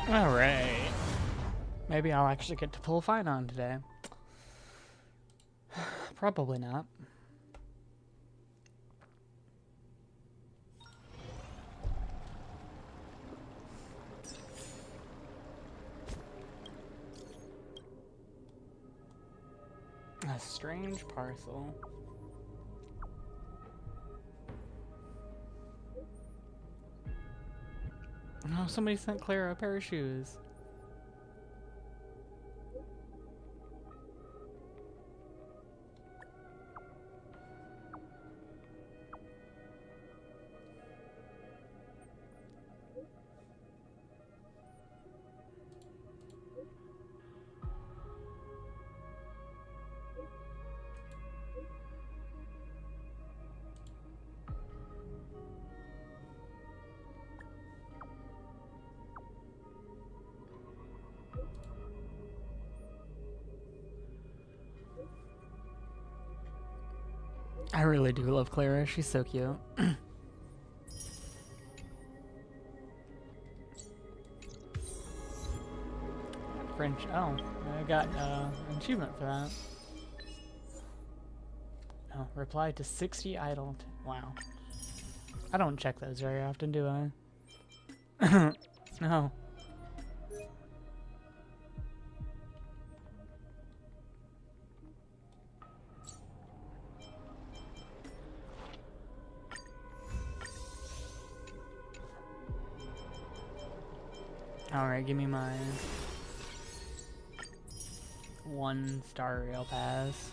Alright. Maybe I'll actually get to pull fine on today. Probably not. A strange parcel. Oh, somebody sent Clara a pair of shoes. I really do love Clara. She's so cute. French. Oh, I got an achievement for that. Oh, reply to 60 idle. Wow. I don't check those very often, do I? No. Alright, give me my 1-star rail pass.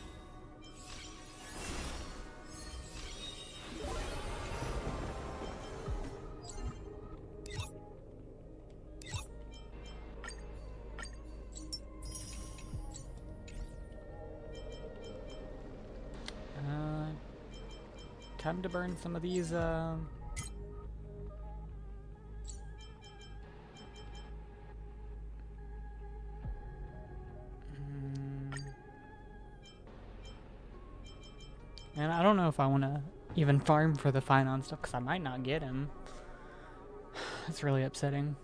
Time to burn some of these, And I don't know if I want to even farm for the fine on stuff, because I might not get him. It's really upsetting.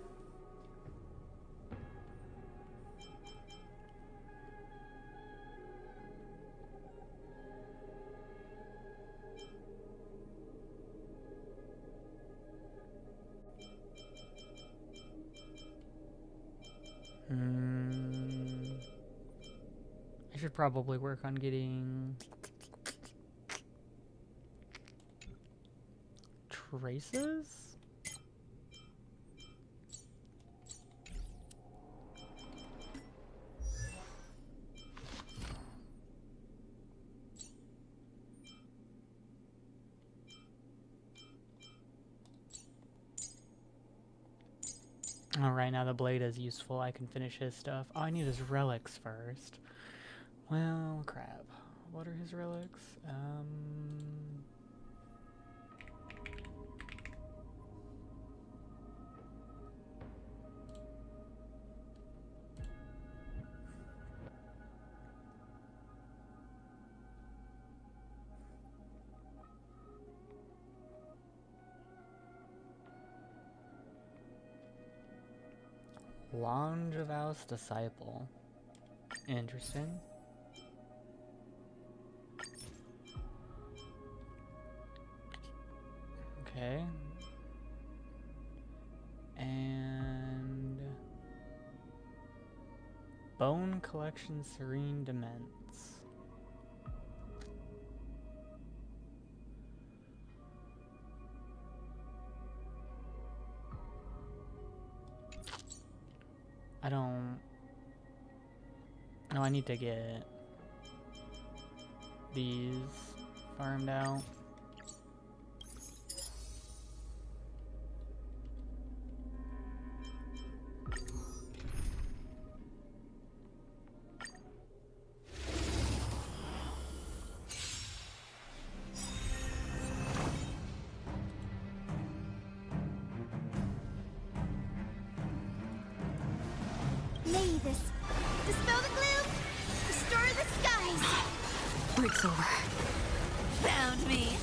I should probably work on getting traces? Alright, now the blade is useful. I can finish his stuff. All I need is relics first. Well, crap. What are his relics? Longevouse Disciple. Interesting. Okay. And Bone Collection Serene Demence. I don't... Oh, I need to get these farmed out. May this dispel the gloom, restore the skies. Break's over. Found me.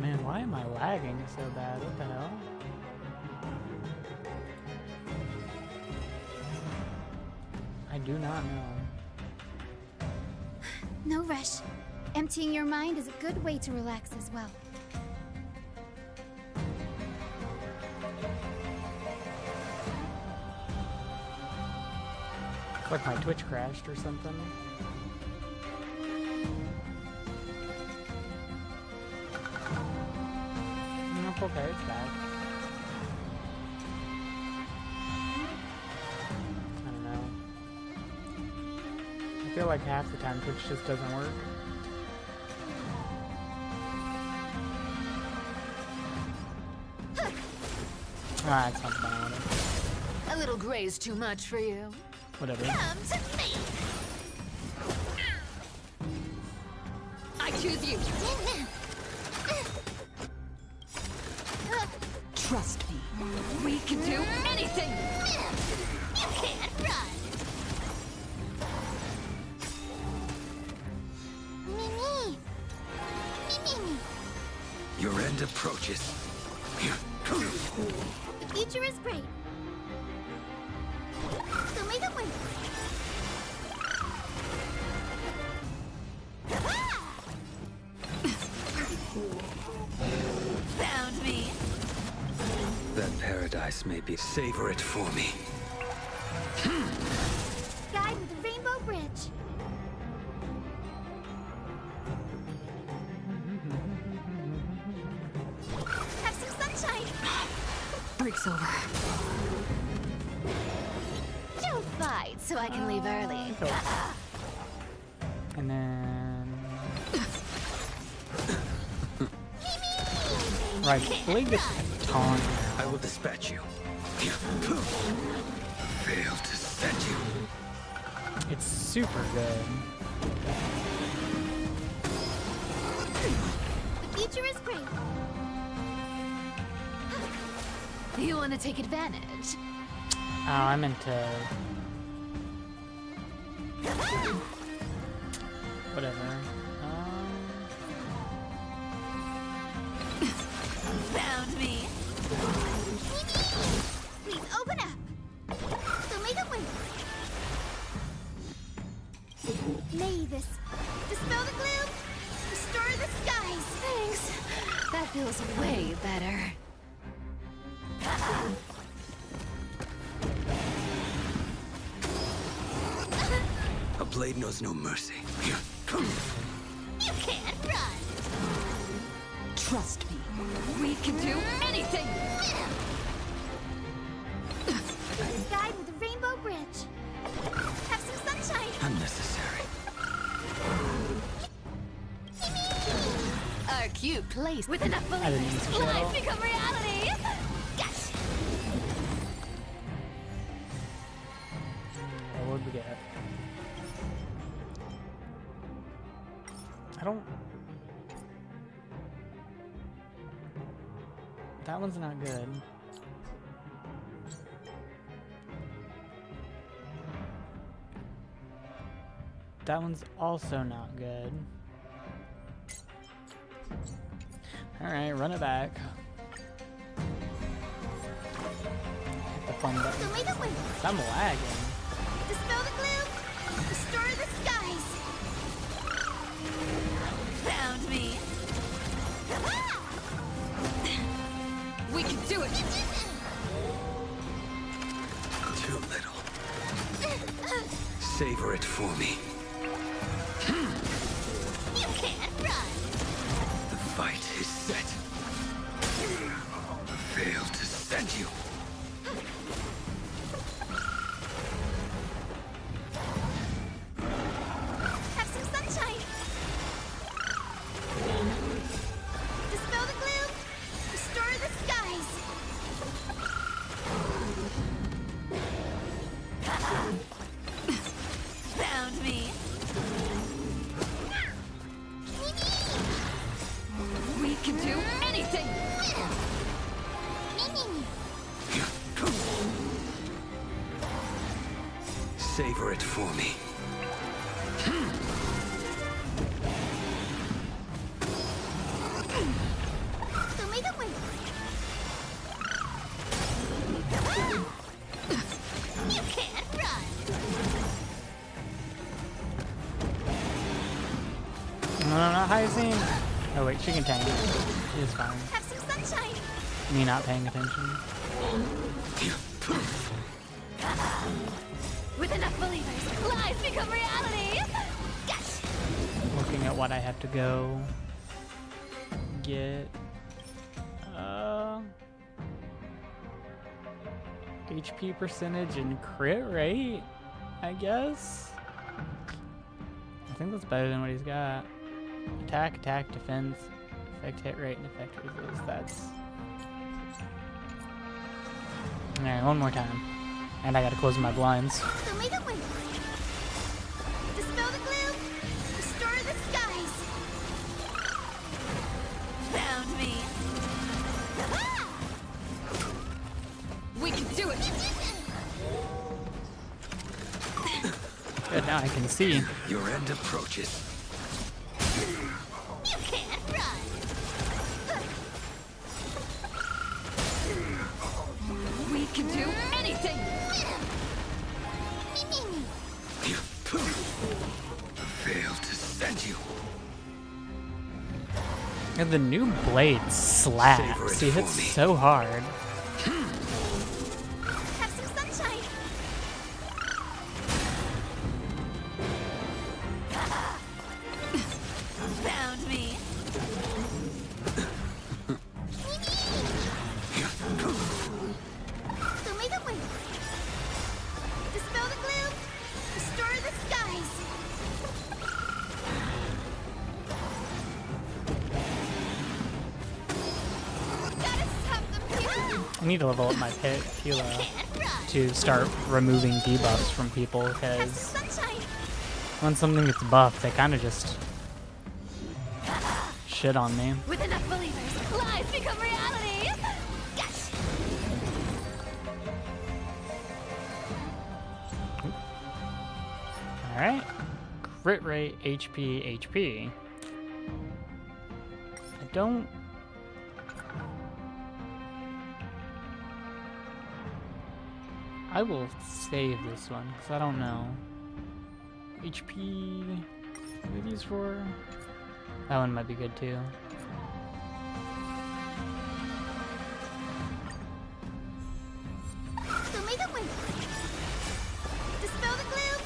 Man, why am I lagging so bad? What the hell? I do not know. No rush. Emptying your mind is a good way to relax as well. It's like my Twitch crashed or something. Nope, okay, it's back. I don't know. I feel like half the time Twitch just doesn't work. Ah, it's not bad. A little gray's too much for you. Whatever. Come to me! I choose you. Trust me. We can do anything. You can't run! Mimi! Mimi! Your end approaches. The future is bright. So may the win. Found me. That paradise may be. Savor it for me. Guide with the Rainbow Bridge. Have some sunshine. Break's over. Don't fight so I can leave early. And then... Right, Blade gets taunt. I will dispatch you. Fail to set you. It's super good. The future is great. You want to take advantage? Oh, I meant to... Whatever. Found me. Please open up. So may the win. May this dispel the gloom, restore the skies. Thanks. That feels way better. A blade knows no mercy. You can't run. Trust me. We can do anything. Guide with the Rainbow Bridge. Have some sunshine. Unnecessary. Our cute place with enough I didn't believers. use the shadow. Life become reality. Gotcha. What would we get? I don't... That one's not good. That one's also not good. Alright, run it back. Hit the fun So button. may the win. I'm lagging. Dispel the gloom, restore the skies. Found me. We can do it. Too little. Savor it for me. You can't run. The fight is set. Fail to set you. Have some sunshine. Dispel the gloom, restore the skies. Found me. We can do anything. Savor it for me. me the way. You can't run. No, not Hyacinth. Oh wait, she can tank. It's fine. Have some sunshine. Me not paying attention. With enough believers, lies become reality. Yes. Looking at what I have to go get. HP percentage and crit rate, I guess. I think that's better than what he's got. Attack, defense, effect hit rate, and effect resist. That's... Alright, one more time. And I gotta close my blinds. Show me the way. Dispel the gloom. Restore the skies. Found me. Ah! We can do it. Good, now I can see. Your end approaches. You can't run. We can do anything. Me. You failed to send you. And the new blade Savor slaps. it He for hits me. so hard. Have some sunshine. Found me. Show me the way. Dispel the gloom. Restore the skies. Gotta stop them here. I need to level up my Pila Can't run. to start removing debuffs from people, Have because some sunshine. when something gets buffed, they kind of just shit on me. With enough believers, lies become reality. Yes. Alright. Crit rate, HP. I don't... I will save this one, because I don't know. HP... What are these for? That one might be good too. Show me the way. Dispel the gloom.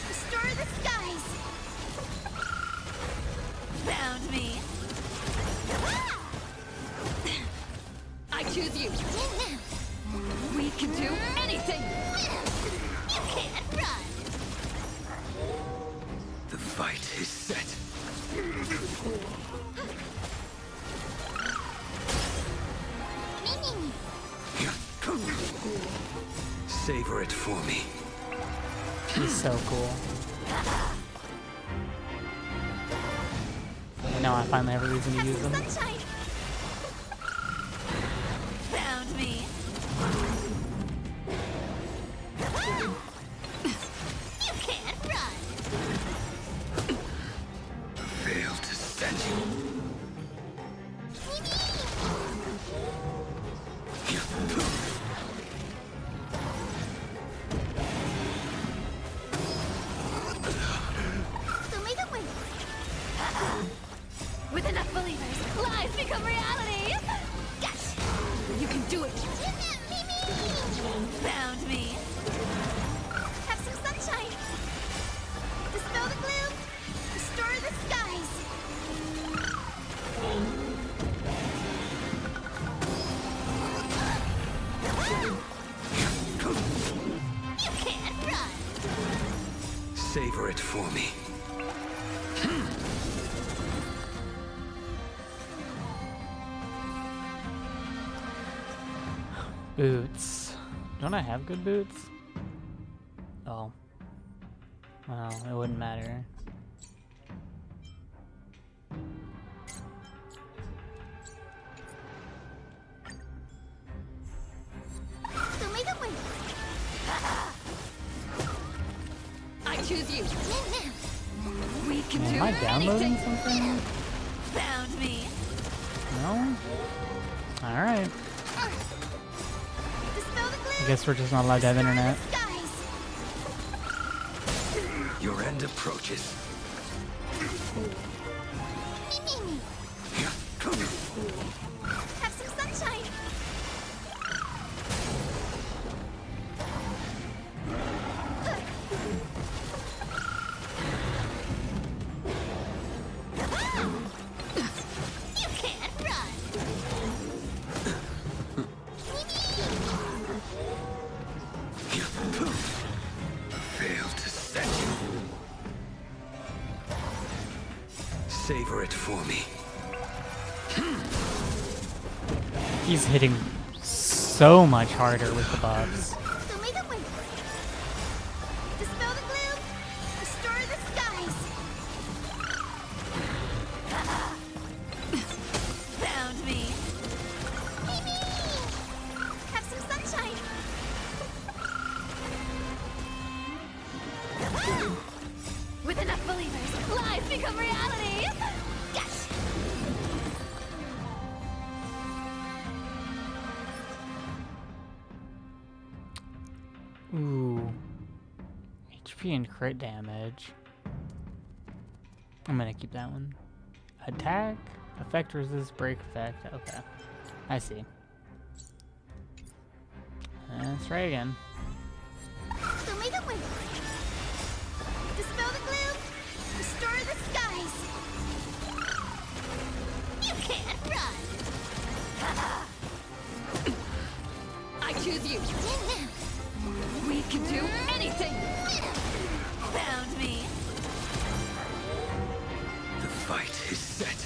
Restore the skies. Found me. Ah! I choose you. We can do anything. You can't run. The fight is set. Me. Savor it for me. He's so cool. And now I finally have a reason to Have use some them. sunshine. Found me. You can't run. Failed to send you. Show me the way. With enough believers, lies become reality. Yes. You can do it. Found me. Have some sunshine. Dispel the gloom. Restore the skies. You can't run. Savor it for me. Boots. Don't I have good boots? Oh. Well, it wouldn't matter. Show me the way. I choose you. We can Am do I downloading anything. something? Found me. No? Alright. Dispel the gloom. I guess we're just not allowed to have internet. Skies. Your end approaches. Me. Have some sunshine. You can't run. Failed to set you. Savor it for me. He's hitting so much harder with the buffs. So may the wind dispel the gloom. Restore the skies. Found me. Have some sunshine. With enough believers, lies become reality. Yes. Ooh. HP and crit damage. I'm gonna keep that one. Attack, effect resist, break effect. Okay. I see. Let's try again. So may the wind dispel the gloom. Restore the skies. You can't run. I choose you. We can do anything. Found me. The fight is set.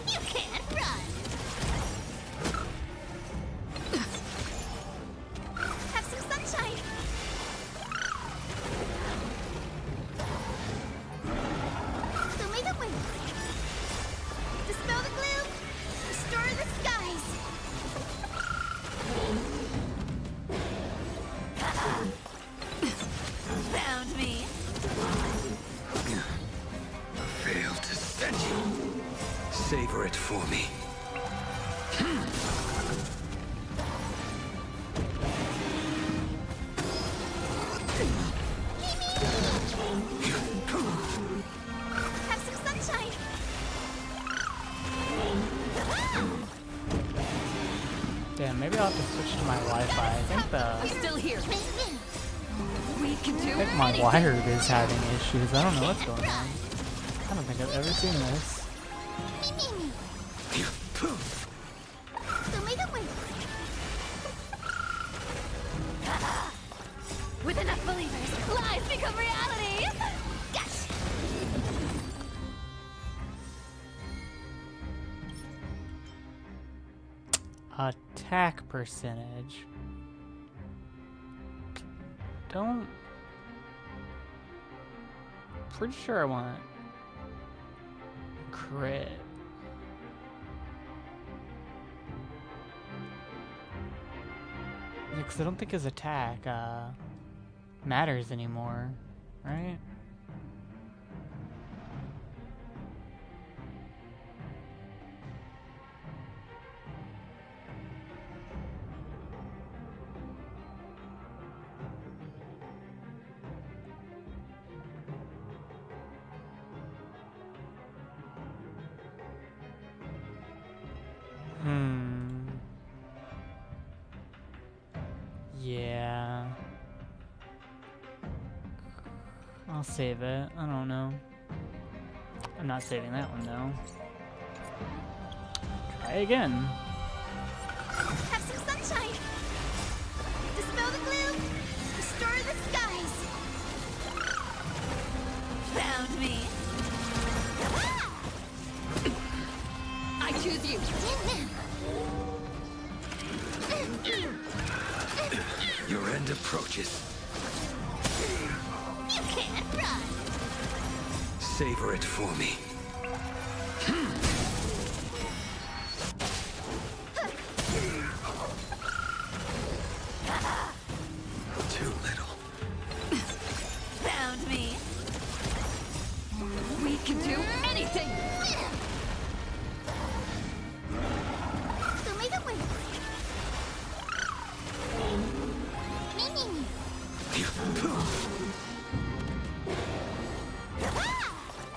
You can't run. Have some sunshine. So may the wind dispel the gloom. Restore the skies. Found me. Failed to set you. Savor it for me. Have some sunshine. Damn, maybe I'll have to switch to my Wi-Fi. I think I'm still here. We can do I think my anything. wire is having issues. I don't know what's going on. I don't think I've ever seen this. So may the wind With enough believers, lies become reality. Yes. Attack percentage. Don't. Pretty sure I want crit. Yeah, 'cause I don't think his attack matters anymore, right? Yeah. I'll save it. I don't know. I'm not saving that one though. Try again. have some sunshine. Dispel the gloom. Restore the skies. Found me. I choose you. Your end approaches. You can't run. Savor it for me. Too little.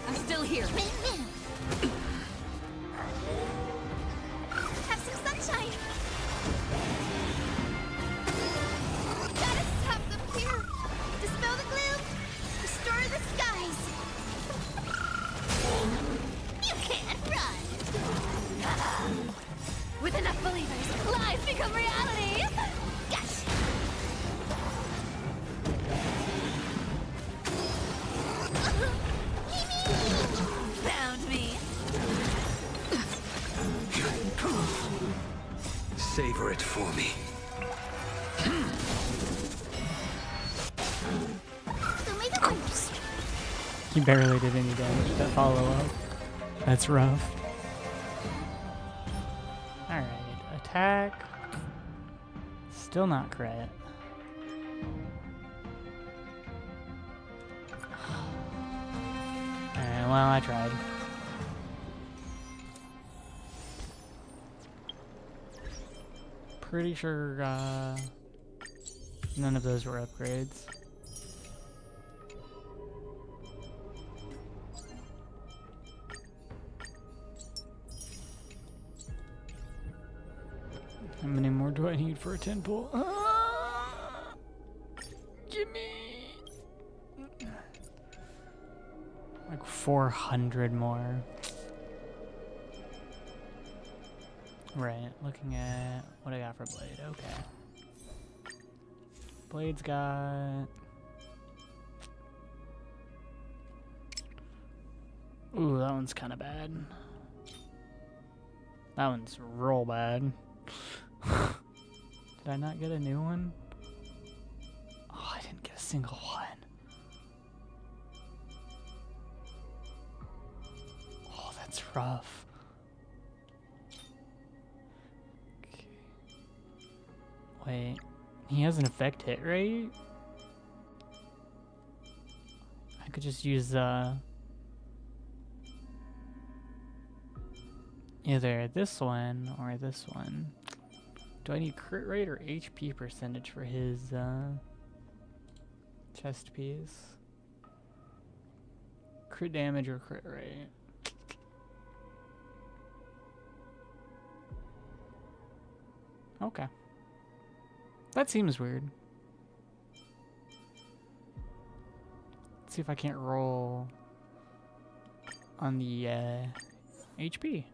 I'm still here. Have some sunshine. Gotta stop them here. Dispel the gloom. Restore the skies. You can't run. With enough believers, lies become reality. Gotcha. Found me. Savor it for me. So make it quick. He barely did any damage to that follow-up. That's rough. Alright, attack. Still not crit. Alright, well, I tried. Pretty sure none of those were upgrades. How many more do I need for a 10 pull? Gimme! Like 400 more. Right, looking at what I got for Blade. Okay. Blade's got... Ooh, that one's kind of bad. That one's real bad. Did I not get a new one? Oh, I didn't get a single one. Oh, that's rough. Okay. Wait, he has an effect hit rate? I could just use either this one or this one. Do I need crit rate or HP percentage for his chest piece? Crit damage or crit rate? Okay. That seems weird. Let's see if I can't roll on the HP.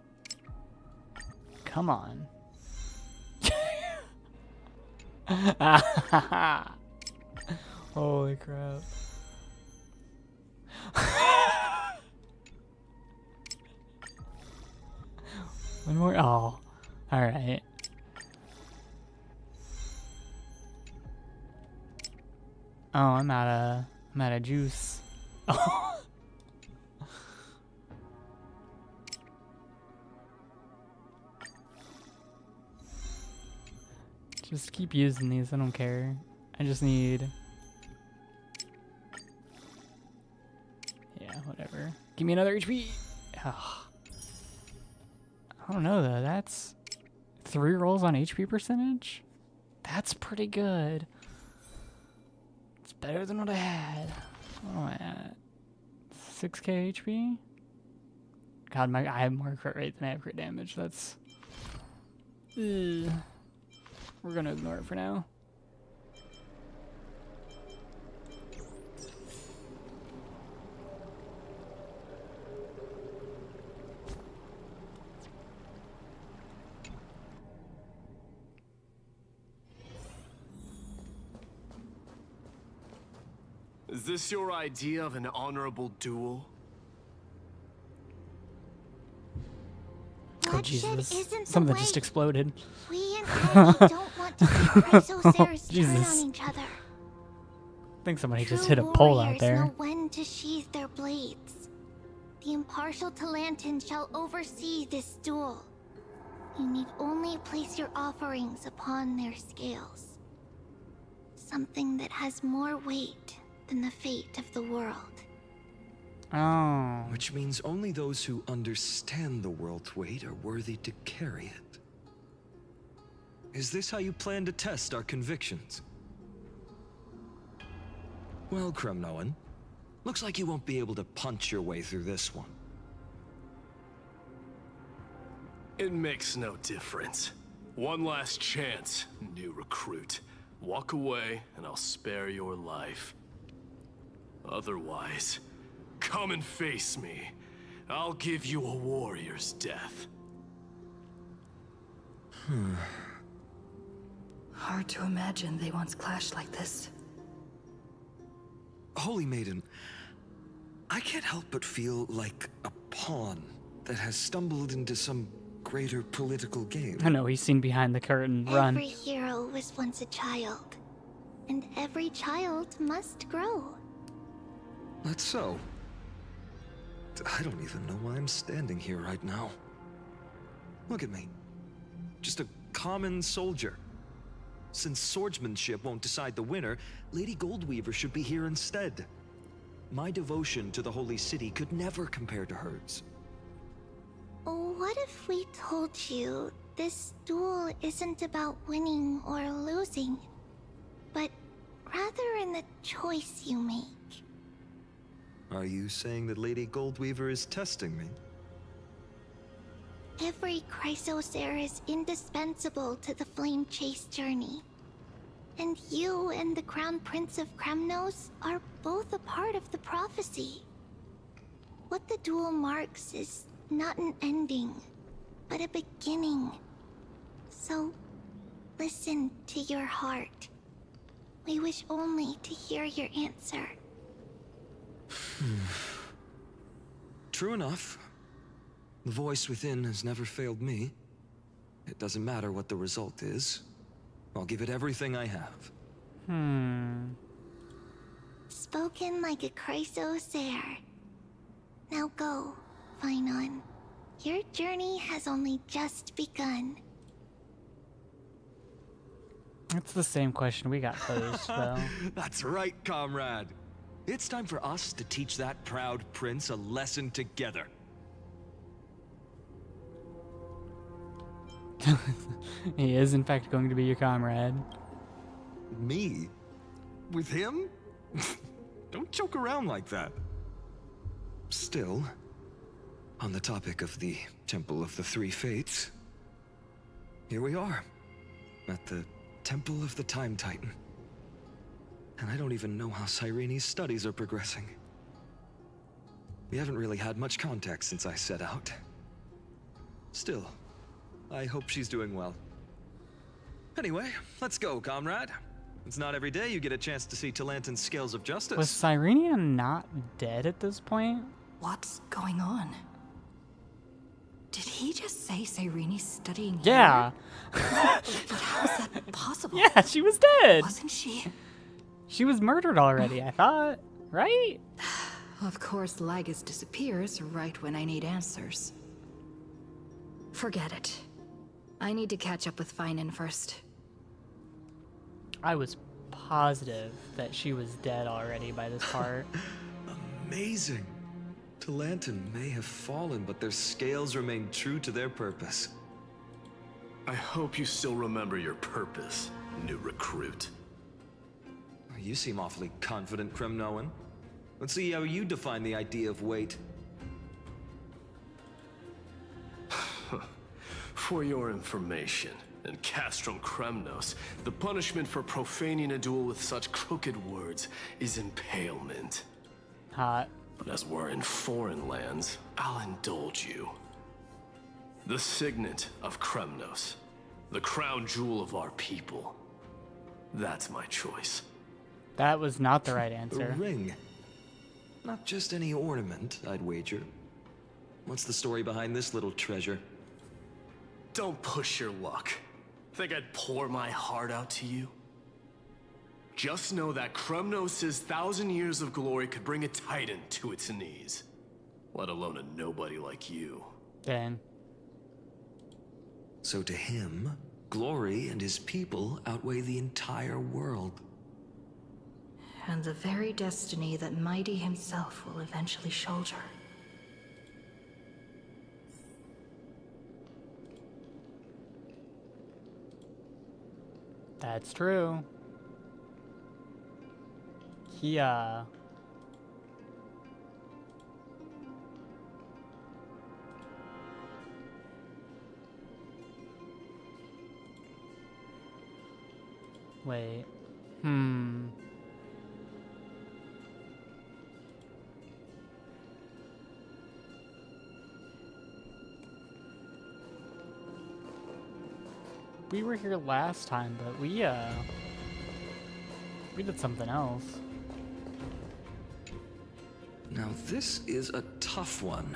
Come on. Holy crap. One more. Oh, alright. Oh, I'm out of juice. Just keep using these, I don't care. I just need... Yeah, whatever. Give me another HP! Ugh. I don't know though, that's... 3 rolls on HP percentage? That's pretty good. It's better than what I had. What am I at? 6k HP? God, I have more crit rate than I have crit damage, that's... Ugh. We're gonna ignore it for now. Is this your idea of an honorable duel? Oh Bloodshed Jesus! isn't the Something way. just exploded. We and Ivy don't want to see Chrysoceres turn Jesus. on each other. I think somebody just True hit a pole out warriors there. know when to sheathe their blades. The impartial Talantan shall oversee this duel. You need only place your offerings upon their scales. Something that has more weight than the fate of the world. Oh. Which means only those who understand the world's weight are worthy to carry it. Is this how you plan to test our convictions? Well, Kremnoan, looks like you won't be able to punch your way through this one. It makes no difference. One last chance, new recruit. Walk away, and I'll spare your life. Otherwise, come and face me. I'll give you a warrior's death. Hard to imagine they once clashed like this. Holy Maiden, I can't help but feel like a pawn that has stumbled into some greater political game. I know, he's seen behind the curtain. Run. Every hero was once a child, and every child must grow. That's so. I don't even know why I'm standing here right now. Look at me. Just a common soldier. Since swordsmanship won't decide the winner, Lady Goldweaver should be here instead. My devotion to the Holy City could never compare to hers. What if we told you this duel isn't about winning or losing, but rather in the choice you make? Are you saying that Lady Goldweaver is testing me? Every Chrysos heir is indispensable to the Flame Chase journey. And you and the Crown Prince of Kremnos are both a part of the prophecy. What the duel marks is not an ending, but a beginning. So, listen to your heart. We wish only to hear your answer. True enough. The voice within has never failed me. It doesn't matter what the result is. I'll give it everything I have. Spoken like a Chrysos heir. Now go, Finon. Your journey has only just begun. That's the same question we got posed, though. That's right, comrade. It's time for us to teach that proud prince a lesson together. He is, in fact, going to be your comrade. Me? With him? Don't joke around like that. Still, on the topic of the Temple of the Three Fates, here we are, at the Temple of the Time Titan. And I don't even know how Cyrene's studies are progressing. We haven't really had much contact since I set out. Still, I hope she's doing well. Anyway, let's go, comrade. It's not every day you get a chance to see Talantin's scales of justice. Was Cyrene not dead at this point? What's going on? Did he just say Cyrene's studying Yeah. here? But how is that possible? Yeah, she was dead. Wasn't she? She was murdered already, I thought. Right? Of course, Lygus disappears right when I need answers. Forget it. I need to catch up with Finon first. I was positive that she was dead already by this part. Amazing. Talantin may have fallen, but their scales remain true to their purpose. I hope you still remember your purpose, new recruit. You seem awfully confident, Kremnoan. Let's see how you define the idea of weight. For your information, in Castrum Kremnos, the punishment for profaning a duel with such crooked words is impalement. Hot. But as we're in foreign lands, I'll indulge you. The signet of Kremnos, the crown jewel of our people. That's my choice. That was not the right The answer. ring. Not just any ornament, I'd wager. What's the story behind this little treasure? Don't push your luck. Think I'd pour my heart out to you? Just know that Kremnos' 1,000 years of glory could bring a titan to its knees. Let alone a nobody like you. Dang. So to him, glory and his people outweigh the entire world. And the very destiny that Mighty himself will eventually shoulder. That's true. He, wait. We were here last time, but we did something else. Now this is a tough one.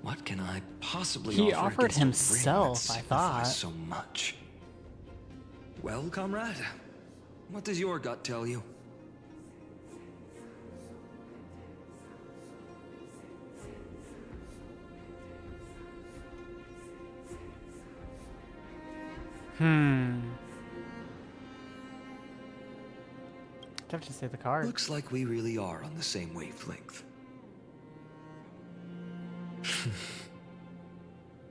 What can I possibly He offer offered against a ring himself, that I signifies thought. so much? Well, comrade, what does your gut tell you? I'd have to say the card. Looks like we really are on the same wavelength.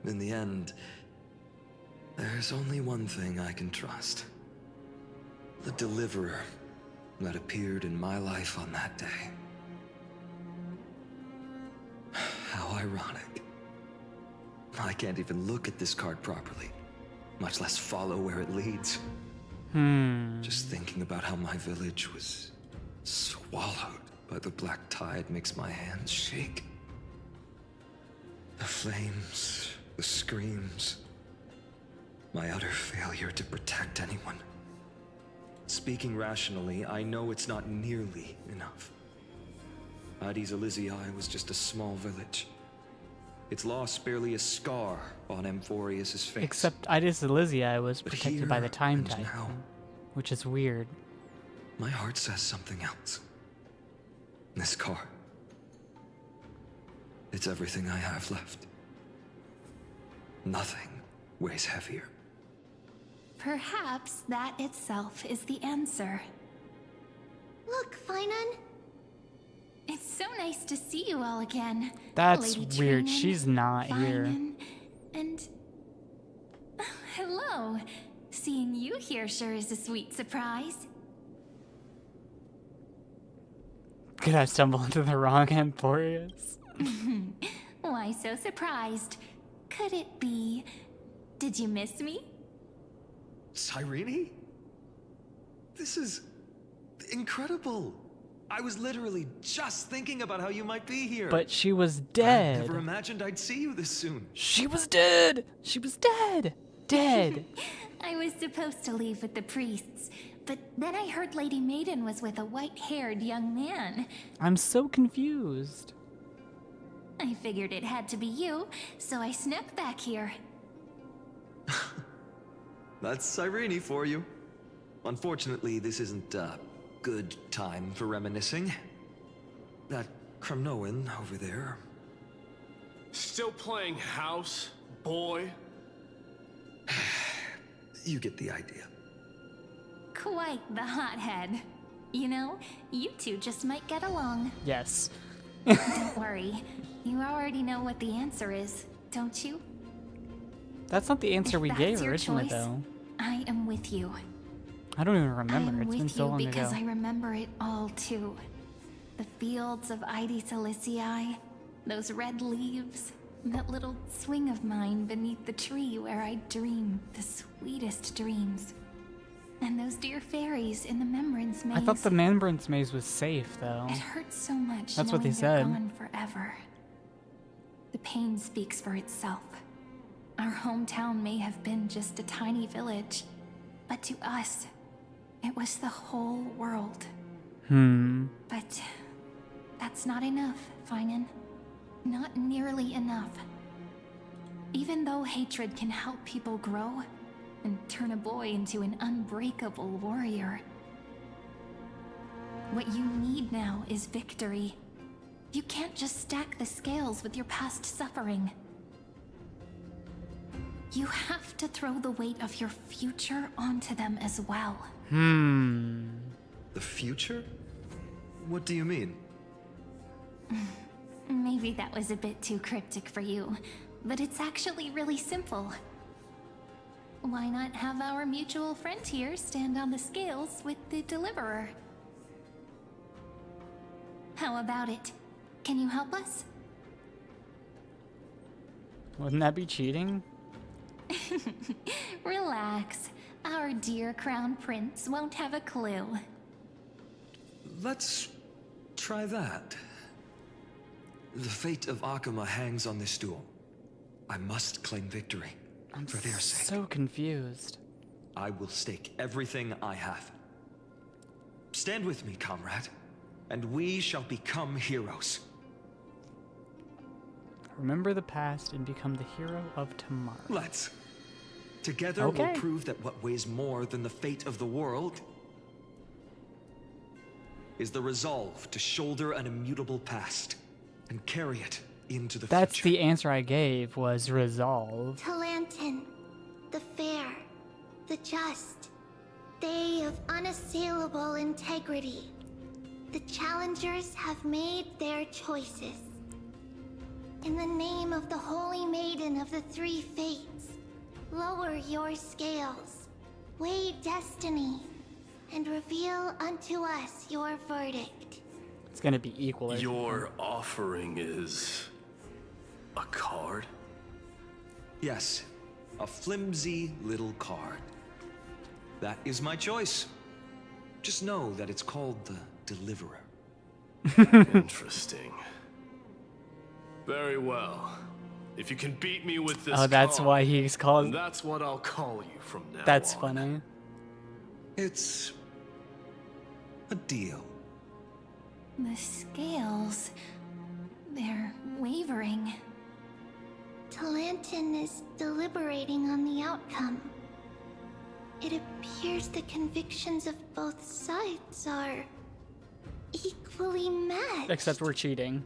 In the end, there's only one thing I can trust. The deliverer that appeared in my life on that day. How ironic. I can't even look at this card properly, much less follow where it leads. Just thinking about how my village was swallowed by the black tide makes my hands shake. The flames, the screams, my utter failure to protect anyone. Speaking rationally, I know it's not nearly enough. Addis Elysiae was just a small village. Its loss barely a scar on Amphoreus' face. Except Addis Elysiae was But protected by the here Time and Titan, now, which is weird. my heart says something else. This card. It's everything I have left. Nothing weighs heavier. Perhaps that itself is the answer. Look, Finan. It's so nice to see you all again. That's Lady weird. Trinan, She's not here. Finan, and... hello. Seeing you here sure is a sweet surprise. Could I stumble into the wrong Amphoreus? Why so surprised? Could it be... Did you miss me? Cyrene? This is incredible. I was literally just thinking about how you might be here. But she was I dead. never imagined I'd see you this soon. She was dead! She was dead! Dead! I was supposed to leave with the priests, but then I heard Lady Maiden was with a white-haired young man. I'm so confused. I figured it had to be you, so I snuck back here. That's Cyrene for you. Unfortunately, this isn't a good time for reminiscing. That Kremnoan over there. Still playing house, boy? You get the idea. Quite the hothead. You know, you two just might get along. Yes. Don't worry. You already know what the answer is, don't you? That's not the answer If we that's gave your originally, choice, though. I am with you. I don't even I remember. am It's been with so you long because ago. I remember it all too. The fields of Addis Elysiae, those red leaves, that little swing of mine beneath the tree where I dream the sweetest dreams. And those dear fairies in the Membrance Maze. I thought the Membrance Maze was safe, though. It hurts so much That's what they knowing they're said. gone forever. The pain speaks for itself. Our hometown may have been just a tiny village, but to us, it was the whole world. But that's not enough, Finan. Not nearly enough. Even though hatred can help people grow and turn a boy into an unbreakable warrior, what you need now is victory. You can't just stack the scales with your past suffering. You have to throw the weight of your future onto them as well. The future? What do you mean? Maybe that was a bit too cryptic for you, but it's actually really simple. Why not have our mutual friend here stand on the scales with the deliverer? How about it? Can you help us? Wouldn't that be cheating? Relax. Our dear Crown Prince won't have a clue. Let's try that. The fate of Akuma hangs on this duel. I must claim victory. I'm for their sake. so confused. I will stake everything I have. Stand with me, comrade, and we shall become heroes. Remember the past and become the hero of tomorrow. Let's. Together Okay. we'll prove that what weighs more than the fate of the world is the resolve to shoulder an immutable past and carry it into the That's future. the answer I gave, was resolve. Talantin, the fair, the just, they of unassailable integrity. The challengers have made their choices. In the name of the Holy Maiden of the Three Fates, lower your scales, weigh destiny, and reveal unto us your verdict. It's gonna be equal. Your offering is a card? Yes, a flimsy little card. That is my choice. Just know that it's called the Deliverer. Interesting. Very well. If you can beat me with this Oh, that's card, why he's then called. that's what I'll call you from now That's on. funny. It's a deal. The scales... they're wavering. Talantin is deliberating on the outcome. It appears the convictions of both sides are equally matched. Except we're cheating.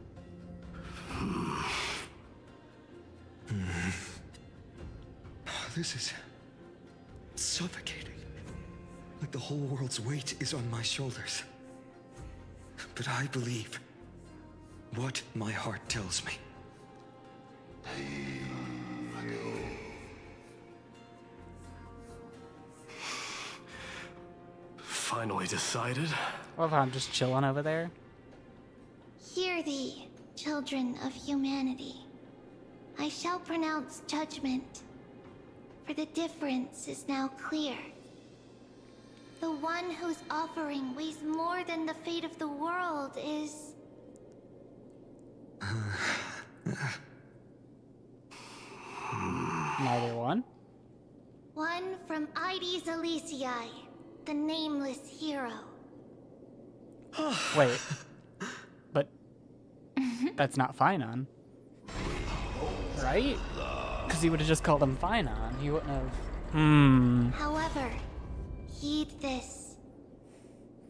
This is suffocating. Like the whole world's weight is on my shoulders. But I believe what my heart tells me. Finally decided? I love how I'm just chilling over there. Hear thee, children of humanity. I shall pronounce judgment, for the difference is now clear. The one whose offering weighs more than the fate of the world is... Neither one. one from Ides Elysiae, the nameless hero. Wait. But that's not Finon. Right? Because he would have just called him Finon. He wouldn't have. However, heed this.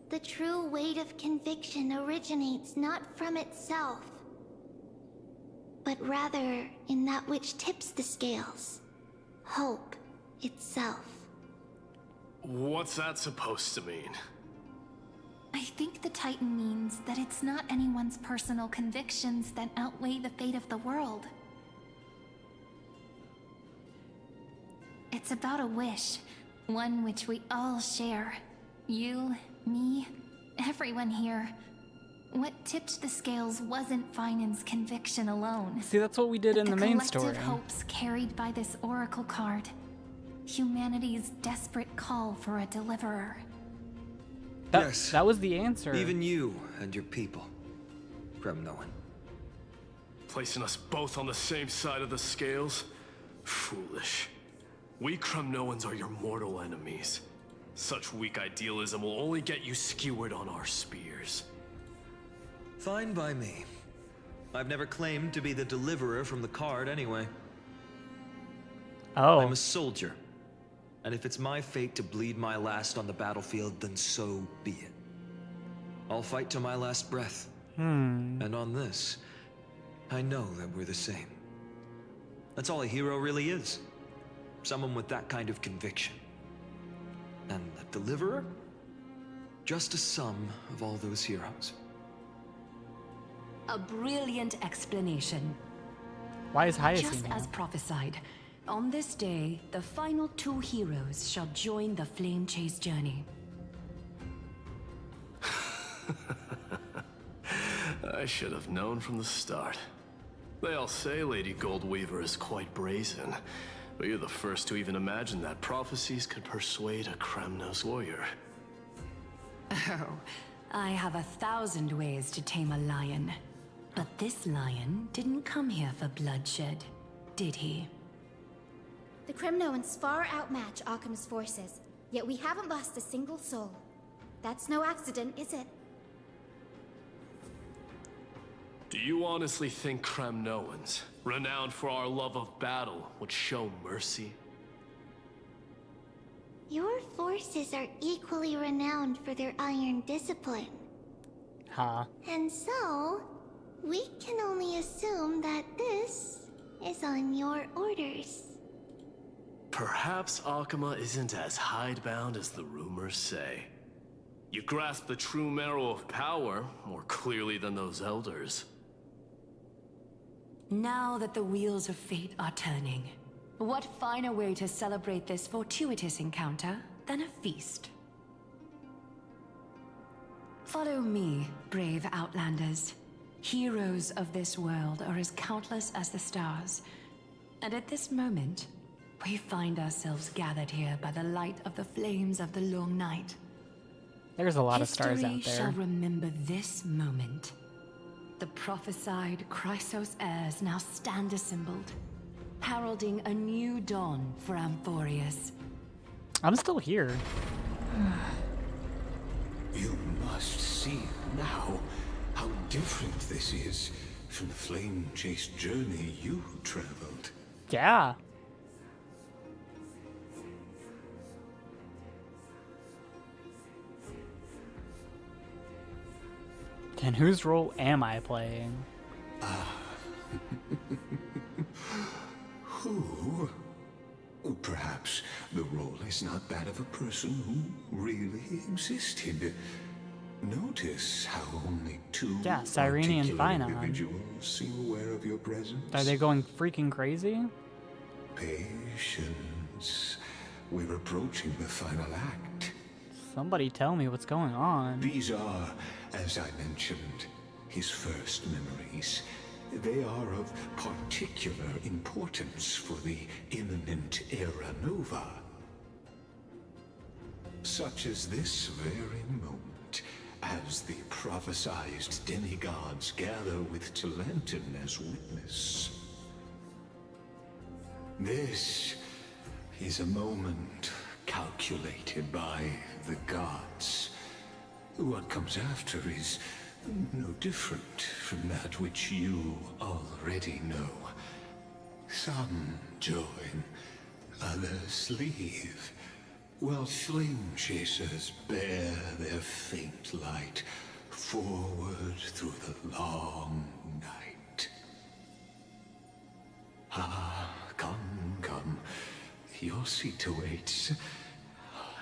The true weight of conviction originates not from itself, but rather in that which tips the scales. Hope itself. What's that supposed to mean? I think the Titan means that it's not anyone's personal convictions that outweigh the fate of the world. It's about a wish, one which we all share. You, me, everyone here. What tipped the scales wasn't Finan's conviction alone. See, that's what we did in the main story. collective hopes carried by this oracle card. Humanity's desperate call for a deliverer. Yes. That was the answer. Even you and your people, Kremnoan. Placing us both on the same side of the scales? Foolish. We Kremnoans are your mortal enemies. Such weak idealism will only get you skewered on our spears. Fine by me. I've never claimed to be the deliverer from the card anyway. Oh. I'm a soldier. And if it's my fate to bleed my last on the battlefield, then so be it. I'll fight to my last breath. And on this, I know that we're the same. That's all a hero really is. Someone with that kind of conviction. And the deliverer? Just a sum of all those heroes. A brilliant explanation. Why is Hyacinth Just here? as prophesied, on this day, the final two heroes shall join the Flame Chase journey. I should have known from the start. They all say Lady Goldweaver is quite brazen, but you're the first to even imagine that prophecies could persuade a Kremnos warrior. Oh, I have 1,000 ways to tame a lion. But this lion didn't come here for bloodshed, did he? The Kremnoans far outmatch Occam's forces, yet we haven't lost a single soul. That's no accident, is it? Do you honestly think Kremnoans, renowned for our love of battle, would show mercy? Your forces are equally renowned for their iron discipline. Huh. And so, we can only assume that this is on your orders. Perhaps Akama isn't as hidebound as the rumors say. You grasp the true marrow of power more clearly than those elders. Now that the wheels of fate are turning, what finer way to celebrate this fortuitous encounter than a feast? Follow me, brave Outlanders. Heroes of this world are as countless as the stars. And at this moment, we find ourselves gathered here by the light of the flames of the long night. There's a lot of stars out History shall there. remember this moment. The prophesied Chrysos heirs now stand assembled, heralding a new dawn for Amphoreus. I'm still here. You must see now how different this is from the flame-chased journey you traveled. Yeah. And whose role am I playing? Who? Perhaps the role is not that of a person who really existed. Notice how only two Yeah, Cyrene and particular Finon. individuals seem aware of your presence. Are they going freaking crazy? Patience. We're approaching the final act. Somebody tell me what's going on. These are, as I mentioned, his first memories. They are of particular importance for the imminent Era Nova. Such as this very moment, as the prophesized demigods gather with Talenton as witness. This is a moment calculated by the gods. What comes after is no different from that which you already know. Some join, others leave, while flame chasers bear their faint light forward through the long night. Ah, come. Your seat awaits.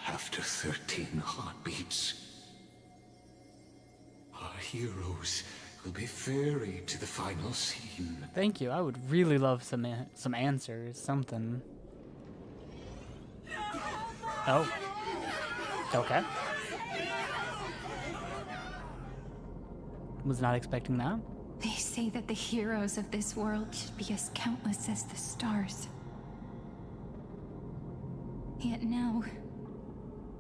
After 13 heartbeats, our heroes will be ferried to the final scene. Thank you. I would really love some answers, something. Oh. Okay. Was not expecting that. They say that the heroes of this world should be as countless as the stars. Yet now,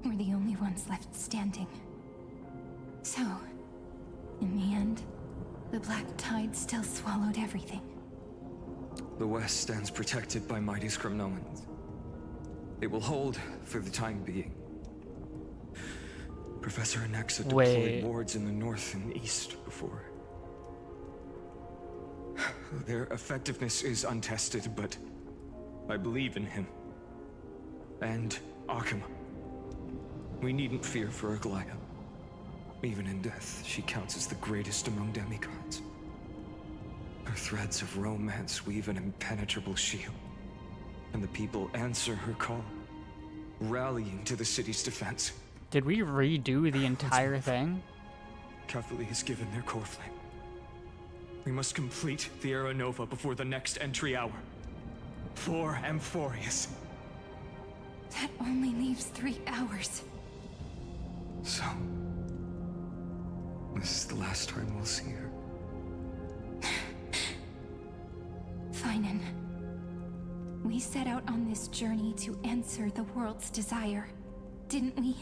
we're the only ones left standing. So, in the end, the black tide still swallowed everything. The West stands protected by mighty Skrymnoans. It will hold for the time being. Professor Anexa deployed Wait. wards in the north and east before. Their effectiveness is untested, but I believe in him. And Akama. We needn't fear for Aglaya. Even in death, she counts as the greatest among demigods. Her threads of romance weave an impenetrable shield, and the people answer her call, rallying to the city's defense. Did we redo the entire thing? Cavalry has given their core flame. We must complete the Era Nova before the next entry hour. For Amphoreus. That only leaves 3 hours. So, this is the last time we'll see her. Finan. We set out on this journey to answer the world's desire, didn't we?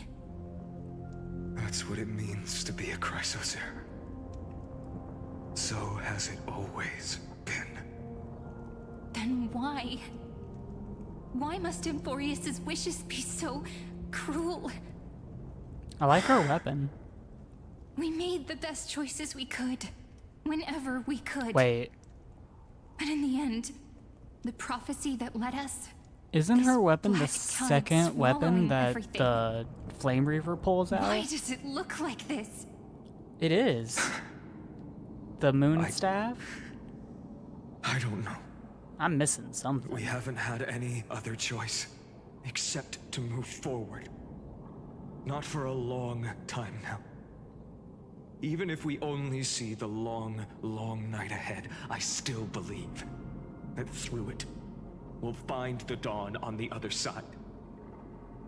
That's what it means to be a Chrysos heir. So has it always been. Then why? Why must Amphoreus' wishes be so cruel? I like her weapon. We made the best choices we could, whenever we could. Wait, But in the end, the prophecy that led us... isn't her this weapon the black tide second weapon swallowing that everything. the Flame Reaver pulls out? Why does it look like this? It is. The moon I- staff? I don't know. I'm missing something. We haven't had any other choice except to move forward. Not for a long time now. Even if we only see the long, long night ahead, I still believe that through it, we'll find the dawn on the other side.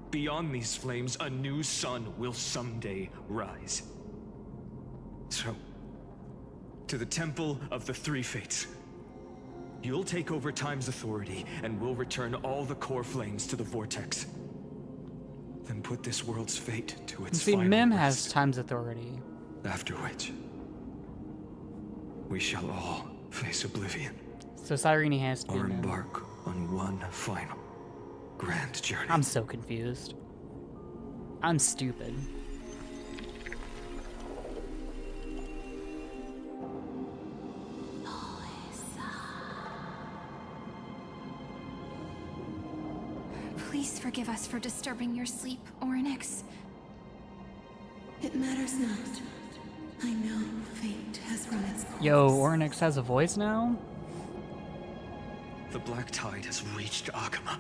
Beyond these flames, a new sun will someday rise. So, to the Temple of the Three Fates. You'll take over Time's authority, and we'll return all the core flames to the Vortex. Then put this world's fate to its See, final Mim rest. has Time's authority. After which, we shall all face oblivion, So Cyrene has to be or Mim. embark on one final grand journey. I'm so confused. I'm stupid. Please forgive us for disturbing your sleep, Orynyx. It matters not. I know fate has run its course. Yo, Orynyx has a voice now? The black tide has reached Akama.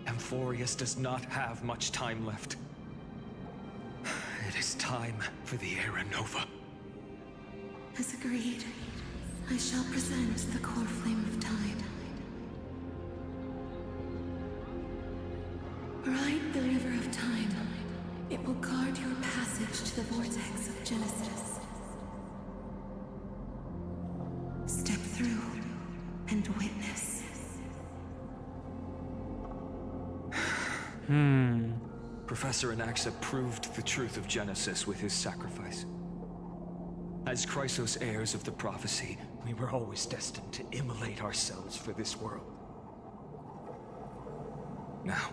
Amphoreus does not have much time left. It is time for the Era Nova. As agreed, I shall present the core flame of time. Ride the river of time. It will guard your passage to the vortex of Genesis. Step through and witness. Professor Anaxa proved the truth of Genesis with his sacrifice. As Chrysos heirs of the prophecy, we were always destined to immolate ourselves for this world. Now,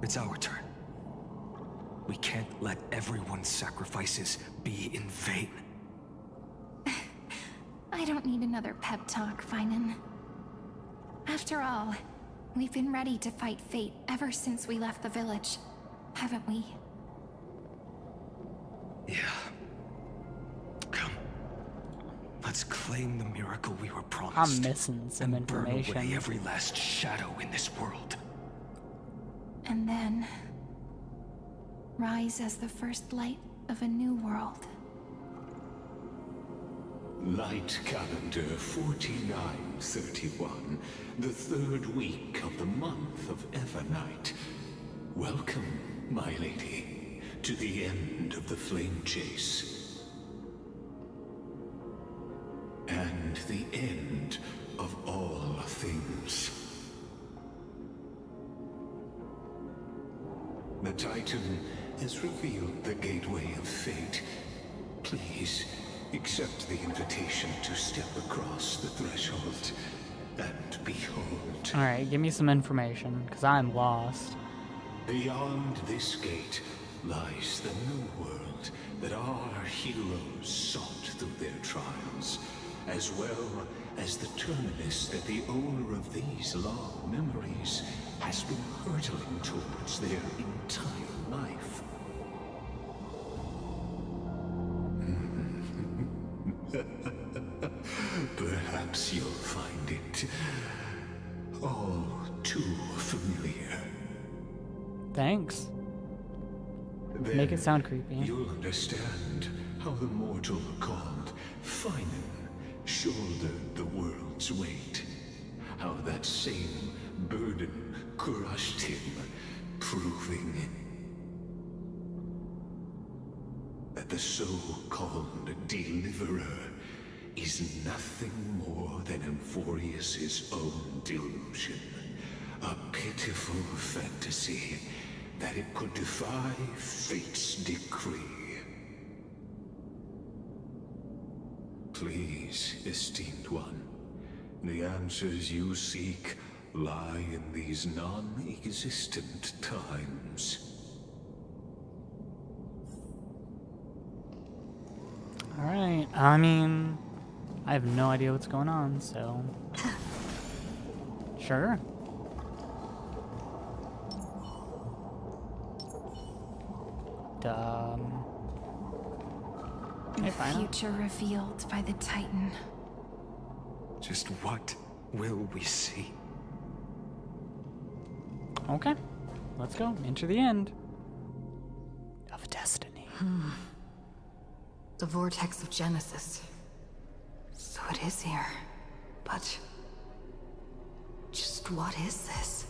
it's our turn. We can't let everyone's sacrifices be in vain. I don't need another pep talk, Finan. After all, we've been ready to fight fate ever since we left the village, haven't we? Yeah. Come. Let's claim the miracle we were promised. I'm missing some and burn away information. every last shadow in this world. And then... rise as the first light of a new world. Light calendar 4931, the third week of the month of Evernight. Welcome, my lady, to the end of the flame chase. And the end of all things. The Titan has revealed the gateway of fate. Please, accept the invitation to step across the threshold and behold. Alright, give me some information, because I'm lost. Beyond this gate lies the new world that our heroes sought through their trials, as well as the terminus that the owner of these long memories has been hurtling towards their entire life. Perhaps you'll find it all too familiar. Thanks. Then Make it sound creepy. you'll understand how the mortal called Finan shouldered the world's weight. How that same burden crushed him, proving that the so-called deliverer is nothing more than Amphoreus' own delusion. A pitiful fantasy that it could defy fate's decree. Please, esteemed one, the answers you seek lie in these non-existent times. Alright, I mean, I have no idea what's going on, so... Sure. Hey, The Final. future revealed by the Titan. Just what will we see? Okay, let's go. Enter the end of destiny. The vortex of Genesis. So it is here. But... just what is this?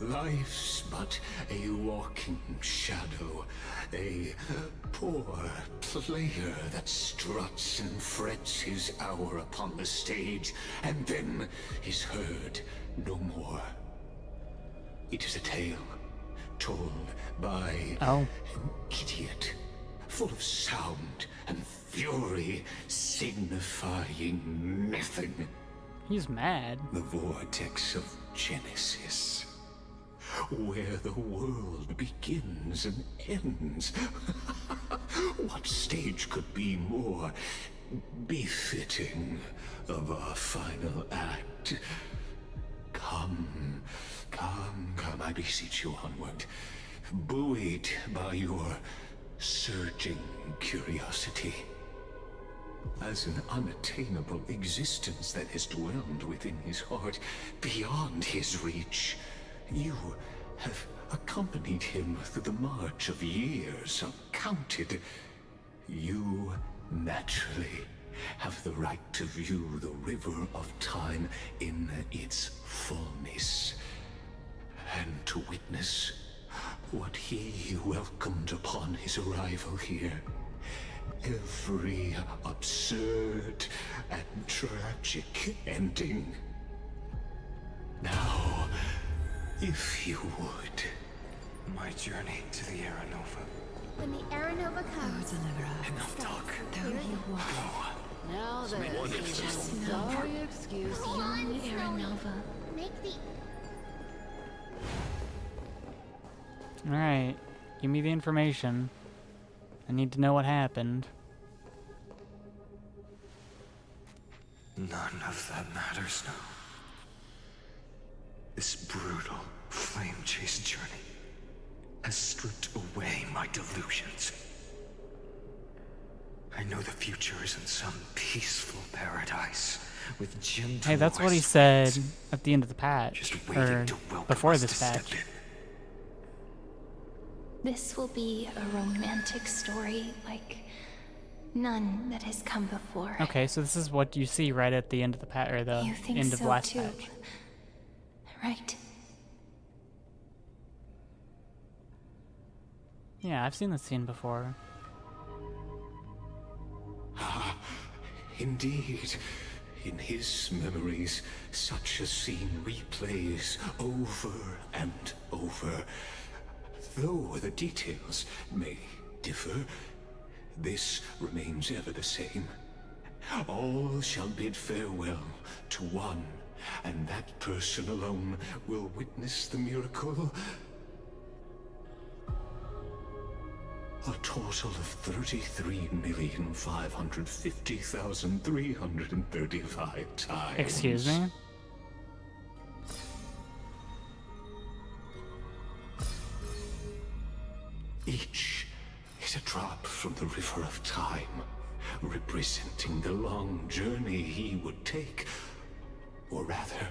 Life's but a walking shadow, a poor player that struts and frets his hour upon the stage, and then is heard no more. It is a tale told by an idiot, full of sound and fury, signifying nothing. He's mad. The vortex of Genesis, where the world begins and ends. What stage could be more befitting of our final act? Come, I beseech you onward, buoyed by your surging curiosity. As an unattainable existence that has dwelled within his heart, beyond his reach, you have accompanied him through the march of years uncounted. You naturally have the right to view the river of time in its fullness, and to witness what he welcomed upon his arrival here. Every absurd and tragic ending. Now, if you would. My journey to the Aranova. When the Aranova comes, Enough talk. clear the Now then, sorry excuse. Young Aranova. Make the Alright, give me the information. I need to know what happened. None of that matters now. This brutal, flame-chased journey has stripped away my delusions. I know the future is in some peaceful paradise with gentle. Hey, that's what he said at the end of the patch. Just Or waiting to welcome before us this to step patch. in. This will be a romantic story like none that has come before. Okay, so this is what you see right at the end of the patch, or the You think end of so last too, patch. right? Yeah, I've seen this scene before. Indeed, in his memories, such a scene replays over and over. Though the details may differ, this remains ever the same. All shall bid farewell to one, and that person alone will witness the miracle. A total of 33,550,335 times. Excuse me? Each is a drop from the river of time, representing the long journey he would take, or rather,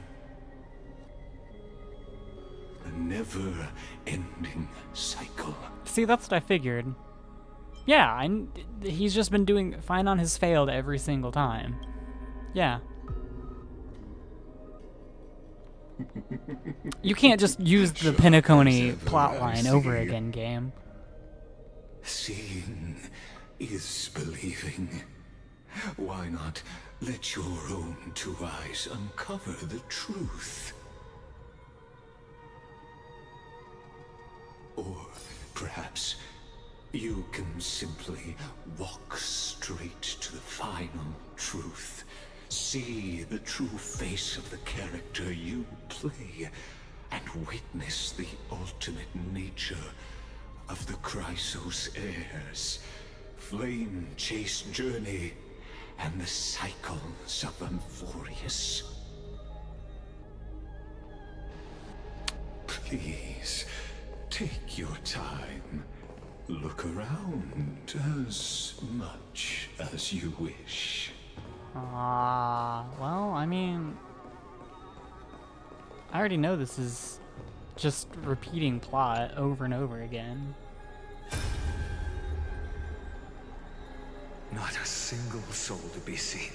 a never-ending cycle. See, that's what I figured. Yeah, he's just been doing fine on his failed every single time. Yeah. You can't just use the Pinnaconey plotline over again, game. Seeing is believing. Why not let your own two eyes uncover the truth? Or perhaps you can simply walk straight to the final truth. See the true face of the character you play, and witness the ultimate nature of the Chrysos heirs, flame-chased journey, and the cycles of Amphoreus. Please, take your time. Look around as much as you wish. Well, I mean, I already know this is just repeating plot over and over again. Not a single soul to be seen.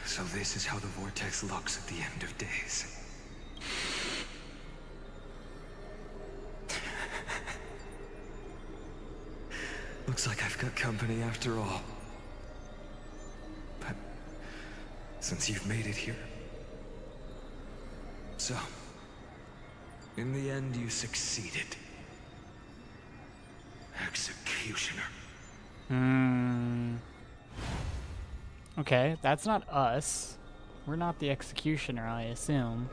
So this is how the vortex looks at the end of days. Looks like I've got company after all. But since you've made it here... So, in the end you succeeded. Executioner. Okay, that's not us. We're not the executioner, I assume.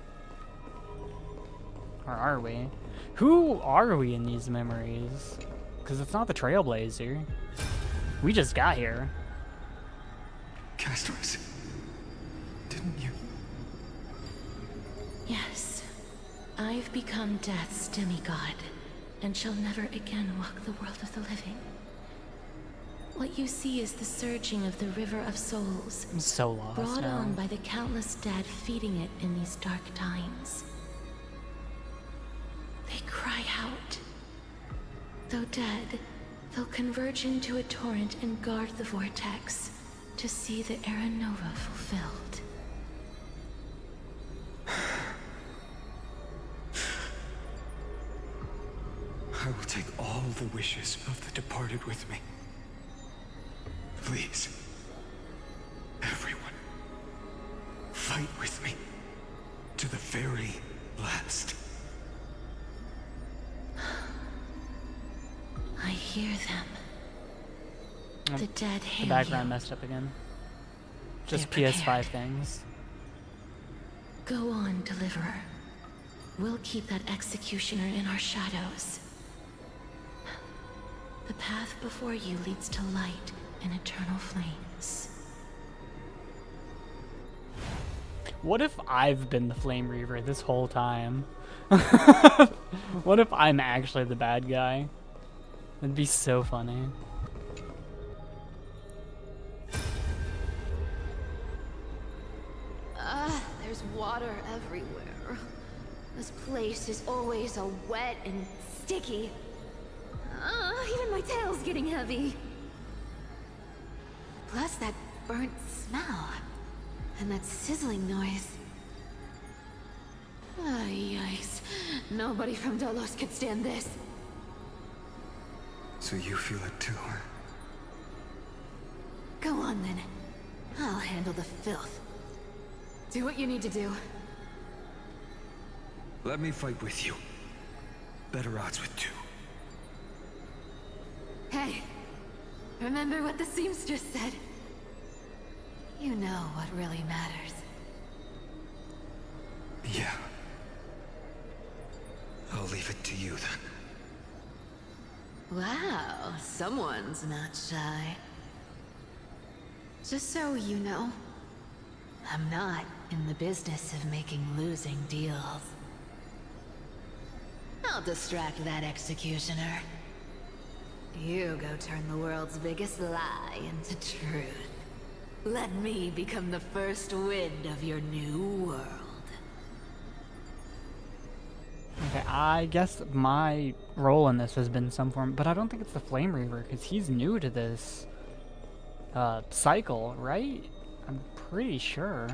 Or are we? Who are we in these memories? Because it's not the Trailblazer. We just got here. Castros, didn't you? Yes. I've become Death's demigod, and shall never again walk the world of the living. What you see is the surging of the River of Souls, I'm so lost brought now. on by the countless dead feeding it in these dark times. They cry out. Though dead, they'll converge into a torrent and guard the vortex to see the Era Nova fulfilled. I will take all the wishes of the departed with me. Please, everyone, fight with me to the very last. I hear them. The dead hail The background you. messed up again. Just They're PS5 prepared. things. Go on, Deliverer. We'll keep that executioner in our shadows. The path before you leads to light and eternal flames. What if I've been the Flame Reaver this whole time? What if I'm actually the bad guy? That'd be so funny. There's water everywhere. This place is always so wet and sticky. Even my tail's getting heavy. Plus that burnt smell. And that sizzling noise. Yikes. Nobody from Dolos could stand this. So you feel it too, huh? Go on then. I'll handle the filth. Do what you need to do. Let me fight with you. Better odds with two. Hey, remember what the seamstress said? You know what really matters. Yeah. I'll leave it to you then. Wow, someone's not shy. Just so you know, I'm not in the business of making losing deals. I'll distract that executioner. You go turn the world's biggest lie into truth. Let me become the first wind of your new world. Okay, I guess my role in this has been some form, but I don't think it's the Flame Reaver, because he's new to this cycle, right? I'm pretty sure.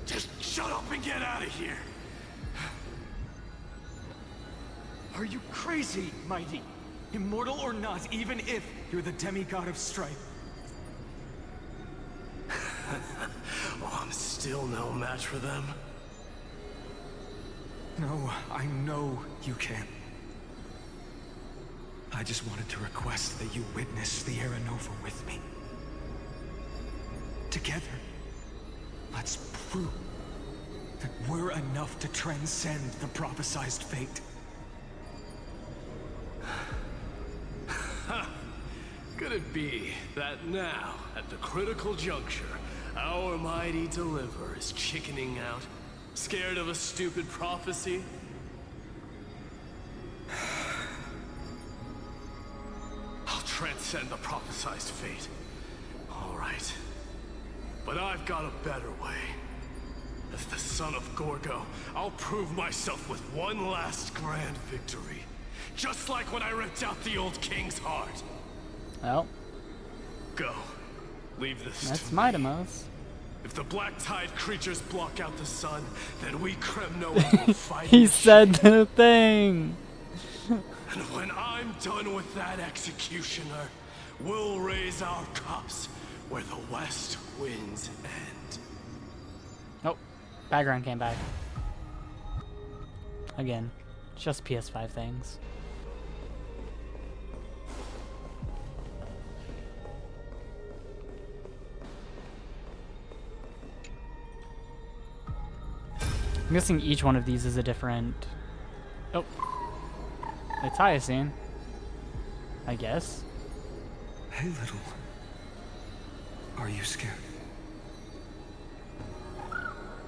Just shut up and get out of here. Are you crazy, Mighty? Immortal or not, even if you're the demigod of strife. Oh, I'm still no match for them. No, I know you can. I just wanted to request that you witness the Era Nova with me. Together, let's prove that we're enough to transcend the prophesized fate. Could it be that now, at the critical juncture, our mighty deliverer is chickening out, scared of a stupid prophecy? I'll transcend the prophesized fate. All right. But I've got a better way. As the son of Gorgo, I'll prove myself with one last grand victory. Just like when I ripped out the old king's heart. Well, go. Leave this that's to my me. demos. If the black tide creatures block out the sun, then we Kremnoans will fight. He said the thing. And when I'm done with that executioner, we'll raise our cups where the west winds end. Oh, background came back. Again, just PS5 things. I'm guessing each one of these is a different... Oh. It's Hyacinth. I guess. Hey, little. Are you scared?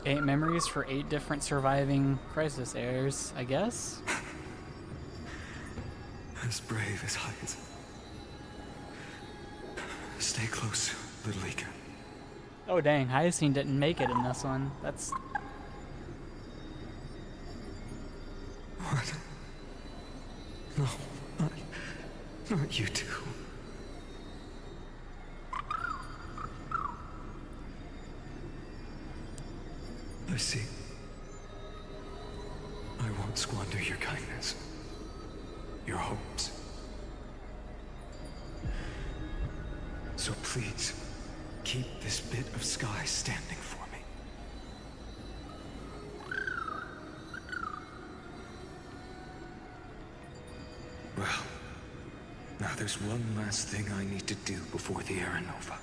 8 memories for 8 different surviving crisis heirs, I guess. As brave as Hyacinth. Stay close, little Ika. Oh dang, Hyacinth didn't make it in this one. That's... What? No, not you two. I see. I won't squander your kindness. Your hopes. So please, keep this bit of sky standing for me. Well, now there's one last thing I need to do before the Era Nova.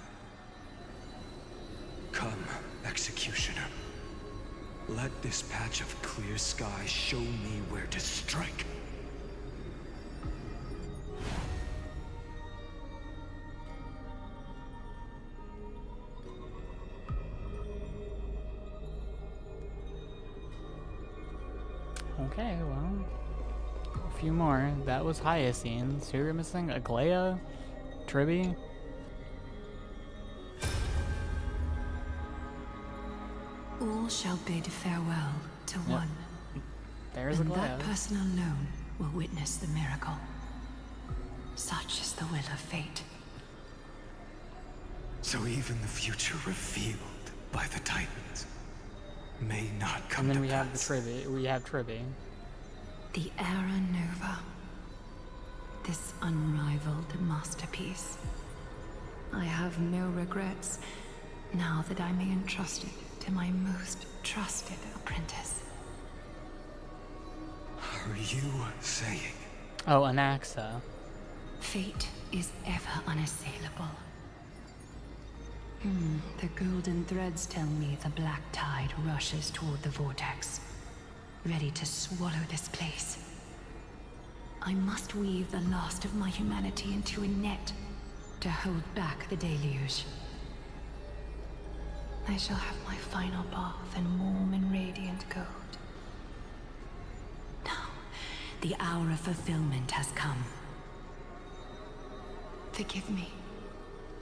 Come, Executioner. Let this patch of clear sky show me where to strike. Okay, well... A few more. That was Hyacinth. Who are we missing? Aglaya? Tribby? All shall bid farewell to one. There's and Aglaya. that person alone will witness the miracle. Such is the will of fate. So even the future revealed by the Titans may not come And then to we pass. have the Tribby. We have Tribby. The Era Nova. This unrivaled masterpiece. I have no regrets now that I may entrust it to my most trusted apprentice. Are you saying? Oh, Anaxa. Fate is ever unassailable. The golden threads tell me the black tide rushes toward the vortex, ready to swallow this place. I must weave the last of my humanity into a net to hold back the deluge. I shall have my final bath in warm and radiant gold. Now, the hour of fulfillment has come. Forgive me.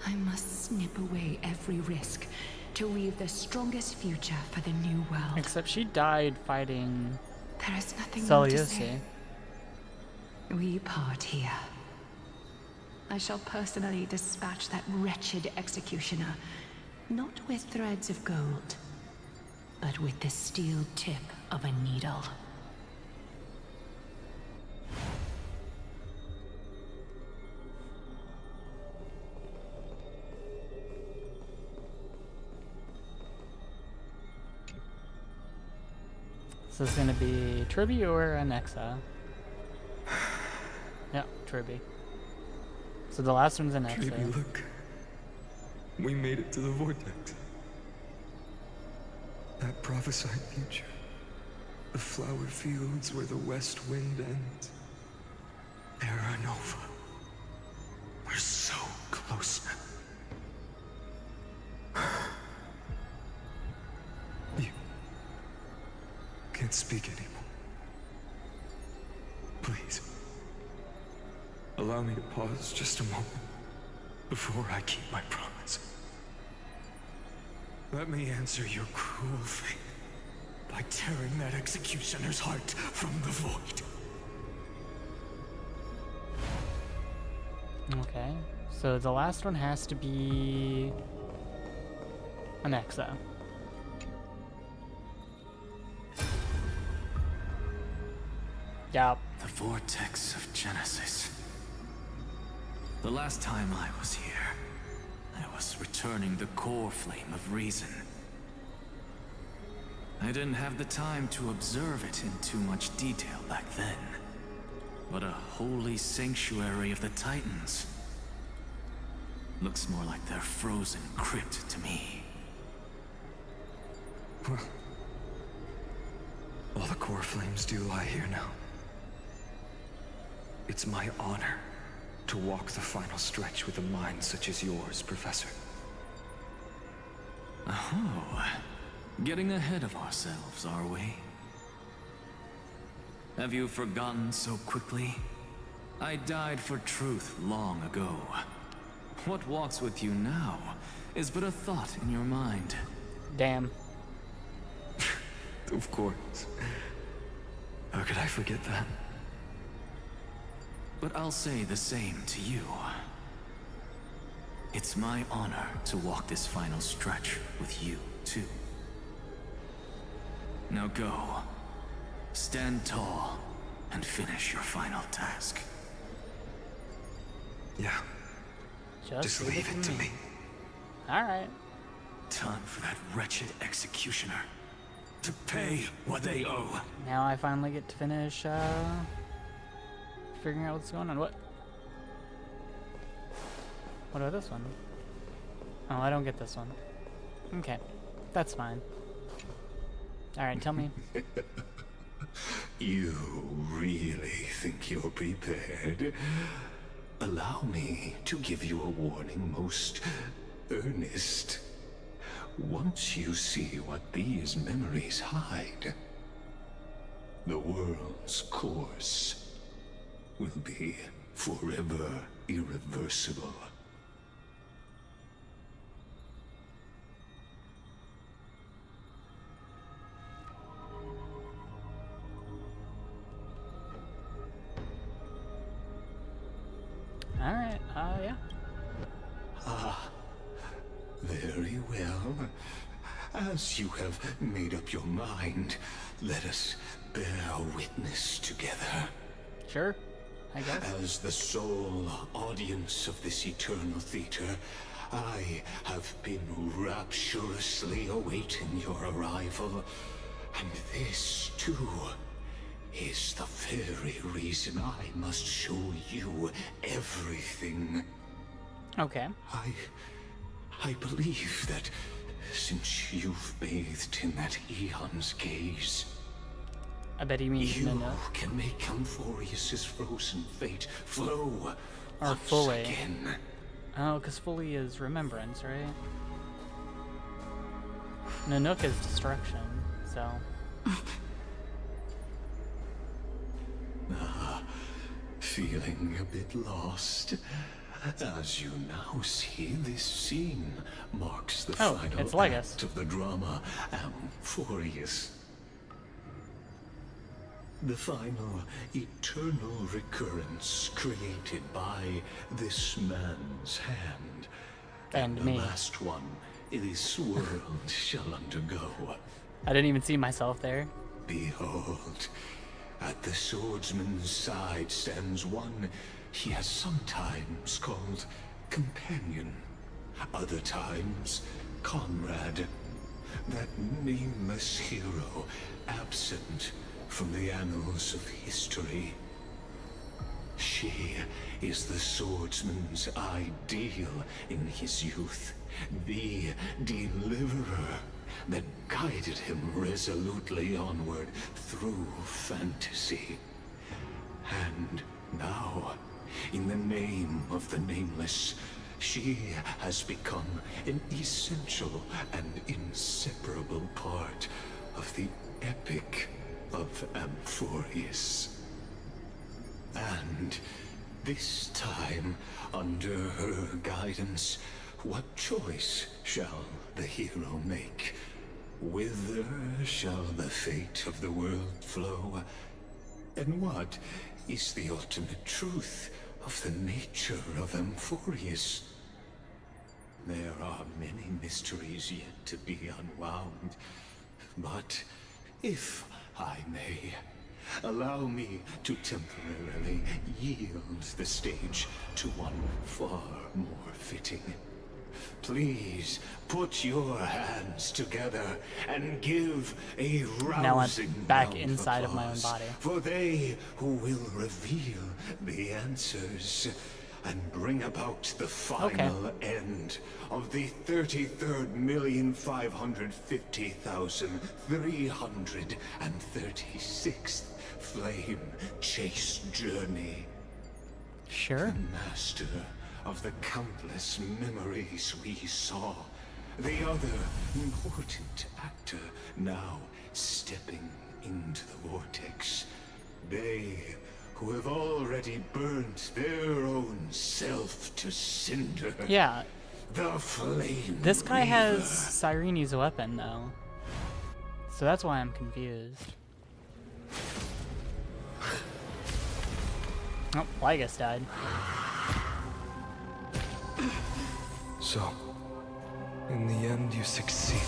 I must snip away every risk to weave the strongest future for the new world. Except she died fighting There is nothing more to say. Seleucus. We part here. I shall personally dispatch that wretched executioner, not with threads of gold, but with the steel tip of a needle. So it's gonna be Tribby or Anexa? Yeah, Tribby. So the last one's Anexa. Tribby, look. We made it to the vortex. That prophesied future. The flower fields where the west wind ends. Terra Nova. We're so close now. You can't speak anymore. Please. Allow me to pause just a moment before I keep my promise. Let me answer your cruel fate by tearing that executioner's heart from the void. Okay, so the last one has to be Anexa. Yup. The vortex of Genesis. The last time I was here, I was returning the core flame of reason. I didn't have the time to observe it in too much detail back then. But a holy sanctuary of the Titans. Looks more like their frozen crypt to me. Well, all the core flames do lie here now. It's my honor to walk the final stretch with a mind such as yours, Professor. Oh, getting ahead of ourselves, are we? Have you forgotten so quickly? I died for truth long ago. What walks with you now is but a thought in your mind. Damn. Of course. How could I forget that? But I'll say the same to you. It's my honor to walk this final stretch with you, too. Now go. Stand tall and finish your final task. Yeah. Just leave it to me. Alright. Time for that wretched executioner to pay what they owe. Now I finally get to finish, figuring out what's going on. What about this one? Oh, I don't get this one. Okay. That's fine. Alright, tell me. You really think you're prepared? Allow me to give you a warning, most earnest. Once you see what these memories hide, the world's course will be forever irreversible. Alright, yeah. Very well. As you have made up your mind, let us bear witness together. Sure, I guess. As the sole audience of this eternal theater, I have been rapturously awaiting your arrival. And this, too, is the very reason I must show you everything. Okay. I believe that since you've bathed in that Eon's gaze, I bet he means you Nana. can make Amphoreus' frozen fate flow Or once fully. again. Oh, because fully is remembrance, right? Nanook is destruction, so. Feeling a bit lost? As you now see, this scene marks the Oh, final it's Legus. act of the drama Amphoreus. The final eternal recurrence created by this man's hand. And the me. last one this world shall undergo. I didn't even see myself there. Behold, at the swordsman's side stands one he has sometimes called companion, other times comrade. that nameless hero absent from the annals of history. She is the swordsman's ideal in his youth, the deliverer that guided him resolutely onward through fantasy. And now, in the name of the Nameless, she has become an essential and inseparable part of the epic of Amphoreus. And this time, under her guidance, what choice shall the hero make? Whither shall the fate of the world flow? And what is the ultimate truth of the nature of Amphoreus? There are many mysteries yet to be unwound, but if I may, allow me to temporarily yield the stage to one far more fitting. Please put your hands together and give a rousing Now I'm back round inside of my own applause body. for they who will reveal the answers and bring about the final end of the 33,550,336th flame chase journey. Sure. The master of the countless memories we saw. The other important actor now stepping into the vortex. They who have already burnt their own self to cinder. Yeah. The flame. This guy has Reaver. Cyrene's weapon, though. So that's why I'm confused. Oh, Lygus died. So, in the end, you succeed,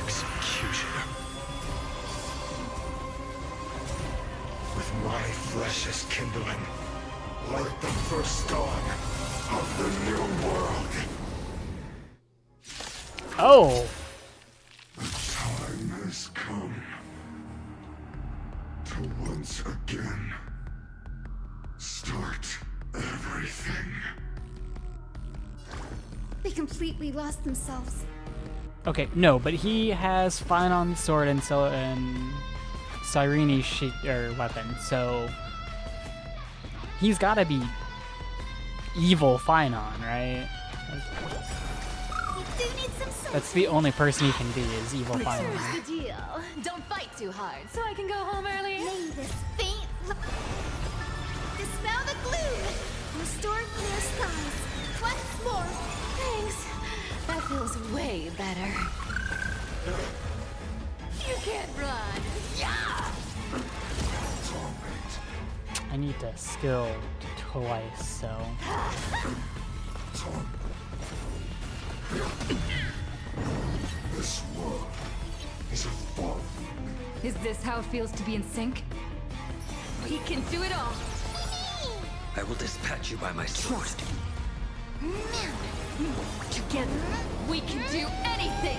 executioner. With my flesh as kindling, like the first dawn of the new world. Oh! The time has come to once again start everything. They completely lost themselves. Okay, no, but he has Phynon sword and Cyrene's weapon, so he's gotta be evil Phynon, right? You do need some soap. That's the only person he can be is evil Phynon. Here's the deal. Don't fight too hard, so I can go home early. May this faint dispel the gloom. Restore clear skies. Once more. Thanks. That feels way better. You can't run. Yeah! I need to skill twice, so. This world is a fault. Is this how it feels to be in sync? We can do it all. I will dispatch you by my sword. Together, we can do anything.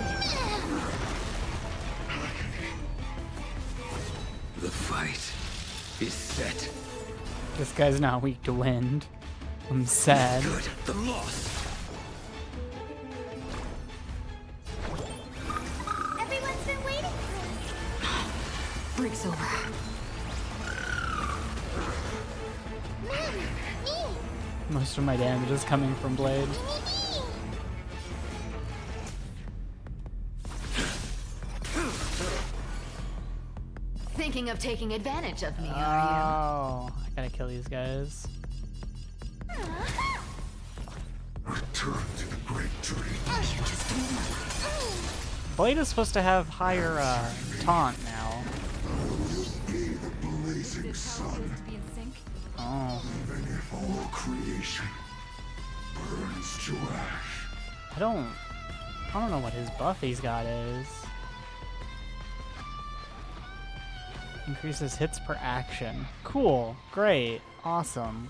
The fight is set. This guy's not weak to wind. I'm sad. Good. The loss. Everyone's been waiting for us. Break's over. Me. Most of my damage is coming from Blade. Thinking of taking advantage of me, are Oh, I gotta kill these guys. Return to the great dream. Blade is supposed to have higher taunt now. Be the blazing sun, To be in sync? Oh, even if all creation burns to ash. I don't know what his buff he's got is. Increases hits per action. Cool, great, awesome.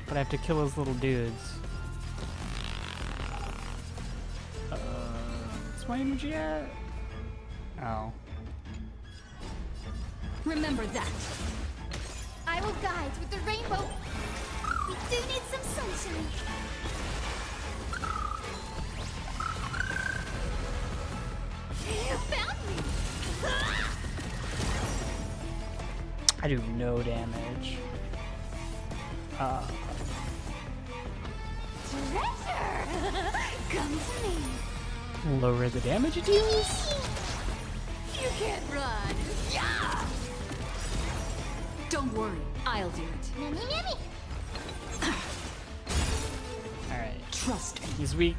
But I have to kill those little dudes. my energy at? Oh. Remember that. I will guide with the rainbow. We do need some sunshine. You found me. I do no damage. Treasure! Come to me. Lower the damage it deals? You can't run. Yeah! Don't worry, I'll do it. Nanny, nanny. Alright. Trust me. He's weak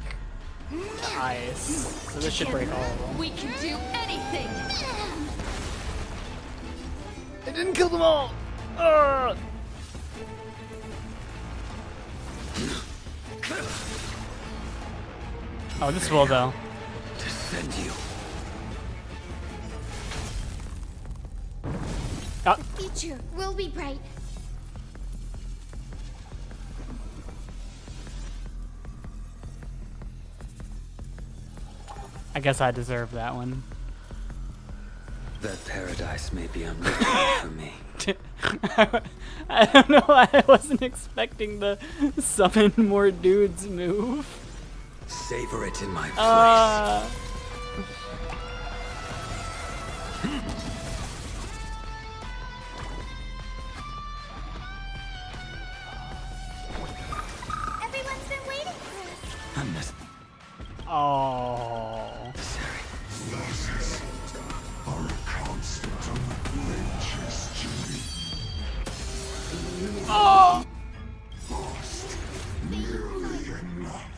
to ice, so this should break all of them. We can do anything. It didn't kill them all! Ugh. Oh, this will though. Defend you. Ah. The future will be bright. I guess I deserve that one. That paradise may be unreachable for me. I don't know why I wasn't expecting the summon more dudes move. Savor it in my place. Everyone's been waiting for us. Unnecessary. Oh. Losses are a constant on the bridge's journey. Oh! Lost nearly enough.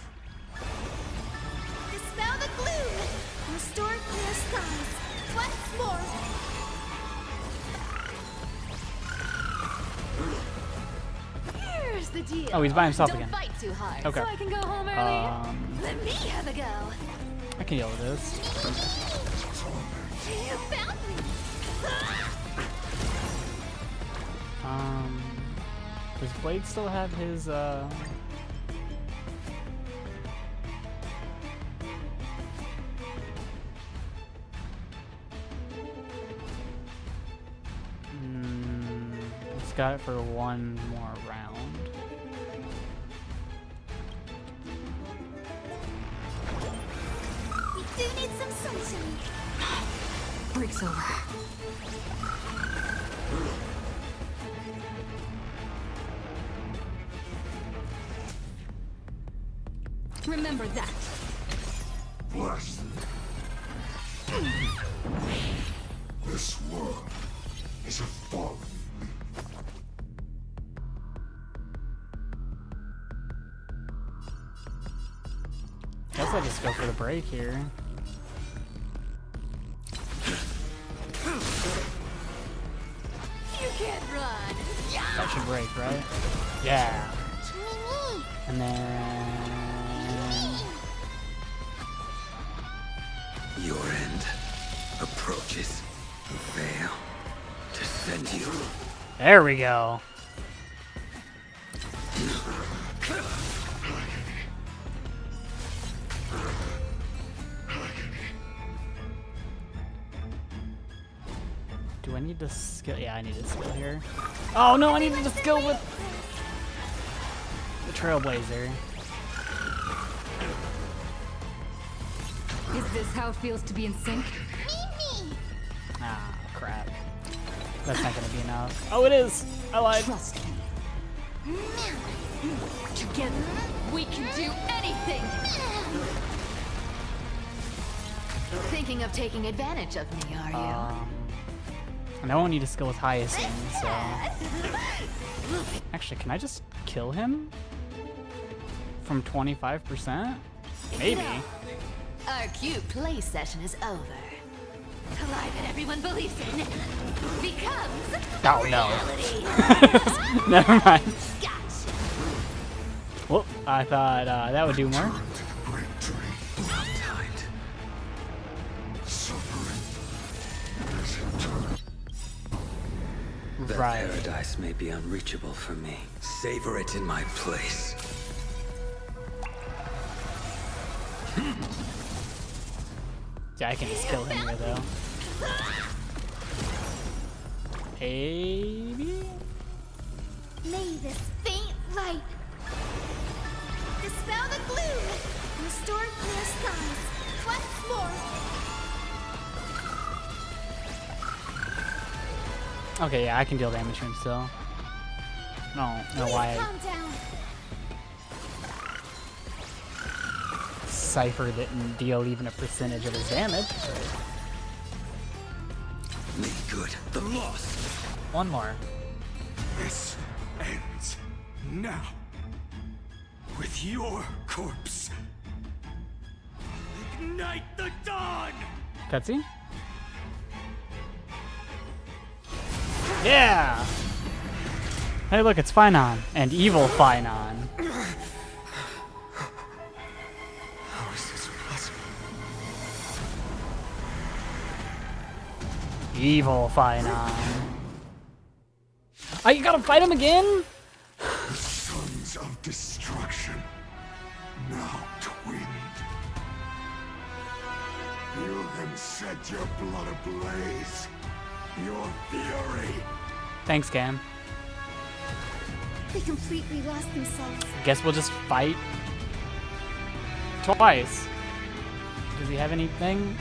Dispel the gloom. Restore clear skies. Once more. Here's the deal. Oh, he's by himself Don't again. fight too hard, Okay. so I can go home early. Let me have a go. I can deal with this. You found me. Does Blade still have his, It's got it for one more round. We do need some sunshine. Break's over. Remember that. Bless them. This world is a fallen leaf. Guess I just go for the break here. You can't run. That should break, right? Yeah. And then... Your end approaches. Veil to send you. There we go. Do I need to skill? Yeah, I need a skill here. Oh no, I needed a skill with the Trailblazer. Is this how it feels to be in sync? Ah, crap. That's not gonna be enough. Oh, it is! I lied. Trust me. Together, we can do anything. Thinking of taking advantage of me, are you? And I won't need a skill with Hyacinth, so... Actually, can I just kill him? From 25%? Maybe. Our cute play session is over. The lie that everyone believes in becomes Oh, reality. no. Never mind. Gotcha. Whoop, I thought that would do more. That Right. paradise may be unreachable for me. Savor it in my place. Yeah, I can just kill him here though. Maybe? May this faint light dispel the gloom, restore clear skies once more. Okay, yeah, I can deal damage to him still. No, no, why? Calm down. Cypher didn't deal even a percentage of his damage. Make good the loss. One more. This ends now. With your corpse. Ignite the dawn! Cutscene? Yeah! Hey, look, it's Finon. And evil Finon. How is this possible? Evil Finon. Oh, you gotta fight him again? The sons of destruction, now twinned. You can set your blood ablaze. Your fury. Thanks, Cam. They completely lost themselves. Guess we'll just fight twice. Does he have anything?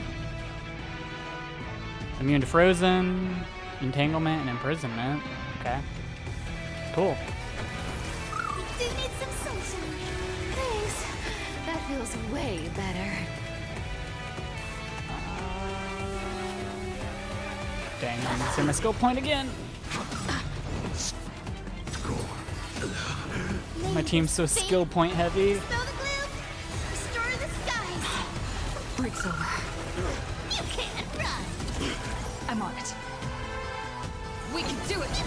Immune to frozen, entanglement, and imprisonment. Okay. Cool. We do need some sunshine. Thanks. That feels way better. Dang, I'm gonna say my skill point again. My team's so skill point heavy. Dispel the gloom, restore the skies. Break's over. You can't run. I'm on it. We can do it.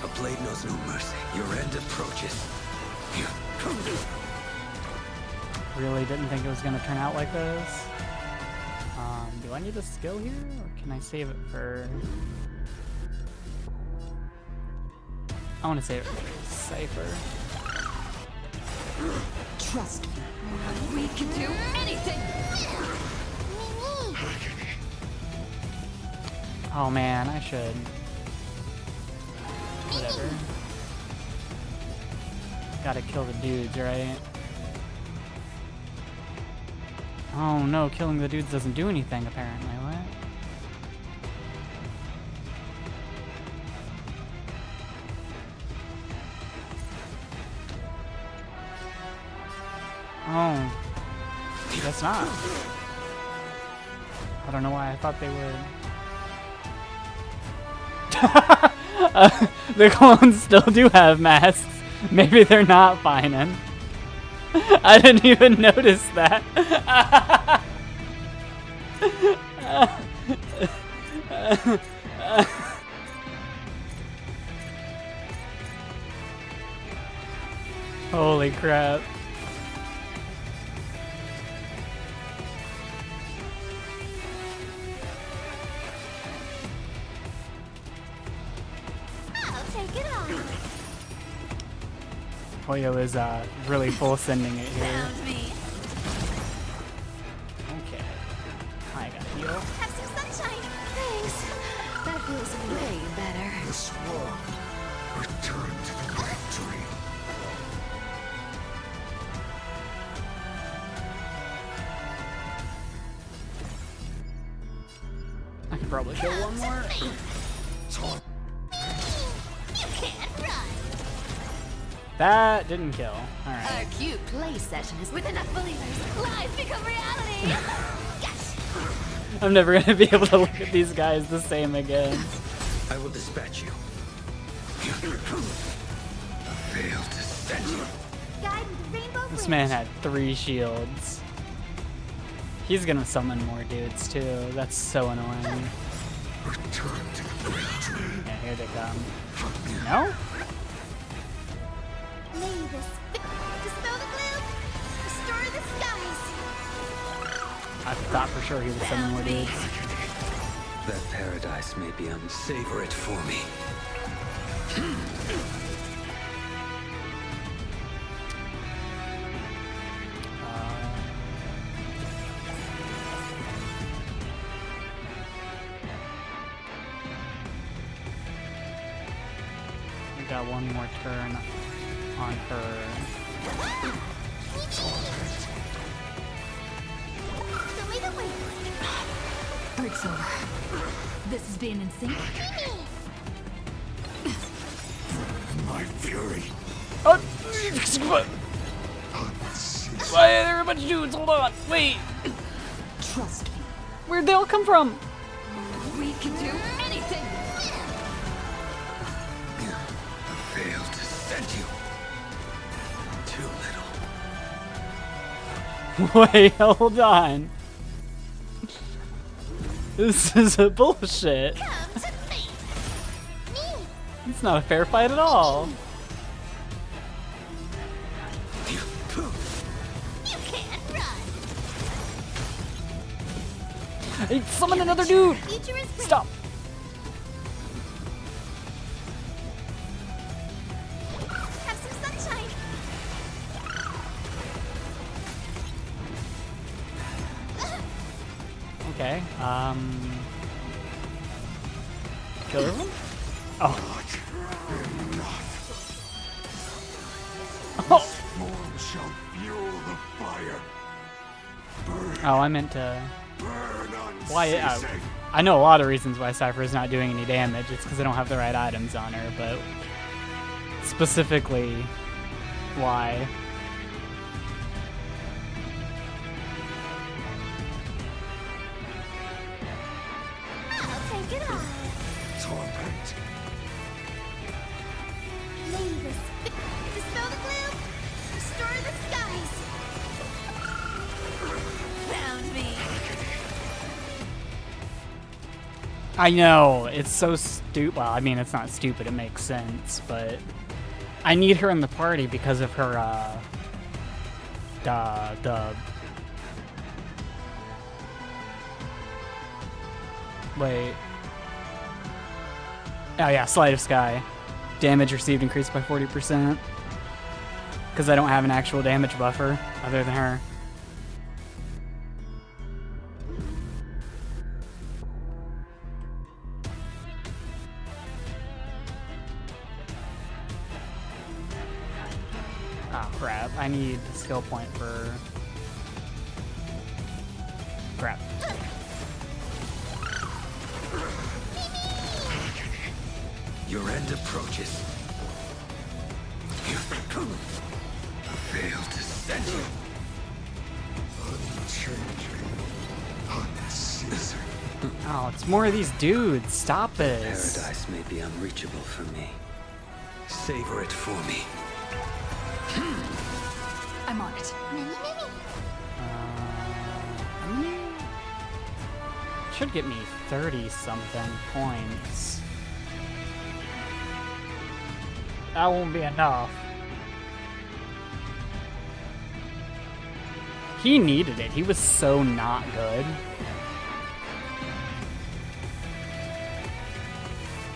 A blade knows no mercy. Your end approaches. Really didn't think it was gonna turn out like this. Do I need a skill here, or can I save it for? I want to save it for Cypher. Trust me. We can do anything. Oh man, I should. Whatever. Gotta kill the dudes, right? Oh no, killing the dudes doesn't do anything apparently. What? Oh. Guess not. I don't know why I thought they would. The clones still do have masks. Maybe they're not fining. I didn't even notice that. Holy crap. I'll take it on. Hoyo is really full sending it here. Found me. Okay. I got heal. Have some sunshine. Thanks. That feels way better. The swarm return to the victory. I could probably kill one more. You can't run. That didn't kill. Alright. Our cute play session is with enough believers. Lies become reality. Yes. I'm never gonna be able to look at these guys the same again. I will dispatch you. Fail to send you. Guide with the rainbow This bridge. man had 3 shields. He's gonna summon more dudes too. That's so annoying. Return to the victory. Yeah, here they come. No? May this dispel the gloom, restore the skies. I thought for sure he would summon more dudes. That paradise may be savor it for me. got one more turn on her. Break's over. This is being in sync. My fury. Oh! Why are there a bunch of dudes? Hold on. Wait. Trust me. Where'd they all come from? We can do anything. I failed to send you. Too little. Wait, hold on. This is a bullshit. It's not a fair fight at all. You can't run. Hey, summon another dude! Future is great. Stop! Have some sunshine. Okay, kill everyone? Oh. Oh. Storm shall fuel the fire. Burn, Oh, I meant to. burn Why? unceasing. I know a lot of reasons why Cypher's not doing any damage. It's because I don't have the right items on her, but specifically, why? I'll take it on. Torment. Labors. Dispel the gloom. Restore the skies. Found me. I know, it's so stupid. Well, I mean, it's not stupid, it makes sense, but I need her in the party because of her, Wait. Oh yeah, Sleight of Sky. Damage received increased by 40%. Because I don't have an actual damage buffer other than her. Oh crap, I need a skill point for... Crap. Your end approaches. I failed to send you. Unchanging. Unceasing. Oh, it's more of these dudes. Stop this. Paradise may be unreachable for me. Savor it for me. I'm on it. Should get me 30-something points. That won't be enough. He needed it. He was so not good.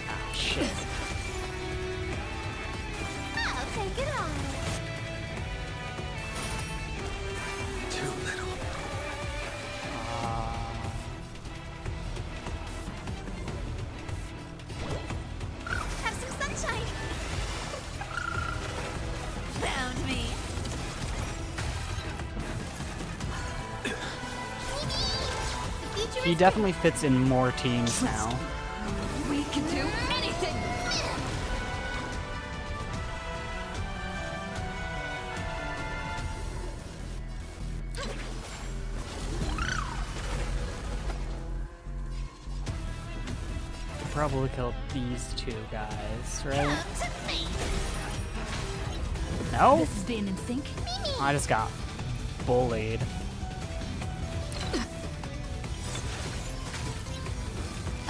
Ah, shit. I'll take it on. Too little. Have some sunshine. Found me. The future He is definitely fits in more teams now. We can do anything. Probably killed these two guys, right? No? This is being in sync. I just got bullied.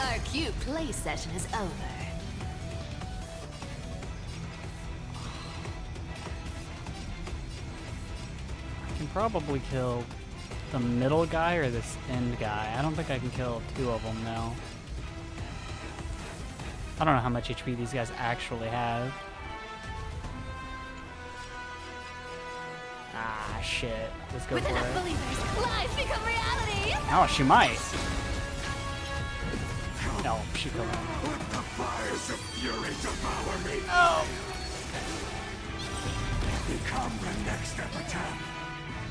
Our cute play session is over. I can probably kill the middle guy or this end guy. I don't think I can kill two of them, though. I don't know how much HP these guys actually have. Ah, shit. Let's go with for enough it. believers, lies become reality. Oh, she might. Oh, she killed him. Let the fires of fury devour me! Oh! Become the next epitaph,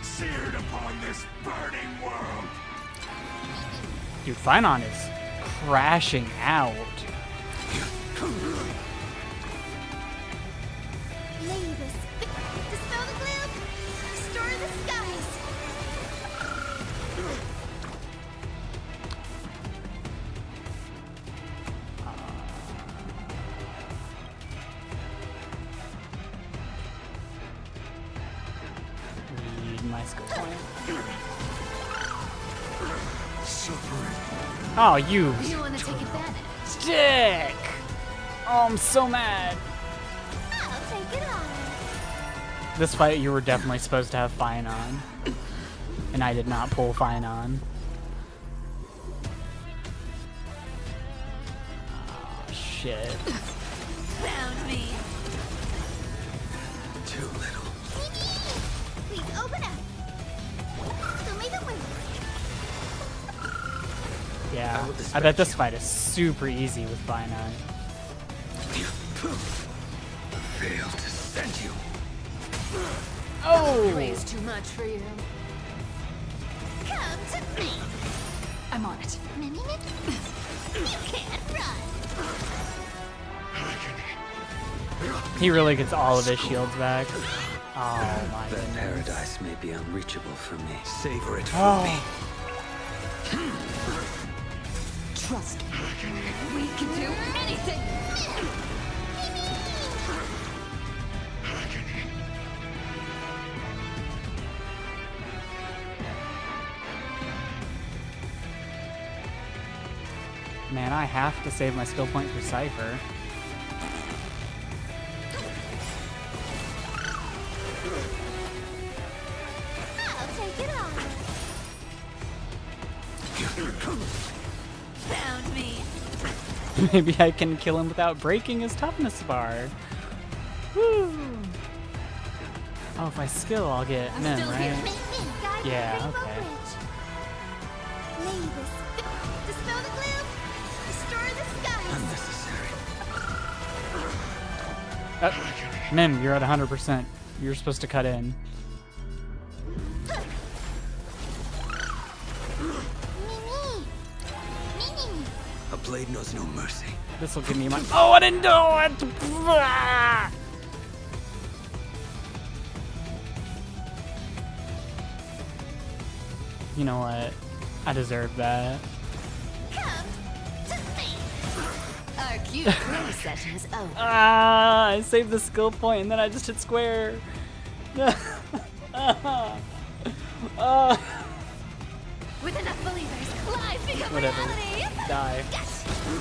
seared upon this burning world! Dude, Finon is crashing out. Mavis, dispel the gloom! Destroy the skies! Need my skill point. Suffering. Oh, you You want to take advantage? dick! Oh, I'm so mad. I'll take it on. This fight, you were definitely supposed to have Finon. And I did not pull Finon. Oh, shit. Found me. Too little. Please open up. Show me the way. Yeah, will I dispatch bet this you. fight is super easy with Finon. Failed to send you. Oh! Weighs too much for you. Come to me. I'm on it. Mini Nick. You can't run. He really gets all of his shields back. Oh my That goodness. paradise may be unreachable for me. Savor it for Oh. me. Trust me. We can do anything. Man, I have to save my skill point for Cypher. I'll take it on. Found me. Maybe I can kill him without breaking his toughness bar. Woo! Oh, if I skill, I'll get I'm Mim, still right? here. Make me guide Yeah, the Rainbow okay. Bridge. Mavis, dispel the gloom. Destroy the skies. Unnecessary. Mim, you're at 100%. You're supposed to cut in. Mimi. Mimi. A blade knows no mercy. This will give me my. Oh, I didn't do it! Ah! You know what? I deserve that. Come to me. Our cute play session is over. Ah! I saved the skill point and then I just hit square. Ah. With enough believers, life becomes Whatever. reality. Die.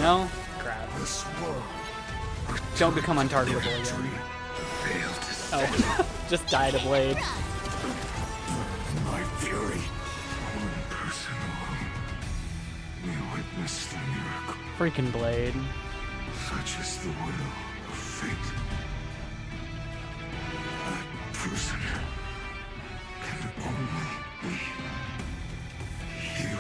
No? Crap. This world. Don't become untargetable again. Failed to Oh. Just die to Blade. my fury. One person alone may witness the miracle. Freaking Blade. Such is the will of fate. That person can only be you.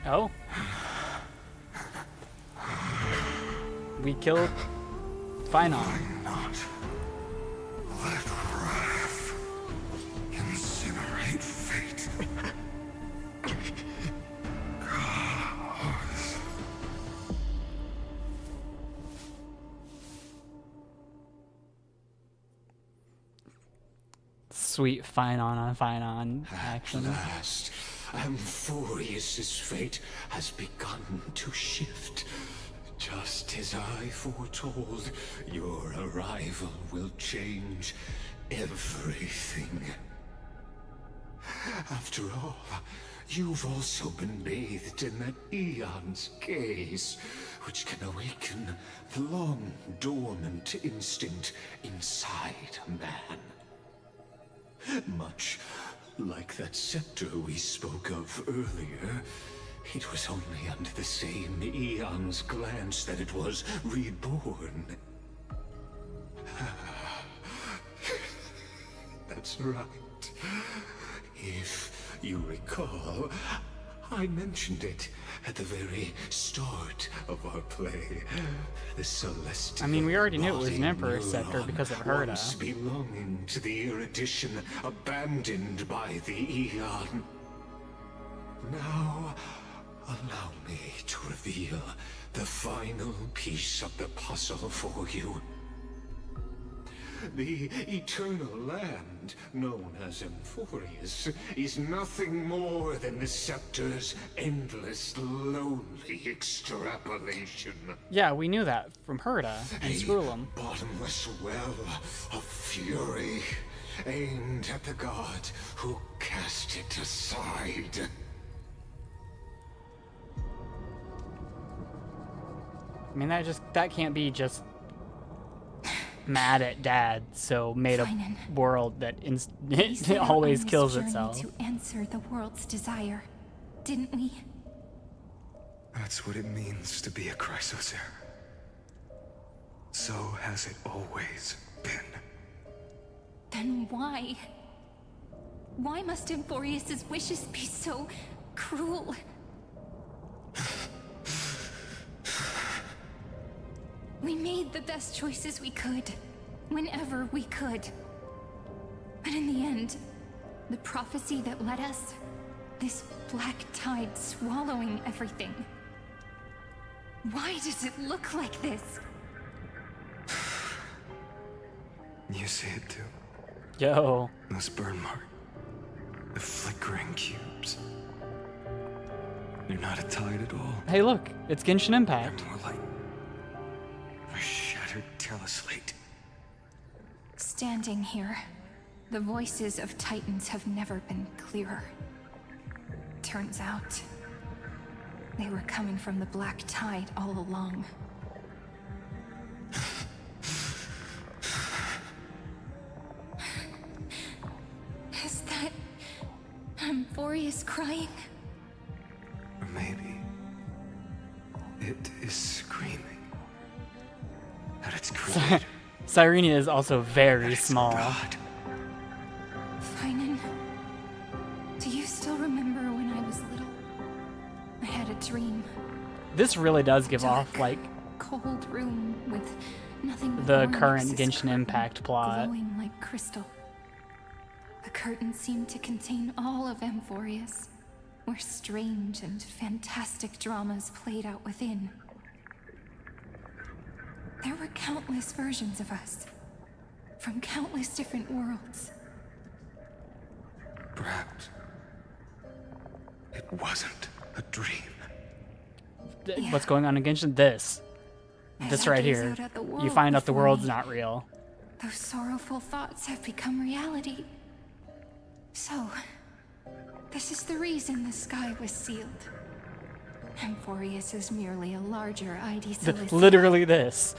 Oh. We killed Finon. Not let wrath incinerate fate. Sweet Finon on Finon At action. last, Amphoreus' fate has begun to shift. Just as I foretold, your arrival will change everything. After all, you've also been bathed in that eon's gaze, which can awaken the long-dormant instinct inside man. Much like that scepter we spoke of earlier, it was only under the same eon's glance that it was reborn. That's right. you recall, I mentioned it at the very start of our play. The celestial. I mean, we already knew it was an body Emperor's scepter neuron, because of Herta. once belonging to the erudition, abandoned by the Eon. Now, allow me to reveal the final piece of the puzzle for you. The eternal land, known as Amphoreus, is nothing more than the scepter's endless, lonely extrapolation. Yeah, we knew that from Herta and Scrollum. A bottomless well of fury, aimed at the god who cast it aside. I mean, that can't be just mad at Dad, so made Finan, a world that we set out always on this kills journey itself. to answer the world's desire, didn't we? That's what it means to be a Chrysosaur. So has it always been. Then why? Why must Amphoreus' wishes be so cruel? We made the best choices we could, whenever we could. But in the end, the prophecy that led us, this black tide swallowing everything. Why does it look like this? You see it too. Yo. Those burn marks. The flickering cubes. They're not a tide at all. Hey, look, it's Genshin Impact. They're more like a shattered teleslate. Standing here, the voices of Titans have never been clearer. Turns out, they were coming from the black tide all along. Is that Amphoreus crying? Or maybe it is screaming at its creator. Cyrenia is also very small. God. Finan, do you still remember when I was little? I had a dream. This really does give off, like, Cold room with nothing but the ornaments current as Genshin curtain, Impact plot. glowing like crystal. The curtain seemed to contain all of Amphoreus, where strange and fantastic dramas played out within. There were countless versions of us, from countless different worlds. Perhaps it wasn't a dream. Yeah. What's going on in Genshin? This As I right gaze here. out at the You world find out the before world's me, not real. Those sorrowful thoughts have become reality. So, this is the reason the sky was sealed. Amphoreus is merely a larger ID Celestia. Literally this.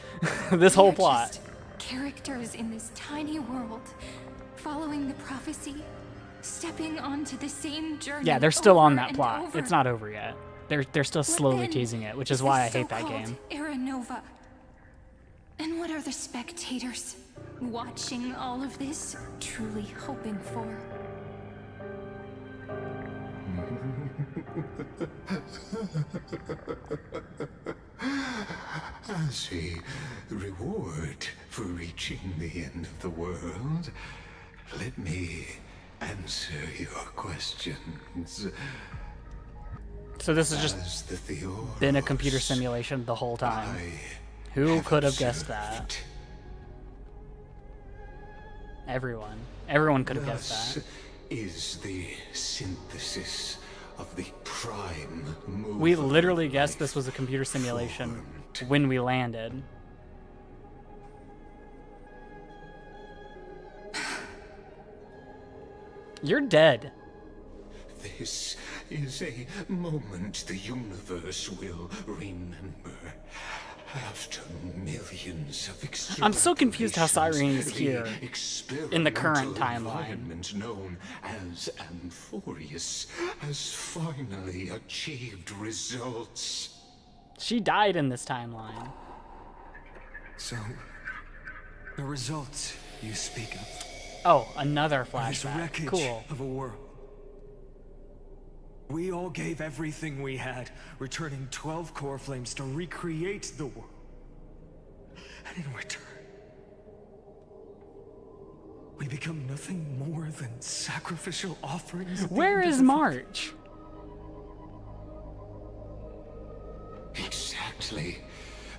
This whole We are plot. just characters in this tiny world, following the prophecy, stepping onto the same journey. Yeah, they're still on over that and plot. over. It's not over yet. They're still What slowly then teasing it, which is the why I hate that so-called game. Era Nova. And what are the spectators watching all of this truly hoping for? As a reward for reaching the end of the world, let me answer your questions. So this has As just the Theoros, been a computer simulation the whole time. Who could have guessed that? Everyone. Everyone could have guessed Thus that. is the synthesis of the prime mover. We literally guessed this was a computer simulation when we landed. You're dead. This is a moment the universe will remember. After millions of I'm so confused how Cyrene is the here in the current experimental timeline. environment known as Amphoreus has finally achieved results. She died in this timeline. So, the results you speak of Oh, another are this flashback. wreckage Cool. of a world. We all gave everything we had, returning 12 core flames to recreate the world. And in return, we become nothing more than sacrificial offerings. Where is March? Exactly.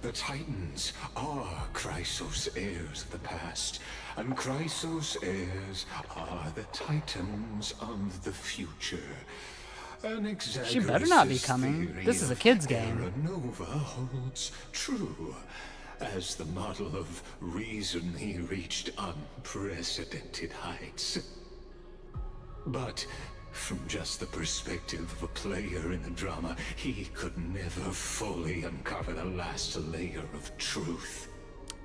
The Titans are Chrysos heirs of the past, and Chrysos heirs are the Titans of the future. An She better not be exaggerated coming. theory This is a of kid's game. Era Nova holds true, as the model of reason he reached unprecedented heights. But from just the perspective of a player in the drama, he could never fully uncover the last layer of truth.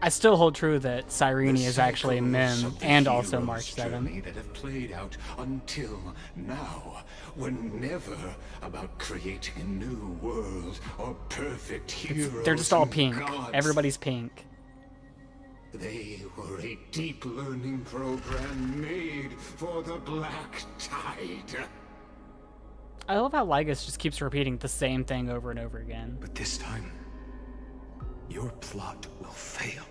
I still hold true that Cyrene is actually Mim and also March 7. That have played out until now were never about creating a new world or perfect heroes. They're just all and pink. gods. Everybody's pink. They were a deep learning program made for the Black Tide. I love how Lygus just keeps repeating the same thing over and over again. But this time, your plot will fail.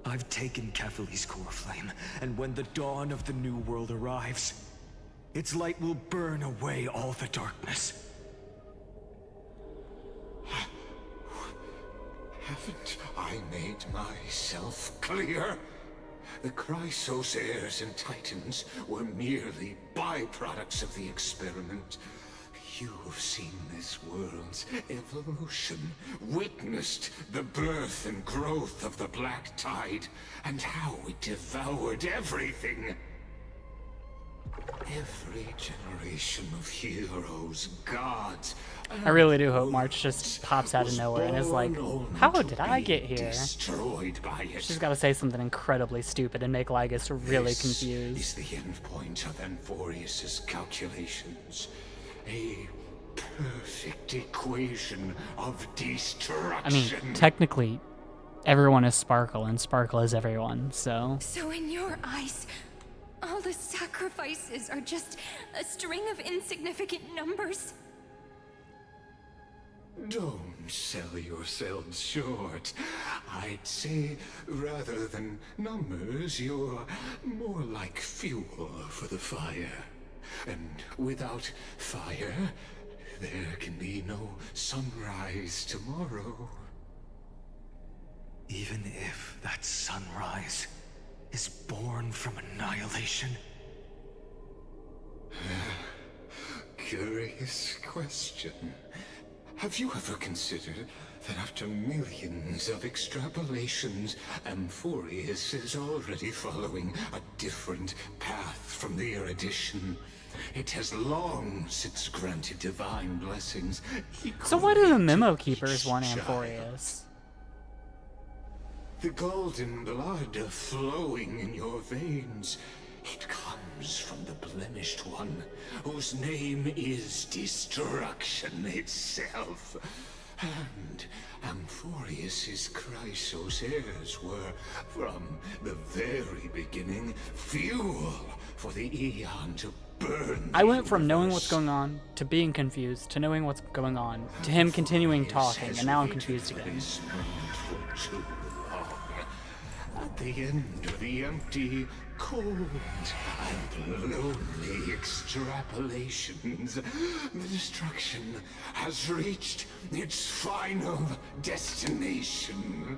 I've taken Catholi's core flame, and when the dawn of the new world arrives, its light will burn away all the darkness. Haven't I made myself clear? The Chrysos heirs and Titans were merely byproducts of the experiment. You have seen this world's evolution, witnessed the birth and growth of the Black Tide, and how it devoured everything. Every generation of heroes, gods, I really do hope March just pops out of nowhere and is like, how did I get here? Destroyed by it. She's got to say something incredibly stupid and make Lygus really This confused. is the end point of Amphoreus' calculations. A perfect equation of destruction. I mean, technically, everyone is Sparkle, and Sparkle is everyone, so... So in your eyes, all the sacrifices are just a string of insignificant numbers? Don't sell yourselves short. I'd say, rather than numbers, you're more like fuel for the fire. And without fire, there can be no sunrise tomorrow. Even if that sunrise is born from annihilation? Curious question. Have you ever considered that after millions of extrapolations, Amphoreus is already following a different path from the erudition? It has long since granted divine blessings. So why do the Memo Keepers want Amphoreus? The golden blood flowing in your veins, it comes from the blemished one, whose name is destruction itself. And Amphoreus' Chrysos heirs were, from the very beginning, fuel for the Aeon to burn. I went from knowing what's going on, to being confused, to knowing what's going on, to him continuing talking, and now I'm confused again. At the end of the empty, cold, and lonely extrapolations, the destruction has reached its final destination.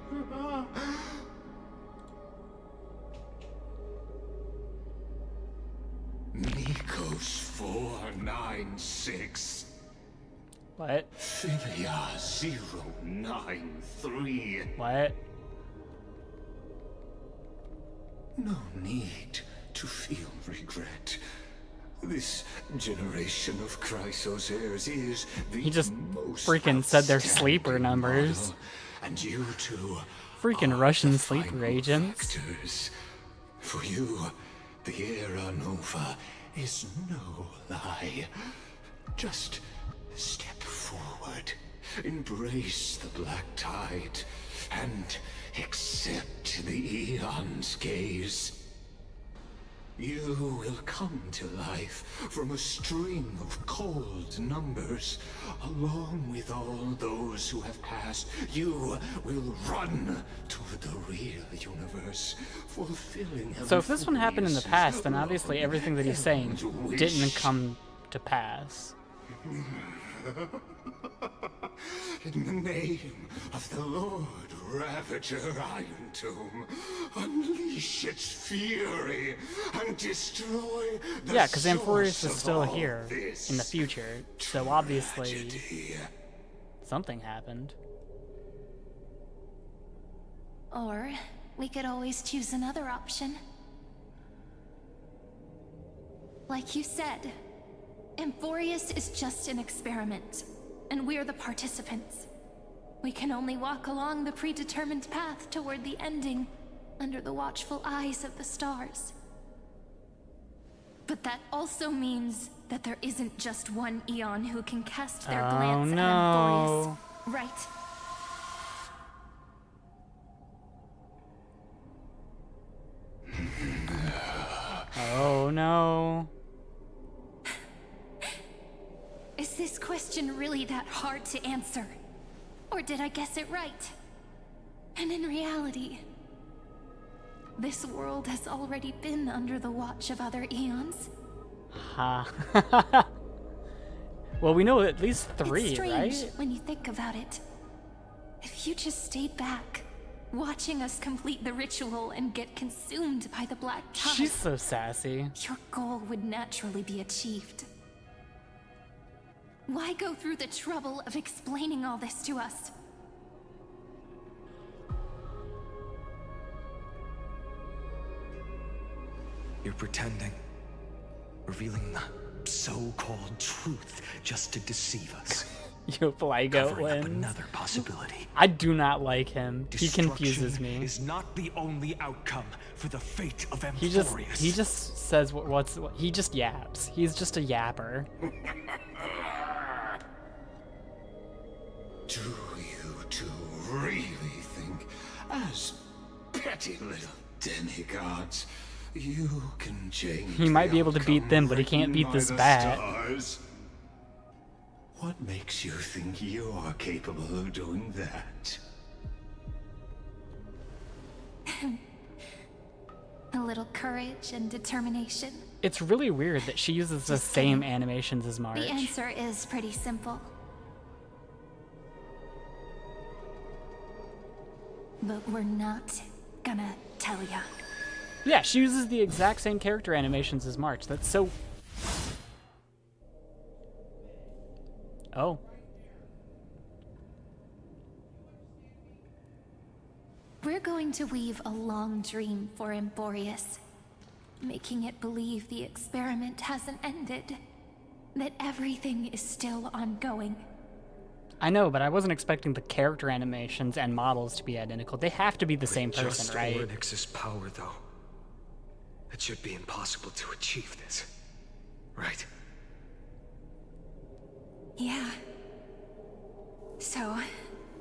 Nikos 496. What? Philia 093. What? No need to feel regret. This generation of Chrysos heirs is the He just most freaking said their sleeper numbers. model, and you two Freaking are Russian the sleeper final agents. factors. For you, the Era Nova is no lie. Just step forward, embrace the Black Tide, and accept the Aeon's gaze. You will come to life from a string of cold numbers. Along with all those who have passed, you will run to the real universe, fulfilling. So if this one happened in the past, then obviously everything that he's saying didn't come to pass. In the name of the Lord Ravager Iron Tomb, unleash its fury and destroy the Yeah, because Amphoreus source is of still all here this in the future, so obviously tragedy. something happened. Or we could always choose another option. Like you said, Amphoreus is just an experiment, and we're the participants. We can only walk along the predetermined path toward the ending, under the watchful eyes of the stars. But that also means that there isn't just one Eon who can cast their glance at Amphoreus. Right. Oh no. Is this question really that hard to answer? Or did I guess it right? And in reality, this world has already been under the watch of other eons. Ha. Well, we know at least 3, it's strange right? when you think about it. If you just stayed back, watching us complete the ritual and get consumed by the black tide, She's so sassy. your goal would naturally be achieved. Why go through the trouble of explaining all this to us? You're pretending. Revealing the so-called truth just to deceive us. Yo, Flygoat Covering up wins. another possibility. I do not like him. He confuses Destruction me. is not the only outcome for the fate of He Amphoreus. just says he just yaps. He's just a yapper. Do you two really think, as petty little demigods, you can change He might the be able to beat outcome them, but he can't written beat by this the bat. stars? What makes you think you're capable of doing that? A little courage and determination. It's really weird that she uses the same animations as March. The answer is pretty simple. But we're not gonna tell ya. Yeah, she uses the exact same character animations as March. That's so... Oh. We're going to weave a long dream for Amphoreus, making it believe the experiment hasn't ended, that everything is still ongoing. I know, but I wasn't expecting the character animations and models to be identical. They have to be the same person, Just right? Oryx's power, though. It should be impossible to achieve this. Right? Yeah. So,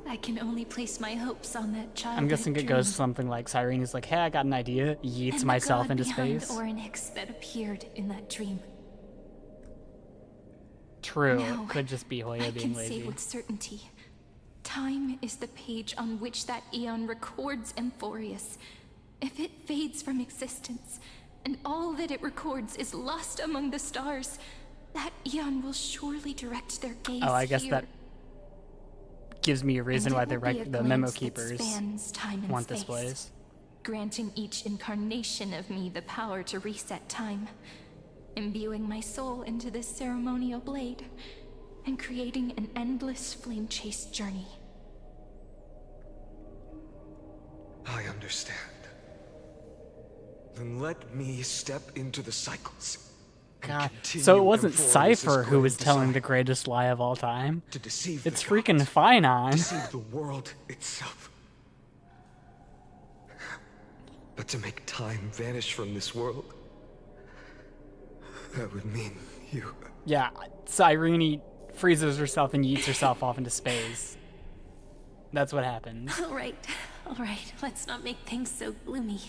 I can only place my hopes on that child. I'm guessing it goes something like Cyrene's like, hey, I got an idea, yeets myself into space. Oryx that appeared in that dream. True, Now, it could just be Hoya I being can say lazy. with certainty, time is the page on which that Eon records Amphoreus. If it fades from existence, and all that it records is lost among the stars, that Eon will surely direct their gaze Oh, I guess here. that gives me a reason And why it will be a the memo glimpse that keepers spans time and want space, displays. granting each incarnation of me the power to reset time, imbuing my soul into this ceremonial blade, and creating an endless flame-chased journey. I understand. Then let me step into the cycles. God. So it wasn't Cypher who was telling the greatest lie of all time. To deceive It's the freaking gods, Finon. deceive the world itself. But to make time vanish from this world, that would mean you. Yeah, Cyrene freezes herself and yeets herself off into space. That's what happens. All right, let's not make things so gloomy.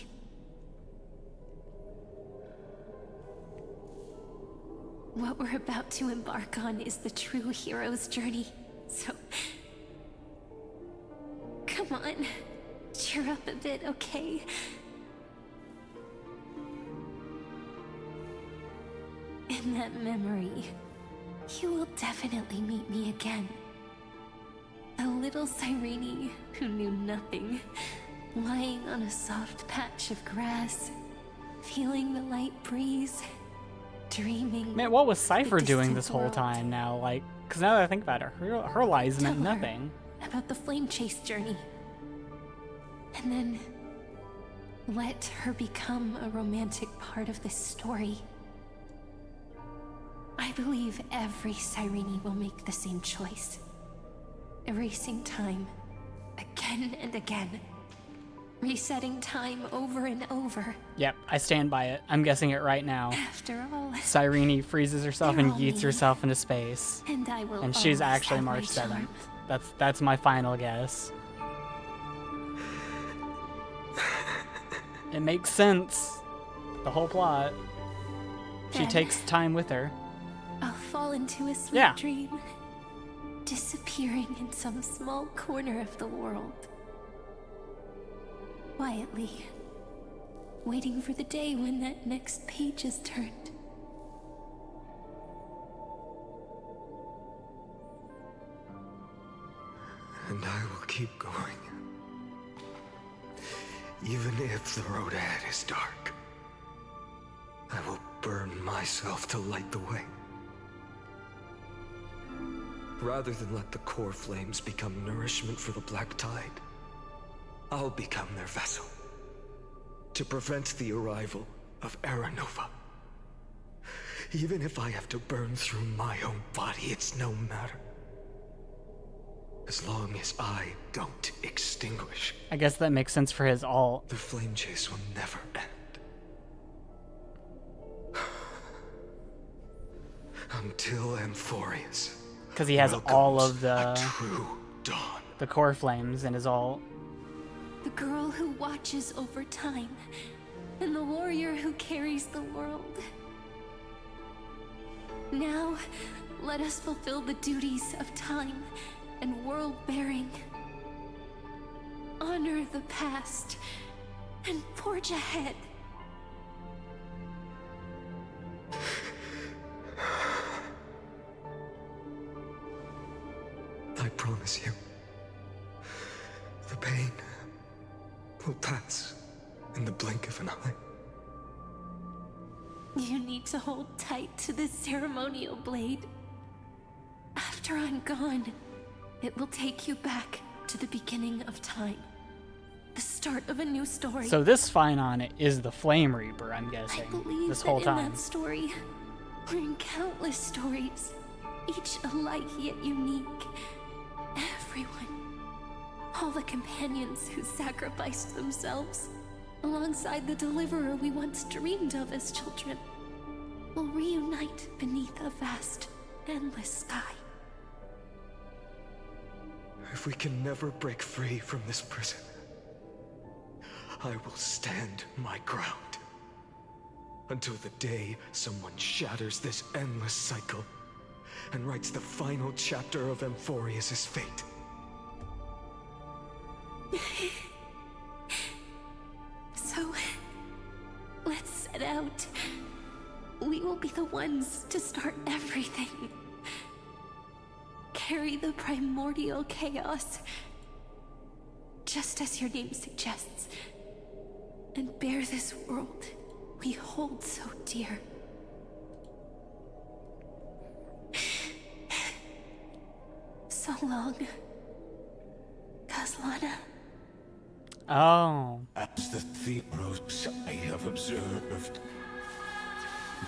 What we're about to embark on is the true hero's journey. So... come on. Cheer up a bit, okay? In that memory, you will definitely meet me again. A little Cyrene who knew nothing, lying on a soft patch of grass, feeling the light breeze, dreaming. Man, what was Cypher the doing distant this whole world. time now? Like, because now that I think about it, her lies meant Tell her nothing. about the flame chase journey. And then let her become a romantic part of this story. I believe every Cyrene will make the same choice. Erasing time again and again. Resetting time over and over. Yep, I stand by it. I'm guessing it right now. After all, Cyrene freezes herself they're and all yeets me. herself into space. And I will And she's always actually have my March 7th. charm. That's my final guess. It makes sense. The whole plot. She Then- takes time with her. I'll fall into a sweet Yeah. dream, disappearing in some small corner of the world. Quietly, waiting for the day when that next page is turned. And I will keep going. Even if the road ahead is dark, I will burn myself to light the way. Rather than let the core flames become nourishment for the Black Tide, I'll become their vessel. To prevent the arrival of Aranova. Even if I have to burn through my own body, it's no matter. As long as I don't extinguish, I guess that makes sense for his alt. the flame chase will never end. Until Amphoreus. Because he has welcomes all of a true dawn. the core flames in his alt. The girl who watches over time, and the warrior who carries the world. Now, let us fulfill the duties of time and world-bearing. Honor the past and forge ahead. I promise you, the pain will pass in the blink of an eye. You need to hold tight to this ceremonial blade. After I'm gone, it will take you back to the beginning of time. The start of a new story. So this fine on it is the Flame Reaper, I'm guessing. I believe This that whole in time. that story, we're in countless stories, each alike yet unique. Everyone, all the companions who sacrificed themselves, alongside the deliverer we once dreamed of as children, will reunite beneath a vast, endless sky. If we can never break free from this prison, I will stand my ground. Until the day someone shatters this endless cycle and writes the final chapter of Amphoreus' fate. So, let's set out. We will be the ones to start everything. Carry the primordial chaos, just as your name suggests, and bear this world we hold so dear. So long, Kaslana. Oh. As the theros I have observed,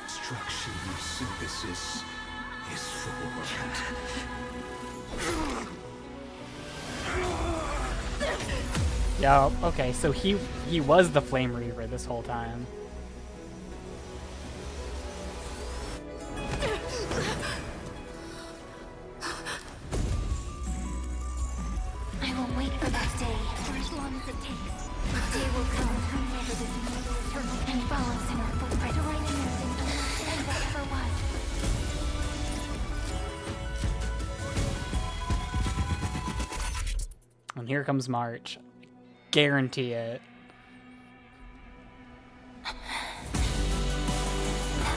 instruction synthesis is formed. Yeah, okay, so he was the Flame Reaver this whole time. I will wait for that day for as long as it takes. The day will come whenever this eternal and follows in our footprint to right everything and understand what ever was. And here comes March. Guarantee it. That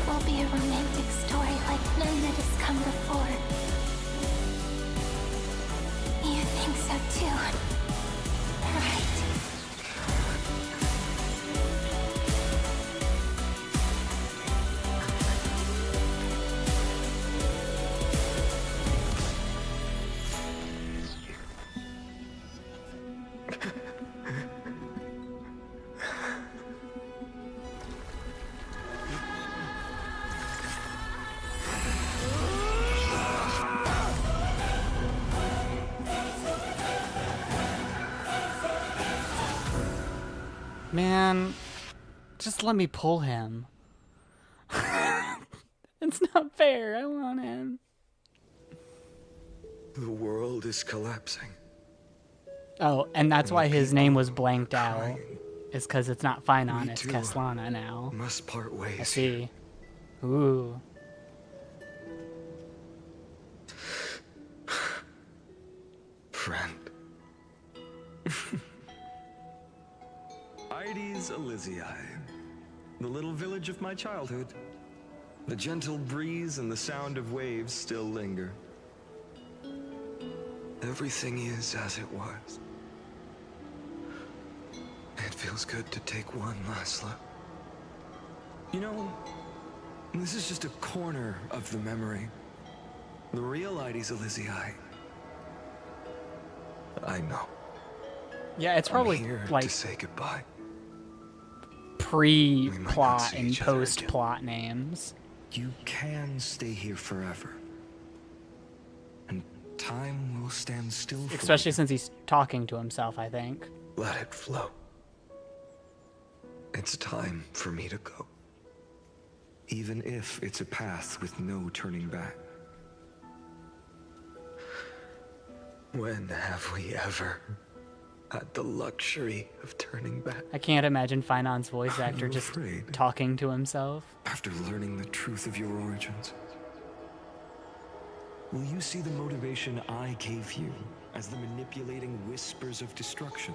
will be a romantic story like none that has come before. You think so too, right? Man, just let me pull him. It's not fair. I want him. The world is collapsing. Oh, and that's why his name was blanked out. crying. It's because it's not Finon, We it's too Caslana now. Must part ways. I see. Ooh. Friend. Ides Elysiae, the little village of my childhood. The gentle breeze and the sound of waves still linger. Everything is as it was. It feels good to take one last look. You know, this is just a corner of the memory. The real Ides Elysiae. I know. Yeah, it's probably I'm here like to say goodbye. pre-plot see and each other post-plot names. You can stay here forever. And time will stand still for Especially you. since he's talking to himself, I think. Let it flow. It's time for me to go. Even if it's a path with no turning back. When have we ever had the luxury of turning back? I can't imagine Finon's voice I'm actor just afraid. talking to himself. After learning the truth of your origins, will you see the motivation I gave you as the manipulating whispers of destruction?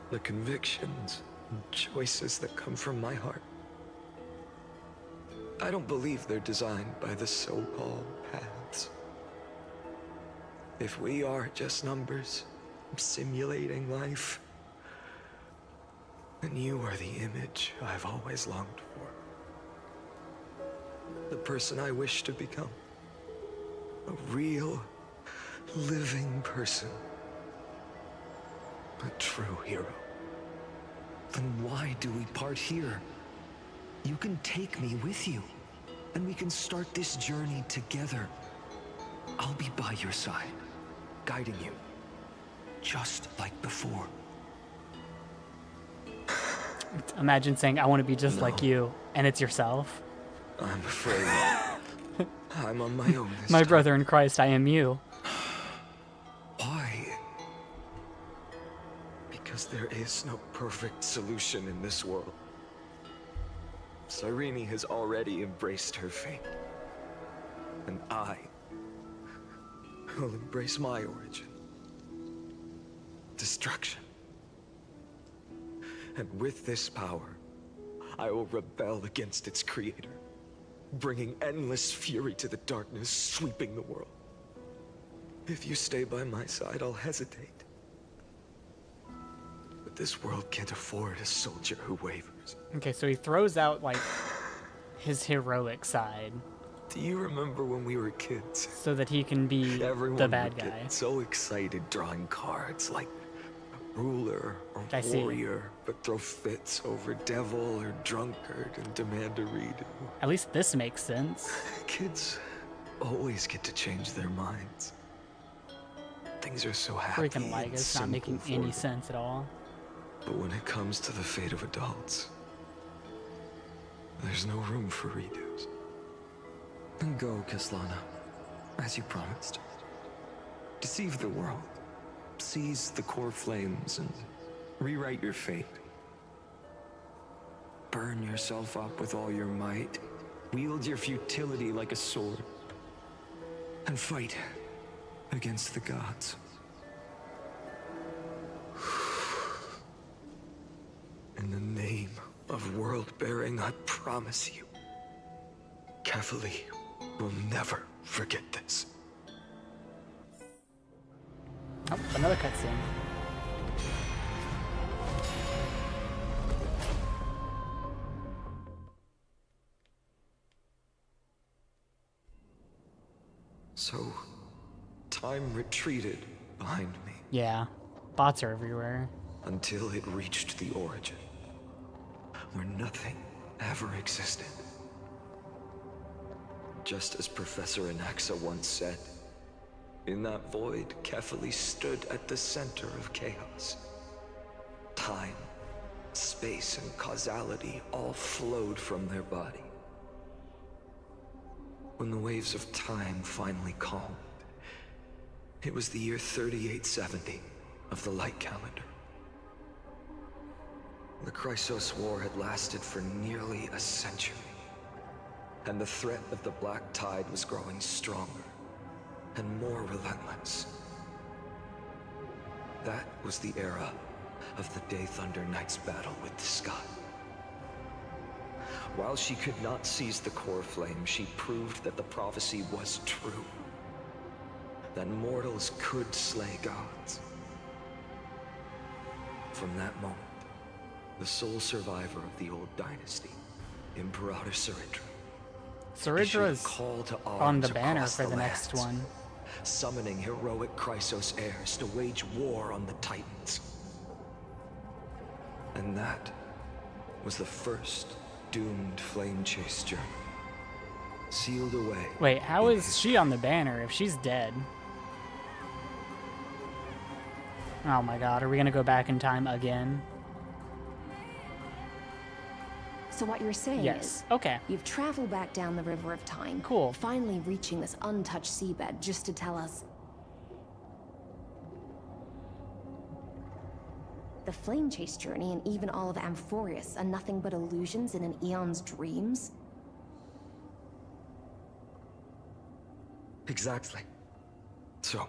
The convictions and choices that come from my heart. I don't believe they're designed by the so-called paths. If we are just numbers simulating life, then you are the image I've always longed for. The person I wish to become. A real, living person. A true hero. Then why do we part here? You can take me with you, and we can start this journey together. I'll be by your side, guiding you, just like before. Imagine saying, I want to be just like you, and it's yourself. I'm afraid I'm on my own this My time. brother in Christ, I am you. Why? Because there is no perfect solution in this world. Cyrene has already embraced her fate. And I will embrace my origin. Destruction. And with this power, I will rebel against its creator, bringing endless fury to the darkness, sweeping the world. If you stay by my side, I'll hesitate. But this world can't afford a soldier who wavers. Okay, so he throws out, like, his heroic side. Do you remember when we were kids? So that he can be Everyone the bad would guy. get so excited drawing cards like a ruler or I see. warrior, but throw fits over devil or drunkard and demand a redo. At least this makes sense. Kids always get to change their minds. Things are so happy Freaking like and it's not simple making for any them. sense at all. But when it comes to the fate of adults, there's no room for redos. Then go, Caslana, as you promised. Deceive the world. Seize the core flames and rewrite your fate. Burn yourself up with all your might. Wield your futility like a sword. and fight against the gods. In the name of world-bearing, I promise you, Kefali will never forget this. Oh, another cutscene. So, time retreated behind me. Yeah, bots are everywhere. Until it reached the origin, where nothing ever existed. Just as Professor Anaxa once said, in that void, Kefali stood at the center of chaos. Time, space, and causality all flowed from their body. When the waves of time finally calmed, it was the year 3870 of the Light Calendar. The Chrysos War had lasted for nearly a century, and the threat of the Black Tide was growing stronger and more relentless. That was the era of the Day Thunder Knight's battle with the sky. While she could not seize the core flame, she proved that the prophecy was true. That mortals could slay gods. From that moment, the sole survivor of the old dynasty, Imperator Ceridra, Ceridra's on the banner for the next one. Summoning heroic Chrysos heirs to wage war on the Titans. And that was the first doomed flame chase journey. Sealed away. Wait, how is she on the banner if she's dead? Oh my god, are we gonna go back in time again? So what you're saying is, okay, you've traveled back down the River of Time. Cool. Finally reaching this untouched seabed just to tell us the flame chase journey and even all of Amphoreus are nothing but illusions in an eon's dreams? Exactly. So,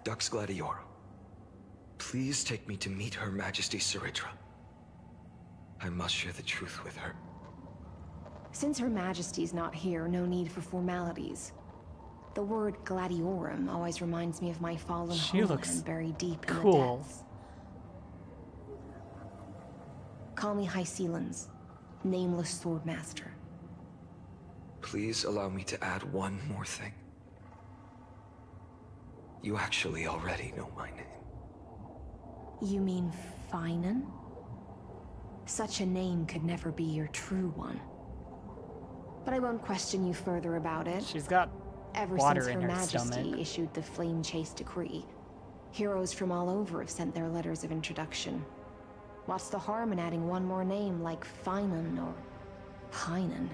Dux Gladiorum, please take me to meet Her Majesty Ceridra. I must share the truth with her. Since Her Majesty's not here, no need for formalities. The word Gladiorum always reminds me of my fallen homeland buried deep in the depths. Call me High Sealans, Nameless Swordmaster. Please allow me to add one more thing. You actually already know my name. You mean Finan? Such a name could never be your true one. But I won't question you further about it. She's got Ever water since in Her her Majesty stomach. issued the Flame Chase Decree, heroes from all over have sent their letters of introduction. What's the harm in adding one more name like Finan or Pynan?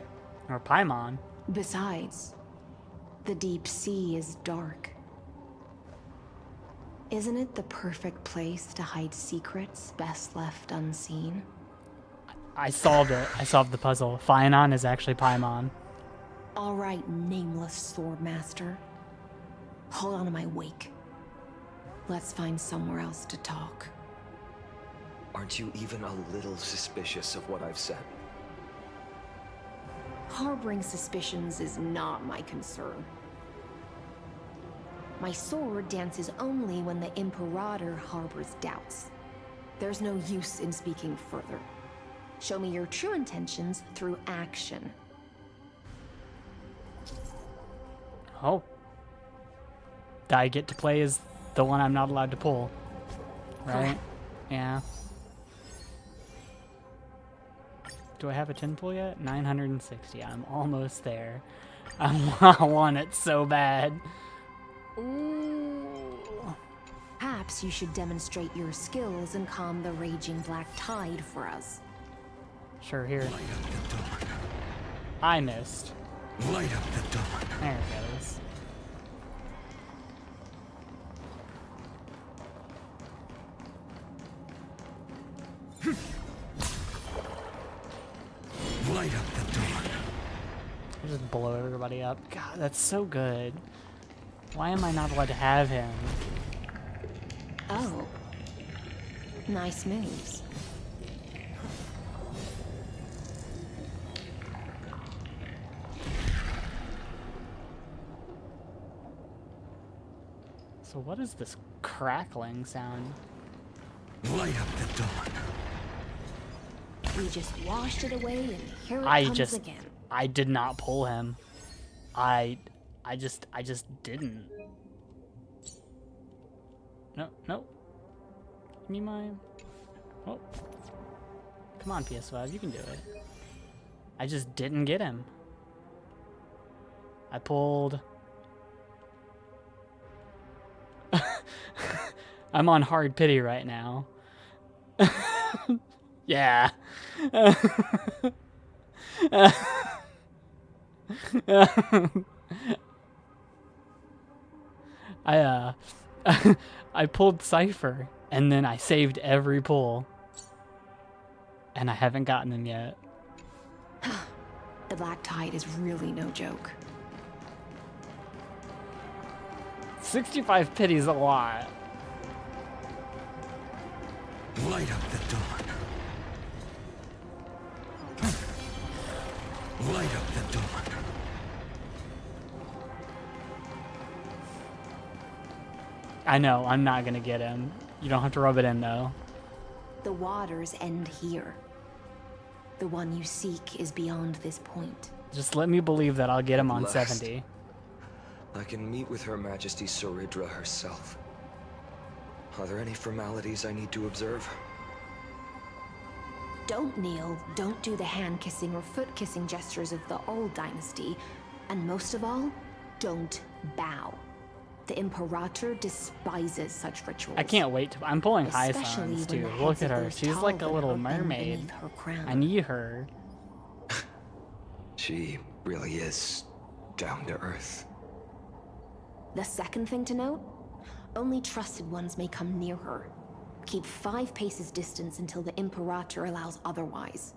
Or Paimon. Besides, the deep sea is dark. Isn't it the perfect place to hide secrets best left unseen? I solved it. I solved the puzzle. Fianon is actually Paimon. All right, Nameless Swordmaster. Hold on to my wake. Let's find somewhere else to talk. Aren't you even a little suspicious of what I've said? Harboring suspicions is not my concern. My sword dances only when the Imperator harbors doubts. There's no use in speaking further. Show me your true intentions through action. Oh. I get to play as the one I'm not allowed to pull. Right? Yeah. Do I have a 10 pull yet? 960. I'm almost there. I want it so bad. Ooh. Perhaps you should demonstrate your skills and calm the raging black tide for us. Sure, here. I missed. Light up the dawn. There it goes. Light up the dawn. I just blow everybody up. God, that's so good. Why am I not allowed to have him? Oh. Nice moves. So what is this crackling sound? Light up the dawn. We just washed it away and here it comes again. I did not pull him. I just didn't. No. Give me my... Oh. Come on, PS5, you can do it. I just didn't get him. I pulled... I'm on hard pity right now. Yeah. I pulled Cypher, and then I saved every pull. And I haven't gotten them yet. The Black Tide is really no joke. 65 pity is a lot. Light up the dawn. Light up the dawn. I know, I'm not gonna get him. You don't have to rub it in, though. The waters end here. The one you seek is beyond this point. Just let me believe that I'll get him on Last, 70. I can meet with Her Majesty Soridra herself. Are there any formalities I need to observe? Don't kneel, don't do the hand-kissing or foot-kissing gestures of the old dynasty, and most of all, don't bow. The Imperator despises such rituals. I can't wait to... I'm pulling high Especially signs, when too. the Look heads at of her. those She's like a taller little than her bend mermaid. beneath her crown. I need her. She really is down to earth. The second thing to note, only trusted ones may come near her. Keep 5 paces distance until the Imperator allows otherwise.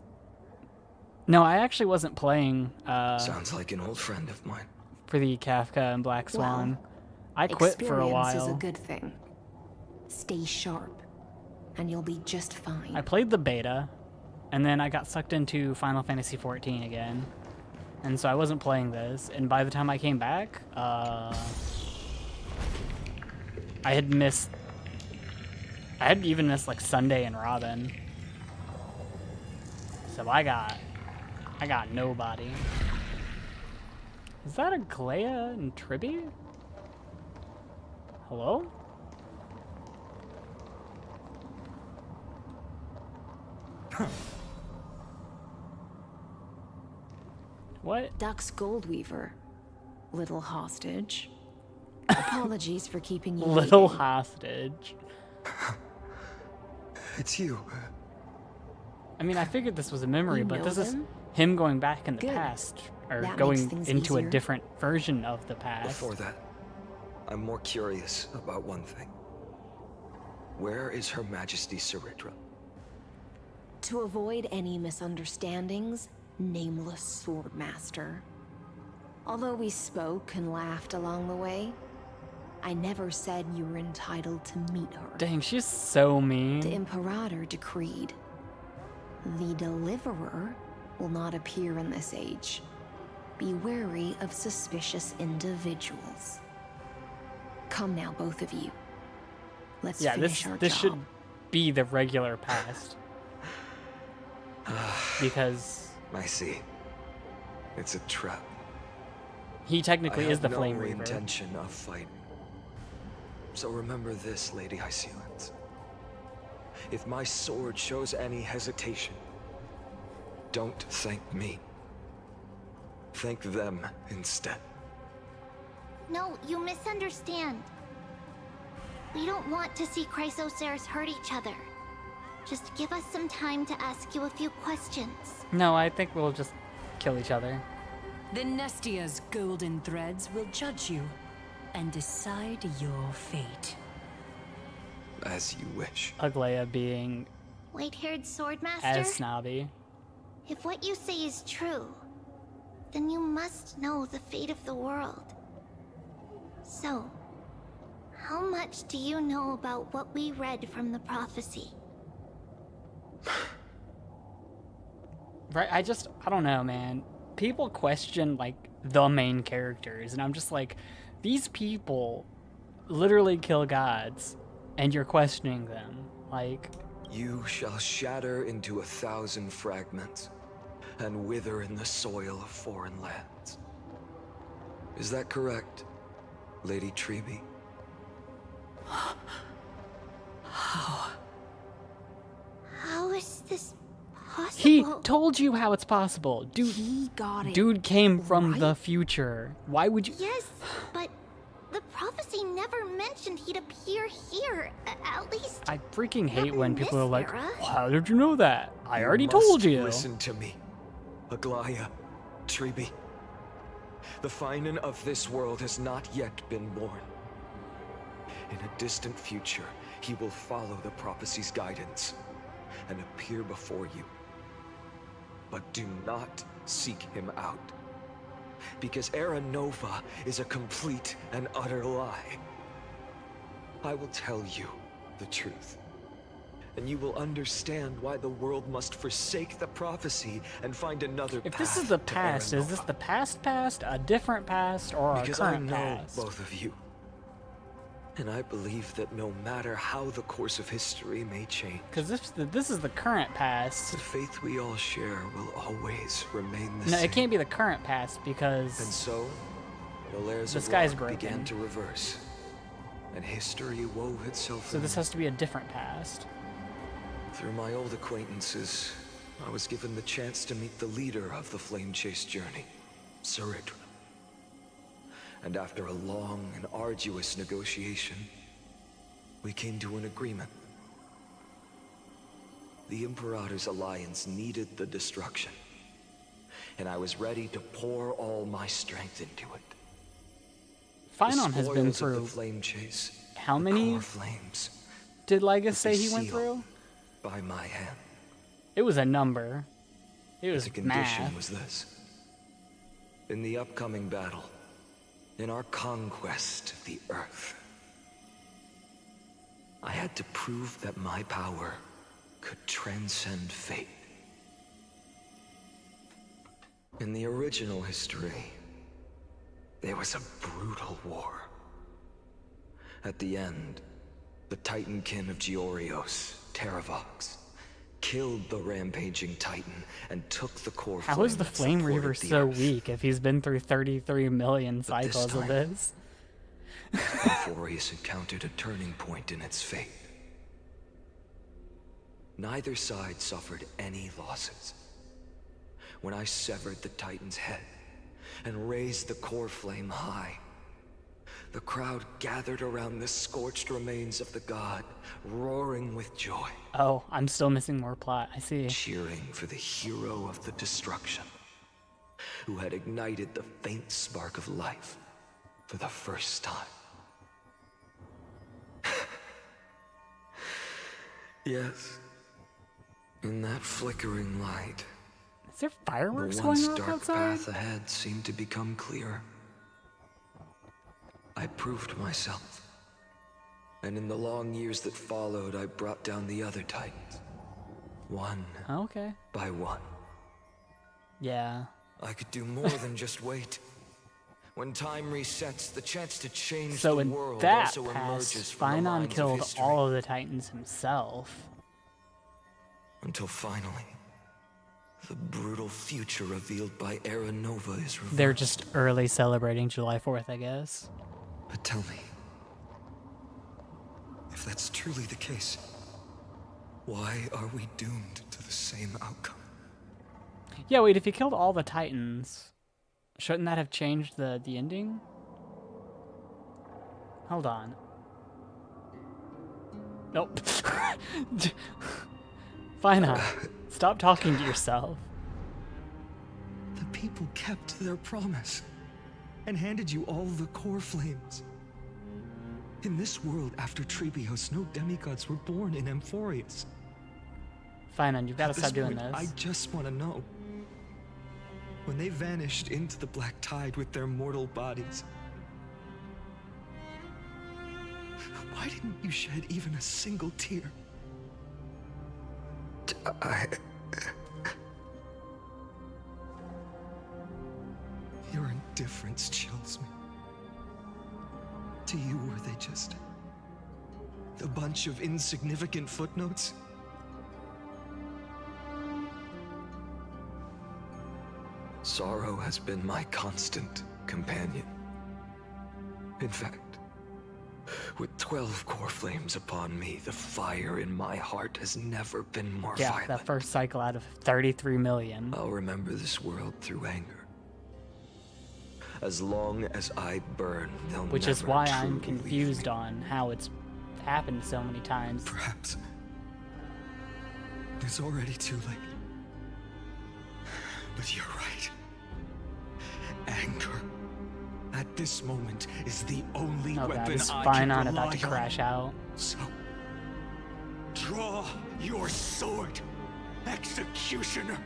No, I actually wasn't playing Sounds like an old friend of mine. for the Kafka and Black Swan. Well, I quit for a experience while. is a good thing. Stay sharp, and you'll be just fine. I played the beta, and then I got sucked into Final Fantasy XIV again. And so I wasn't playing this, and by the time I came back, I had even missed like Sunday and Robin. So I got nobody. Is that a Glea and Tribby? Hello? What? Dux Goldweaver, little hostage. Apologies for keeping you Little waiting. hostage. It's you. I mean, I figured this was a memory, You but know this is them? him going back in the Good. past, or That makes going things into a easier. different version of the past. Before that, I'm more curious about one thing. Where is Her Majesty Soridra? To avoid any misunderstandings, nameless Swordmaster. Although we spoke and laughed along the way, I never said you were entitled to meet her. Dang, she's so mean. The Imperator decreed. The Deliverer will not appear in this age. Be wary of suspicious individuals. Come now, both of you. Let's Yeah, finish our this job. should be the regular past. Because I see. It's a trap. he technically I is the have Flame no Reaver. intention of fighting. So remember this, Lady Hysealance. If my sword shows any hesitation, don't thank me. Thank them instead. No, you misunderstand. We don't want to see Chrysoceres hurt each other. Just give us some time to ask you a few questions. No, I think we'll just kill each other. The Nestia's golden threads will judge you and decide your fate. As you wish. Aglaya being White-haired Swordmaster? as snobby. If what you say is true, then you must know the fate of the world. So, how much do you know about what we read from the prophecy? Right, I don't know, man. People question, like, the main characters, and I'm just like, these people literally kill gods, and you're questioning them. Like... You shall shatter into 1,000 fragments, and wither in the soil of foreign lands. Is that correct, Lady Treby? How? How is this possible? He told you how it's possible. Dude, he got it. Dude came from the future. Why would you... Yes, but the prophecy never mentioned he'd appear here, at least... I freaking hate when people are like, era. well, how did you know that? I already told you. Listen to me, Aglaya, Treby. The Finan of this world has not yet been born. In a distant future, he will follow the prophecy's guidance and appear before you. But do not seek him out, because Era Nova is a complete and utter lie. I will tell you the truth, and you will understand why the world must forsake the prophecy and find another path. If this is the past, is this the past, a different past, or because a current I know past? both of you. And I believe that no matter how the course of history may change, because this is the current past. The faith we all share will always remain the No, same. it can't be the current past because... And so, the layers the of sky's rock broken. began to reverse, and history wove itself So in. this has to be a different past. Through my old acquaintances, I was given the chance to meet the leader of the Flame Chase journey, Saridra. And after a long and arduous negotiation, we came to an agreement. The Imperator's alliance needed the destruction, and I was ready to pour all my strength into it. Finan has been The spoils of through... the Flame Chase, how the many core flames, did Legus would say be he went sealed through? by my hand. It was a number. It was The condition math. was this. In the upcoming battle, in our conquest of the Earth, I had to prove that my power could transcend fate. In the original history, there was a brutal war. At the end, the Titankin of Georios, Terravox, killed the rampaging Titan and took the core flame. How is the that Flame supported Reaver the so Earth. weak if he's been through 33 million But this cycles of time- this? Amphoreus encountered a turning point in its fate. Neither side suffered any losses. When I severed the Titan's head and raised the core flame high, the crowd gathered around the scorched remains of the god, roaring with joy. Oh, I'm still missing more plot. I see. Cheering for the hero of the destruction, who had ignited the faint spark of life for the first time. Yes, in that flickering light, Is there fireworks the going once off dark outside? path ahead seemed to become clearer. I proved myself, and in the long years that followed, I brought down the other Titans, one Okay. by one. Yeah. I could do more than just wait. When time resets, the chance to change So the in world that also emerges past, from the Finan lines of killed history. all of the Titans himself. Until finally, the brutal future revealed by Era Nova is revealed. They're just early celebrating July 4th, I guess. But tell me, if that's truly the case, why are we doomed to the same outcome? Yeah, wait, if he killed all the Titans, shouldn't that have changed the ending? Hold on. Nope. Finan, stop talking to yourself. The people kept their promise and handed you all the core flames. In this world, after Trebios, no demigods were born in Amphoreus. Finan, you've got to At this stop doing point, this. I just want to know. When they vanished into the black tide with their mortal bodies, Why didn't you shed even a single tear? Your indifference chills me. To you, were they just a bunch of insignificant footnotes? Sorrow has been my constant companion. In fact, with 12 core flames upon me, the fire in my heart has never been more violent. That first cycle out of 33 million. I'll remember this world through anger. As long as I burn, they'll Which never is why I'm truly confused leave me. on how it's happened so many times. Perhaps it's already too late. But you're right. Anger, at this moment, is the only Oh weapon god, is I can Finon rely about to on. crash out? So, draw your sword, Executioner.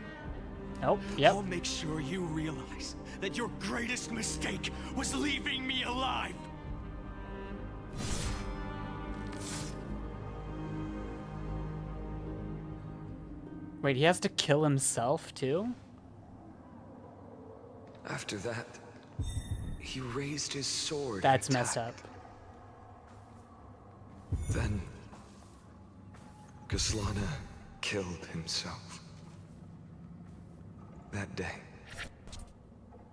Nope, yep. I'll make sure you realize that your greatest mistake was leaving me alive. Wait, he has to kill himself too? After that, he raised his sword. That's and messed attacked. up. Then, Kaslana killed himself. That day,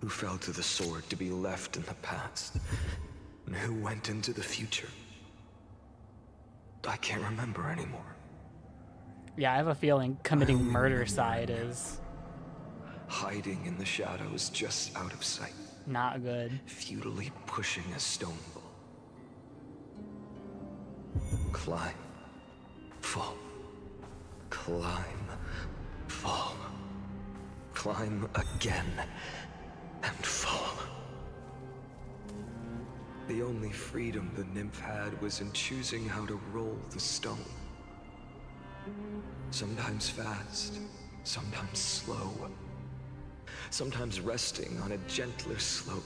who fell to the sword to be left in the past, and who went into the future, I can't remember anymore. Yeah, I have a feeling committing murder side is Hiding in the shadows just out of sight, not good. futilely pushing a stone ball. Climb, fall, climb, fall, climb again, and fall. The only freedom the nymph had was in choosing how to roll the stone. Sometimes fast, sometimes slow. Sometimes resting on a gentler slope.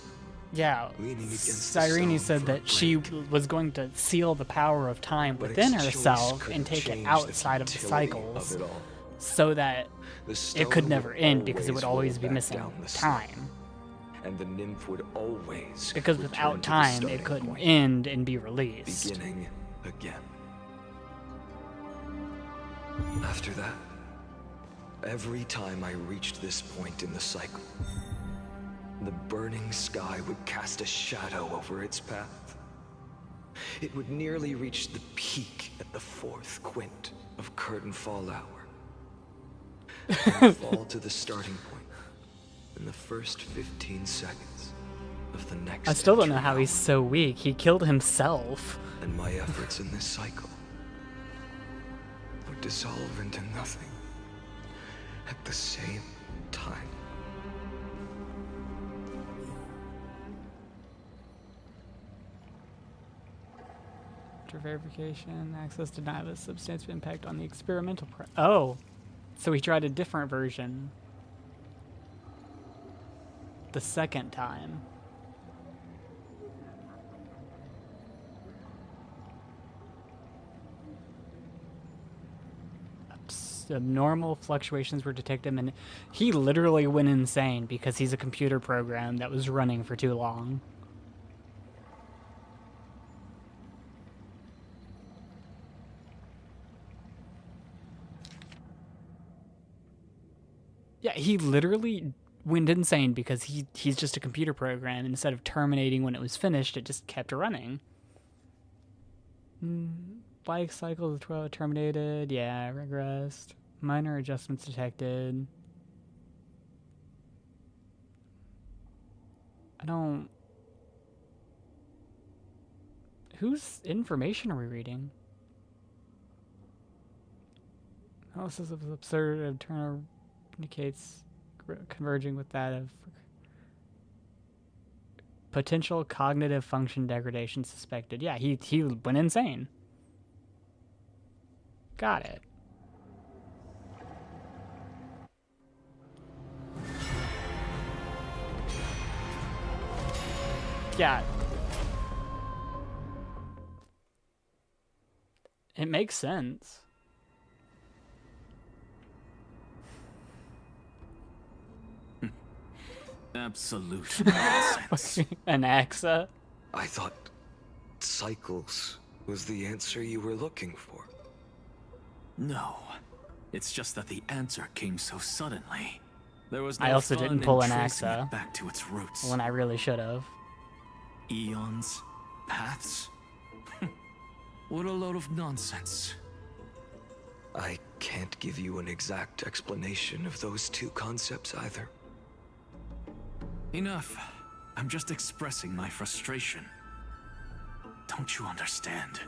Yeah, leaning against the Cyrene stone said for a that she break. was going to seal the power of time But within its choice herself couldn't and take it change outside of the futility cycles of it all. so that The it could stone never would end because it would roll always be back missing down the slope, time. and the nymph would always Because return without to the time, starting it couldn't point, end and be released. beginning again. After that, every time I reached this point in the cycle, the burning sky would cast a shadow over its path. It would nearly reach the peak at the 4th quint of curtain fall hour, and fall to the starting point in the first 15 seconds of the next. I still don't know entry how he's so weak. He killed himself. and my efforts in this cycle would dissolve into nothing at the same time. After verification, access did not have a substantial impact on the experimental Oh, so he tried a different version the second time. Abnormal fluctuations were detected, and he literally went insane because he's a computer program that was running for too long. Yeah, he literally went insane because he's just a computer program. Instead of terminating when it was finished, it just kept running. Life cycle of 12 terminated. Yeah, regressed. Minor adjustments detected. I don't... Whose information are we reading? Analysis of absurd turner indicates converging with that of potential cognitive function degradation suspected. Yeah, he went insane. Got it. Yeah. It makes sense. Absolute nonsense. An axa? I thought cycles was the answer you were looking for. No. It's just that the answer came so suddenly. There was no I also fun didn't in pull an tracing axa it back to its roots. when I really should have. Eons? Paths? What a load of nonsense. I can't give you an exact explanation of those two concepts either. Enough. I'm just expressing my frustration. Don't you understand?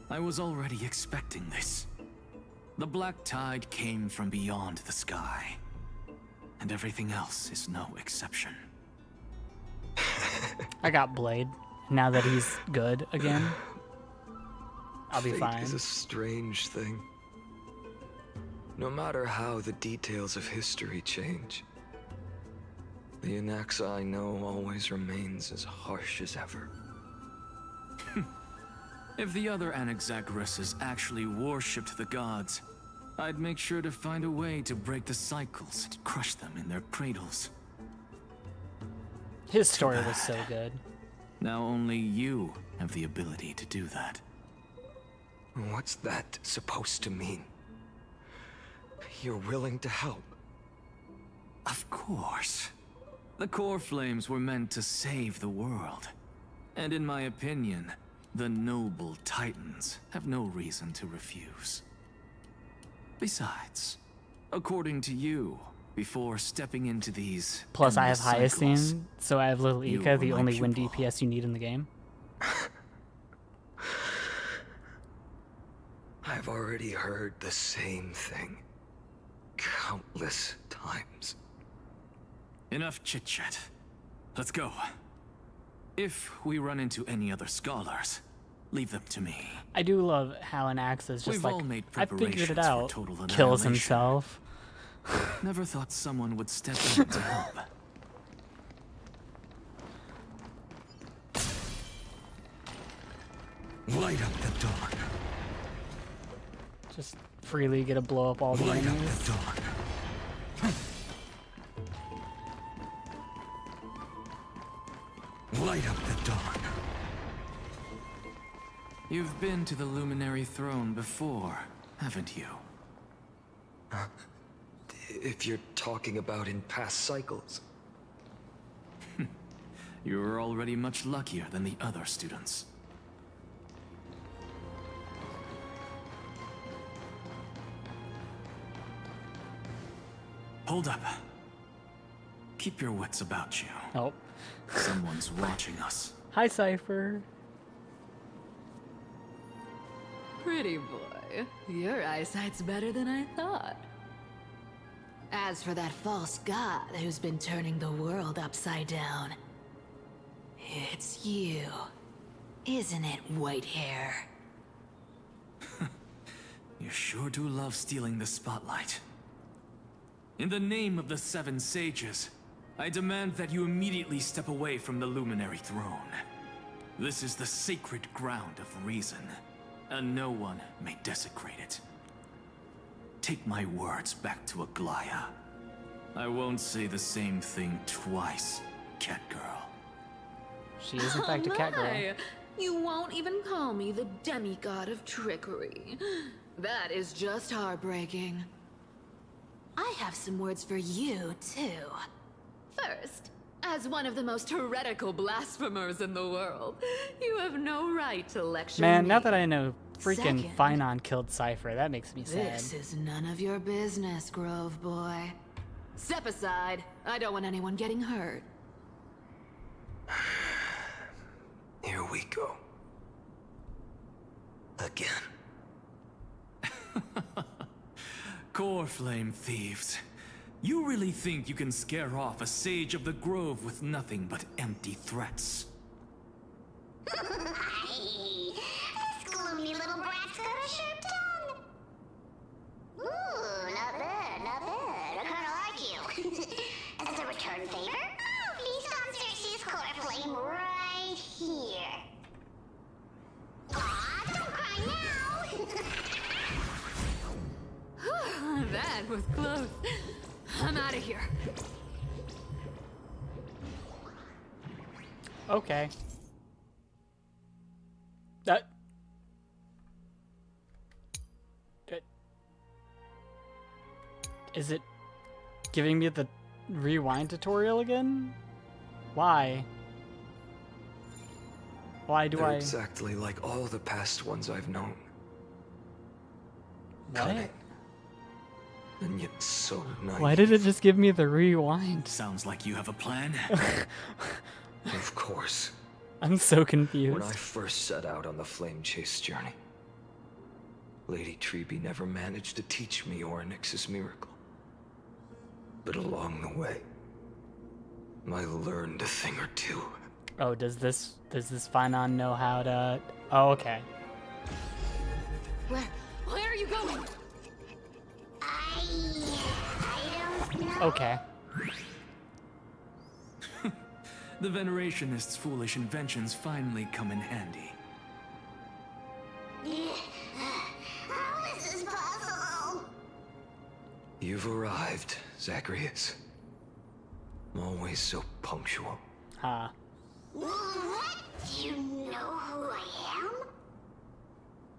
I was already expecting this. The black tide came from beyond the sky. And everything else is no exception. I got Blade. Now that he's good again, I'll be Fate fine. is a strange thing. No matter how the details of history change, the Anaxa I know always remains as harsh as ever. If the other Anaxagoras actually worshipped the gods, I'd make sure to find a way to break the cycles and crush them in their cradles. His story was so good. Now only you have the ability to do that. What's that supposed to mean? You're willing to help? Of course. The core flames were meant to save the world. And in my opinion, the noble Titans have no reason to refuse. Besides, according to you, before stepping into these Plus, I have endless cycles, Hyacinth, so I have Little you Ika, were the my only wind pupil. DPS you need in the game. I've already heard the same thing countless times. Enough chit-chat. Let's go. If we run into any other scholars, leave them to me. I do love how an axe is just We've all like, made I figured it preparations for out. total Kills annihilation. himself. Never thought someone would step in to help. Light up the dawn. Just freely get to blow up all the Light up enemies. the dawn. Light up the dawn. You've been to the Luminary Throne before, haven't you? If you're talking about in past cycles. You're already much luckier than the other students. Hold up. Keep your wits about you. Oh. Someone's watching us. Hi, Cypher. Pretty boy, your eyesight's better than I thought. As for that false god who's been turning the world upside down, it's you, isn't it, white hair? You sure do love stealing the spotlight. In the name of the Seven Sages, I demand that you immediately step away from the Luminary Throne. This is the sacred ground of reason, and no one may desecrate it. Take my words back to Aglaya. I won't say the same thing twice, Catgirl. She is in fact a cat girl. My, you won't even call me the demigod of trickery. That is just heartbreaking. I have some words for you, too. First, as one of the most heretical blasphemers in the world, you have no right to lecture Man, me. now that I know freaking Second, Finon killed Cypher, that makes me sad. This is none of your business, Grove Boy. Step aside. I don't want anyone getting hurt. Here we go. Again. Core Flame thieves. You really think you can scare off a sage of the Grove with nothing but empty threats? This gloomy little brat's got a sharp tongue. Ooh, not bad, not bad. I kinda like you. As a return favor, please don't search this core flame right here. Aw, don't cry now. That was close. I'm out of here. Okay. Is it giving me the rewind tutorial again? Why? Why do They're I... exactly like all the past ones I've known. What? Cunning. And yet so naive. Why did it just give me the rewind? Sounds like you have a plan. Of course. I'm so confused. When I first set out on the flame chase journey, Lady Treby never managed to teach me Orynyx's miracle. But along the way, I learned a thing or two. Oh, does this Finon know how to... Oh, okay. Where are you going? I don't know. Okay. The Venerationists' foolish inventions finally come in handy. How is this possible? You've arrived, Zacharias. Always so punctual. Huh. What? Do you know who I am?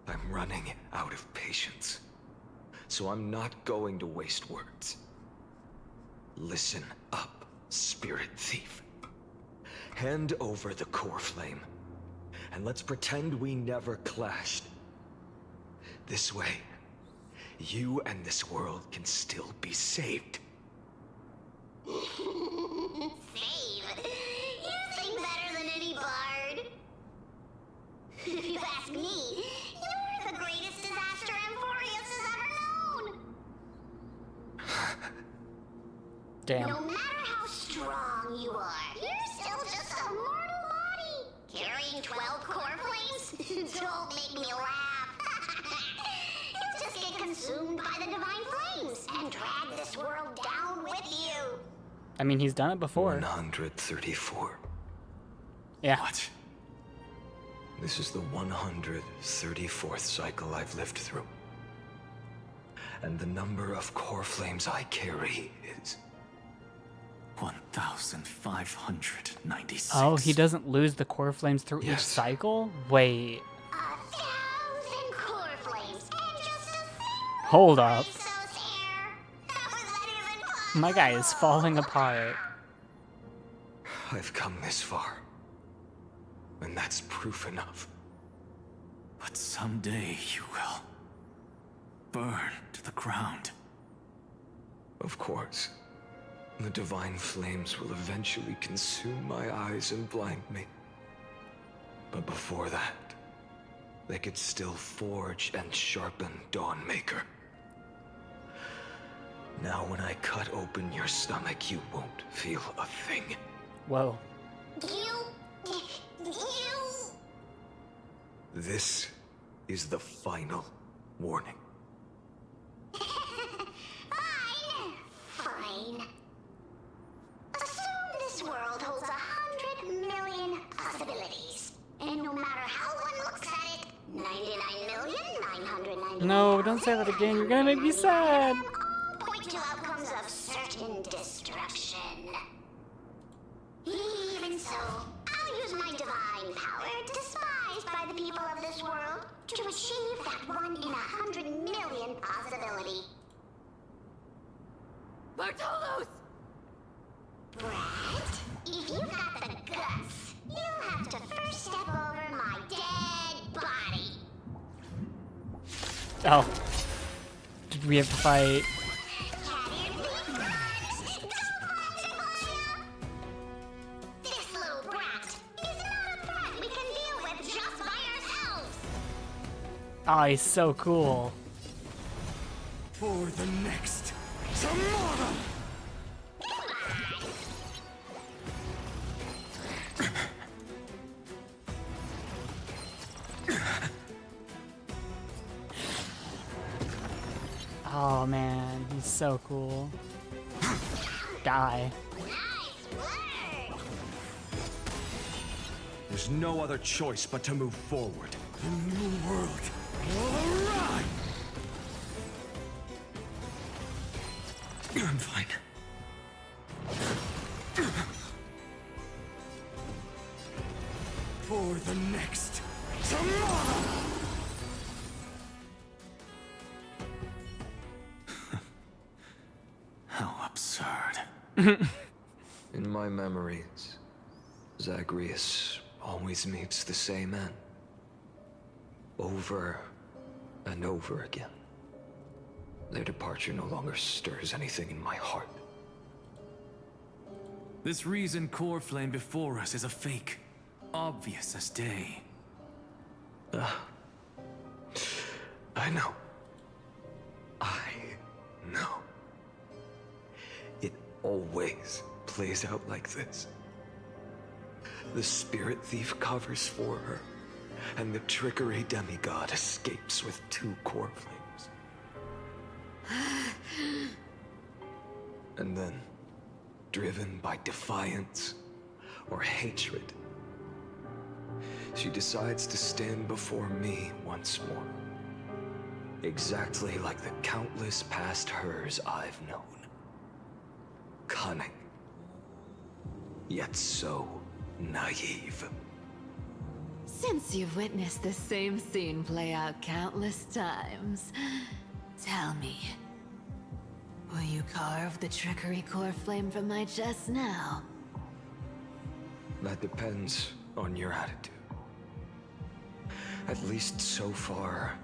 I'm running out of patience. So I'm not going to waste words. Listen up, spirit thief. Hand over the core flame, and let's pretend we never clashed. This way, you and this world can still be saved. Save? You think better than any bard. If you ask me, you're the greatest disaster Amphoreus has ever known. Damn. No matter how strong you are, you're still just a mortal body. Carrying 12 core flames? Don't make me laugh. You'll just get consumed by the divine flames and drag this world down with you. I mean, he's done it before. 134. Yeah. What? This is the 134th cycle I've lived through. And the number of core flames I carry is... 1,596. Oh, he doesn't lose the core flames through each cycle? Wait. 1,000 core flames and just a Hold up. so here. How is that even possible? My guy is falling apart. I've come this far. And that's proof enough. But someday you will burn to the ground. Of course. The divine flames will eventually consume my eyes and blind me. But before that, they could still forge and sharpen Dawnmaker. Now when I cut open your stomach, you won't feel a thing. Whoa. You... This is the final warning. Fine. Assume this world holds 100 million possibilities. And no matter how one looks at it, 99,999,000 No, don't say that again. You're gonna make me sad. all point to outcomes of certain destruction. Even so, I'll use my divine power, despised by the people of this world, to achieve that 1 in 100 million possibility. Bartolos! Brat, if you got the guts, you'll have to first step over my dead body. Oh. Did we have to fight? This little brat is not a threat we can deal with just by ourselves. Oh, he's so cool. For the next tomorrow! Oh man, he's so cool. Die. There's no other choice but to move forward. The new world will arrive! I'm fine. For the next tomorrow! How absurd. In my memories, Zagreus always meets the same end. Over and over again. Their departure no longer stirs anything in my heart. This reason core flame before us is a fake. Obvious as day. I know. I know. It always plays out like this. The spirit thief covers for her, and the trickery demigod escapes with 2 core flames. And then, driven by defiance or hatred, she decides to stand before me once more. Exactly like the countless past hers I've known. Cunning. Yet so naive. Since you've witnessed the same scene play out countless times, tell me, will you carve the trickery core flame from my chest now? That depends on your attitude. At least so far,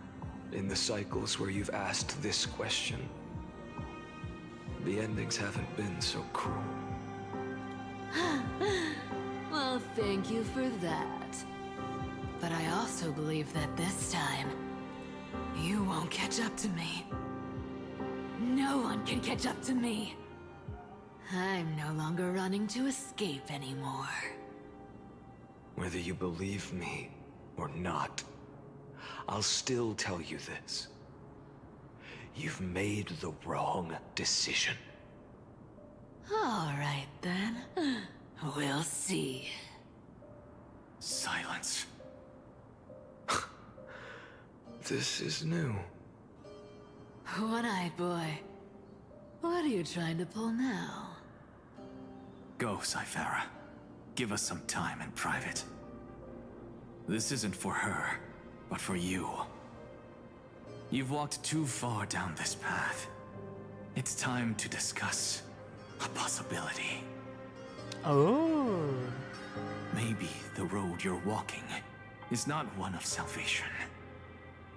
in the cycles where you've asked this question, the endings haven't been so cruel. Well, thank you for that. But I also believe that this time, you won't catch up to me. No one can catch up to me. I'm no longer running to escape anymore. Whether you believe me or not, I'll still tell you this. You've made the wrong decision. All right, then. We'll see. Silence. This is new. One-eyed boy. What are you trying to pull now? Go, Cyphera. Give us some time in private. This isn't for her, but for you. You've walked too far down this path. It's time to discuss a possibility. Oh. Maybe the road you're walking is not one of salvation,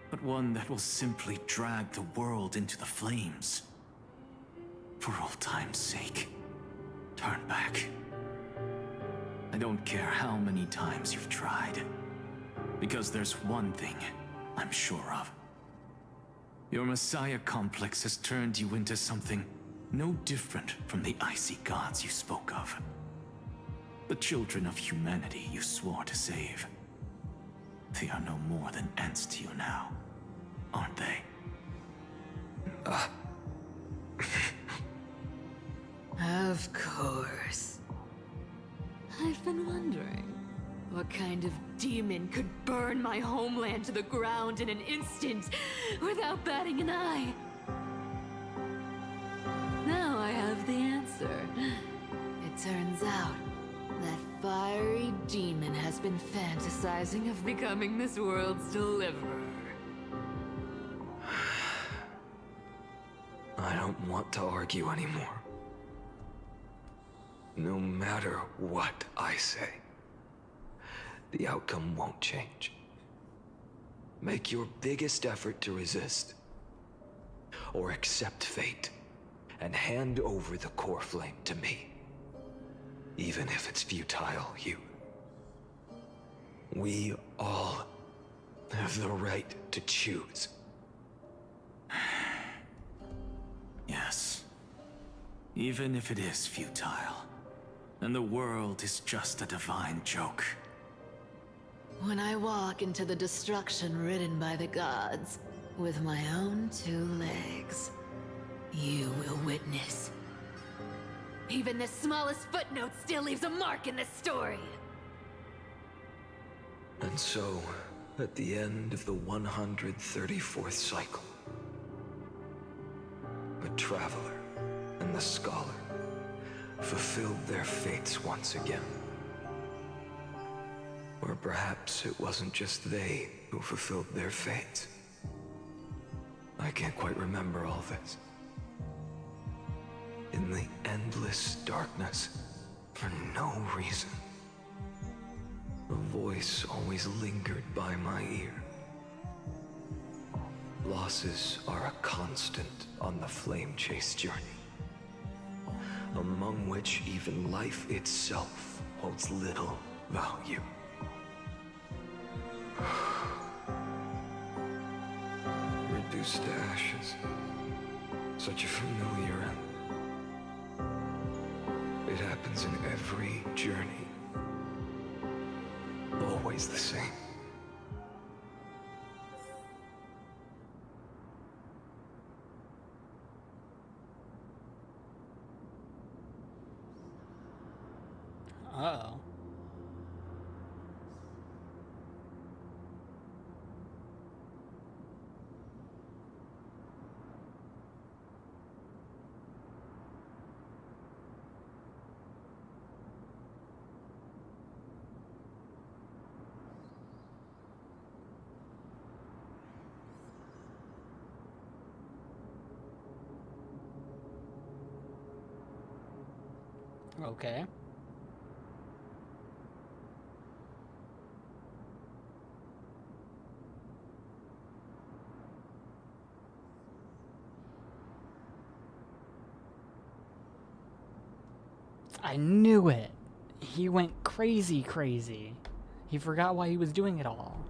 but one that will simply drag the world into the flames. For old time's sake, turn back. I don't care how many times you've tried, because there's one thing I'm sure of. Your Messiah complex has turned you into something no different from the icy gods you spoke of. The children of humanity you swore to save. They are no more than ants to you now, aren't they? Of course. I've been wondering, what kind of demon could burn my homeland to the ground in an instant without batting an eye? Now I have the answer. It turns out that fiery demon has been fantasizing of becoming this world's deliverer. I don't want to argue anymore. No matter what I say, the outcome won't change. Make your biggest effort to resist, or accept fate, and hand over the core flame to me. Even if it's futile, we all have the right to choose. Yes. Even if it is futile, and the world is just a divine joke. When I walk into the destruction ridden by the gods, with my own 2 legs, you will witness. Even the smallest footnote still leaves a mark in this story. And so, at the end of the 134th cycle, the Traveler and the scholar fulfilled their fates once again. Or perhaps it wasn't just they who fulfilled their fates. I can't quite remember all this. In the endless darkness, for no reason, a voice always lingered by my ear. Losses are a constant on the flame chase journey, among which even life itself holds little value. Reduced to ashes, such a familiar end. It happens in every journey, always the same. Uh-oh. Okay. I knew it. He went crazy. He forgot why he was doing it all.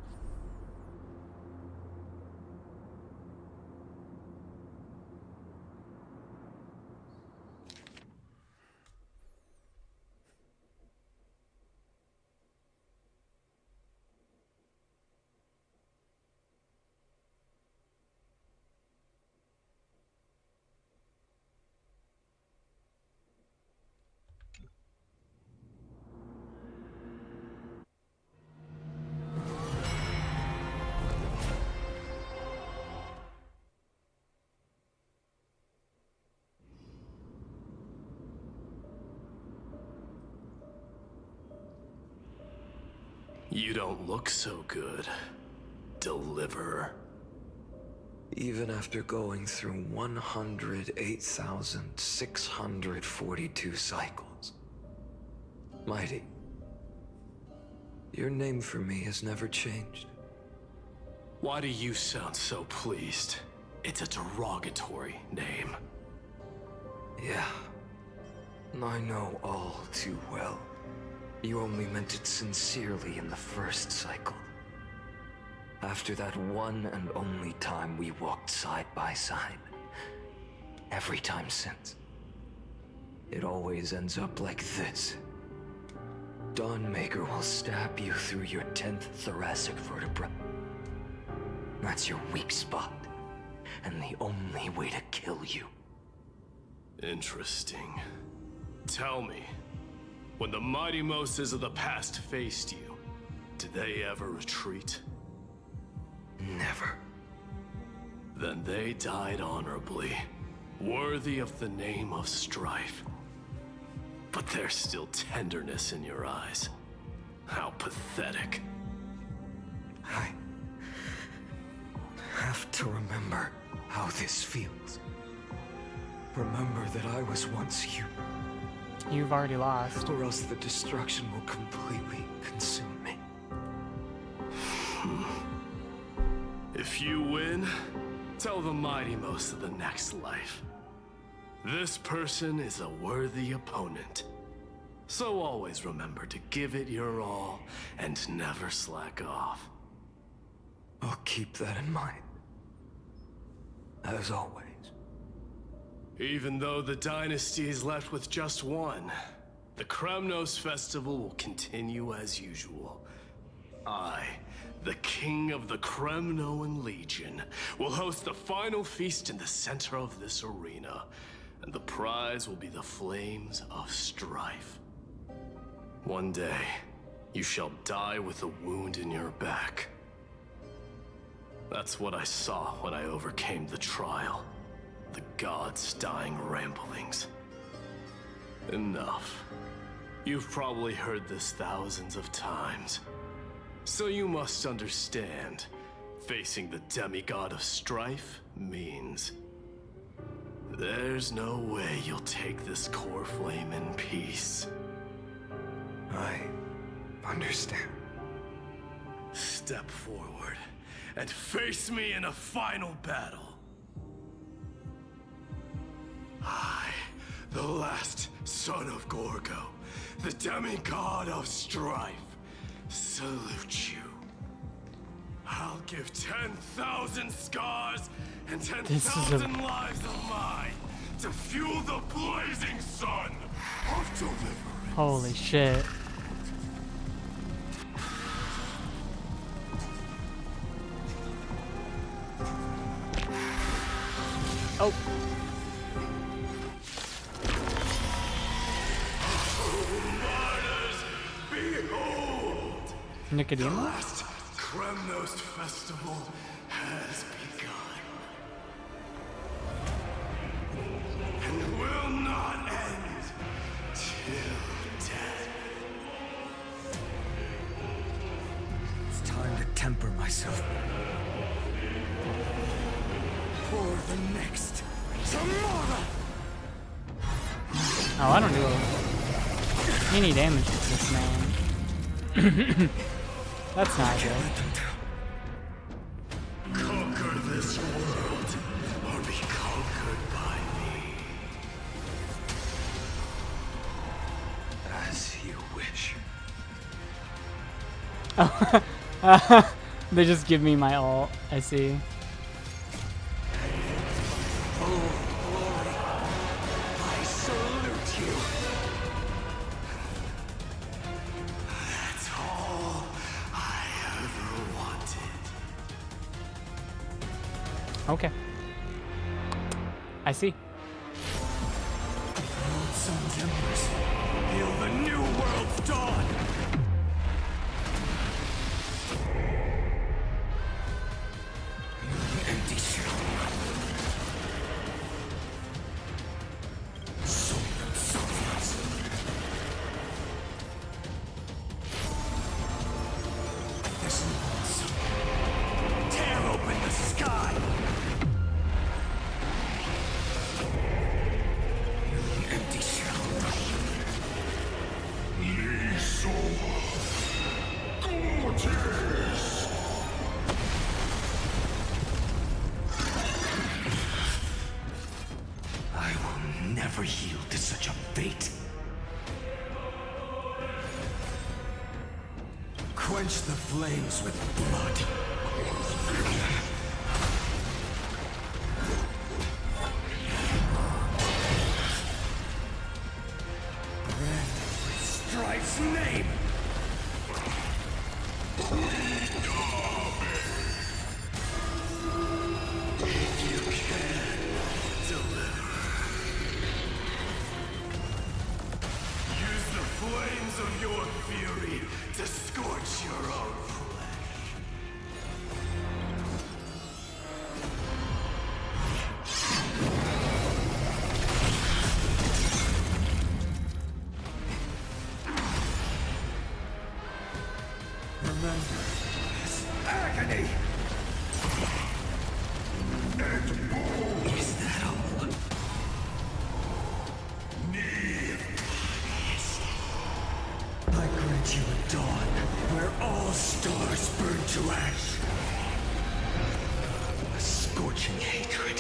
You don't look so good, Deliverer. Even after going through 108,642 cycles. Mighty, your name for me has never changed. Why do you sound so pleased? It's a derogatory name. Yeah, I know all too well. You only meant it sincerely in the first cycle. After that one and only time we walked side by side. Every time since. It always ends up like this. Dawnmaker will stab you through your 10th thoracic vertebra. That's your weak spot, and the only way to kill you. Interesting. Tell me, when the mighty Moses of the past faced you, did they ever retreat? Never. Then they died honorably, worthy of the name of strife. But there's still tenderness in your eyes. How pathetic. I have to remember how this feels. Remember that I was once you. You've already lost. Or else the destruction will completely consume me. If you win, tell the mighty most of the next life. This person is a worthy opponent. So always remember to give it your all and never slack off. I'll keep that in mind. As always. Even though the dynasty is left with just one, the Kremnos festival will continue as usual. I, the king of the Kremnoan Legion, will host the final feast in the center of this arena, and the prize will be the flames of strife. One day, you shall die with a wound in your back. That's what I saw when I overcame the trial. The gods' dying ramblings. Enough. You've probably heard this thousands of times. So you must understand, facing the demigod of strife means there's no way you'll take this core flame in peace. I understand. Step forward and face me in a final battle. I, the last son of Gorgo, the demigod of strife, salute you. I'll give 10,000 scars and 10,000 lives of mine to fuel the blazing sun of deliverance. Holy shit. Oh. Behold! Nicodemus? The last Kremnos festival has begun. And will not end till death. It's time to temper myself. For the next tomorrow! Oh, I don't do any damage to this man. That's not good. Conquer this world, or be conquered by me. As you wish. Oh, they just give me my ult. I see. Okay. I see. Sun Templars, hail the new world's dawn! Empty shell. Soul and souls. This one's tear open the sky! Empty shell. I will never yield to such a fate. Quench the flames with blood. Red with Strife's name. If you can, deliver. Use the flames of your fury to scorch your own flesh. Remember this agony. Is that all? I grant you a dawn where all stars burn to ash. A scorching hatred.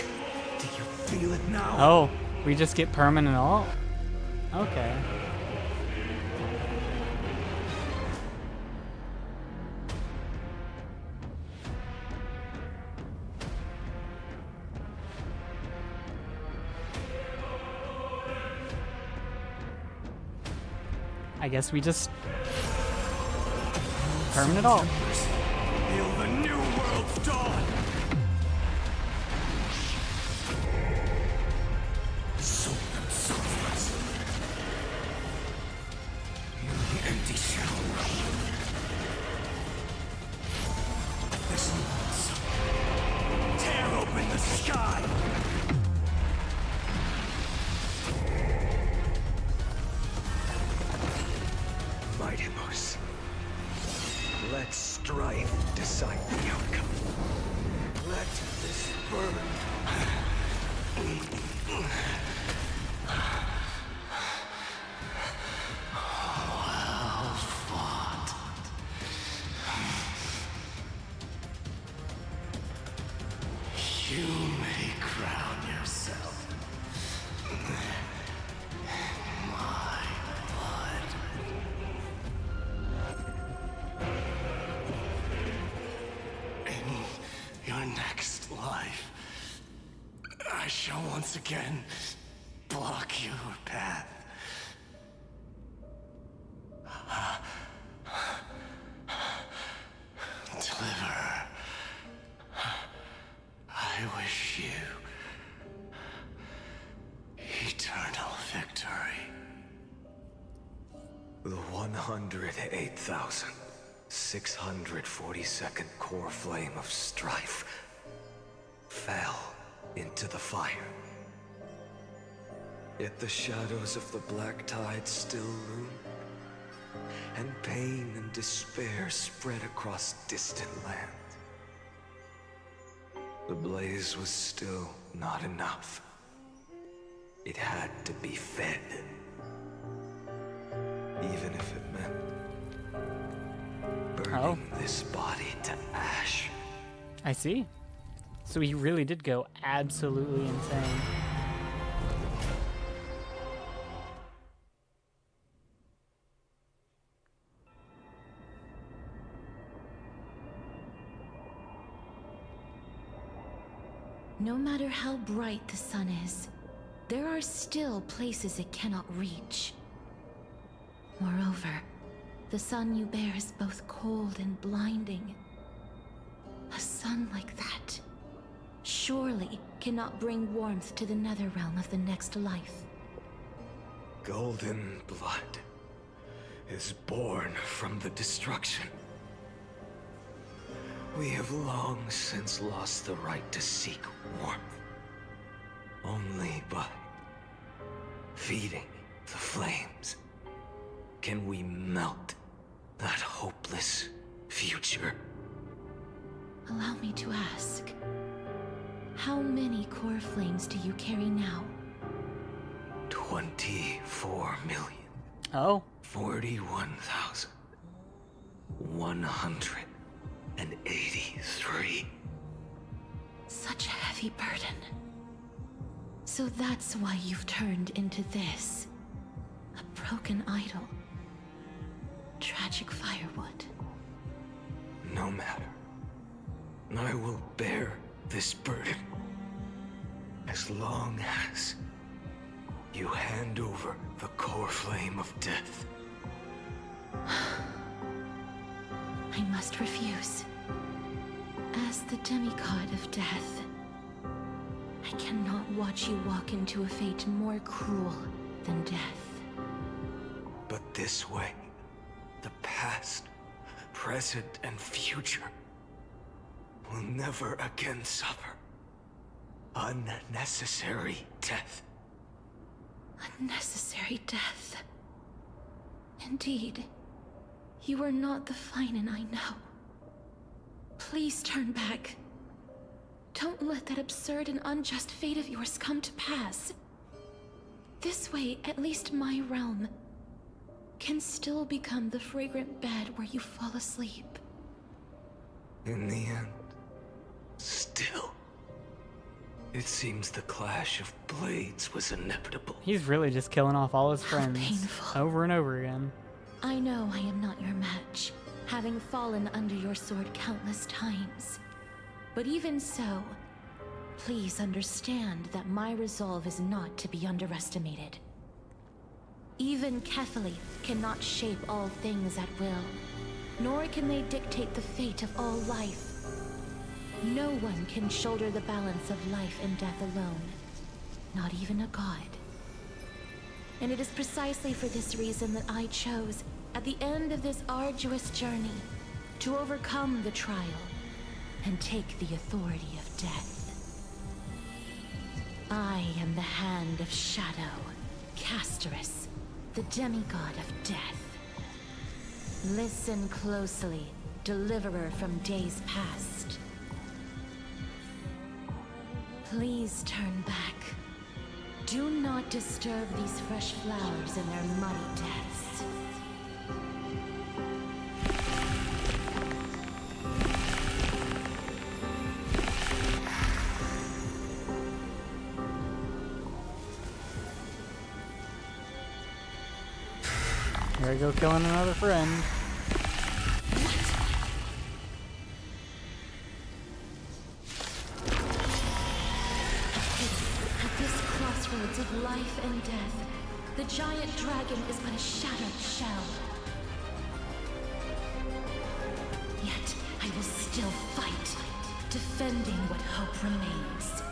Do you feel it now? Oh, we just get permanent ult? Okay. I guess we just permanent ult. Hail the new world's dawn! Soul and souls. Empty shell. This one's tear open the sky. Titanus. Let strife decide the outcome. Let this burn. Well fought. You may crown yourself my blood. In your next life, I shall once again block your path. Deliverer, I wish you eternal victory. The 108,642nd core flame of strife fell into the fire. Yet the shadows of the black tide still loom, and pain and despair spread across distant lands. The blaze was still not enough. It had to be fed. Even if it meant burning this body to ash. I see. So he really did go absolutely insane. No matter how bright the sun is, there are still places it cannot reach. Moreover, the sun you bear is both cold and blinding. A sun like that surely cannot bring warmth to the netherrealm of the next life. Golden blood is born from the destruction. We have long since lost the right to seek warmth. Only by feeding the flames can we melt that hopeless future. Allow me to ask, how many core flames do you carry now? 24 million. Oh. 41,183. Such a heavy burden. So that's why you've turned into this. A broken idol. Tragic firewood. No matter. I will bear this burden. As long as you hand over the core flame of death. I must refuse. As the demigod of death, I cannot watch you walk into a fate more cruel than death. But this way, the past, present, and future will never again suffer unnecessary death. Unnecessary death. Indeed, you are not the Finan I know. Please turn back. Don't let that absurd and unjust fate of yours come to pass. This way, at least my realm can still become the fragrant bed where you fall asleep. In the end, still, it seems the clash of blades was inevitable. He's really just killing off all his friends. Painful. Over and over again. I know I am not your match, having fallen under your sword countless times. But even so, please understand that my resolve is not to be underestimated. Even Kethali cannot shape all things at will, nor can they dictate the fate of all life. No one can shoulder the balance of life and death alone, not even a god. And it is precisely for this reason that I chose, at the end of this arduous journey, to overcome the trial and take the authority of death. I am the Hand of Shadow, Casterus, the demigod of death. Listen closely, deliverer from days past. Please turn back. Do not disturb these fresh flowers in their muddy deaths. Here I go killing another friend. At this crossroads of life and death, the giant dragon is but a shattered shell. Yet I will still fight, defending what hope remains.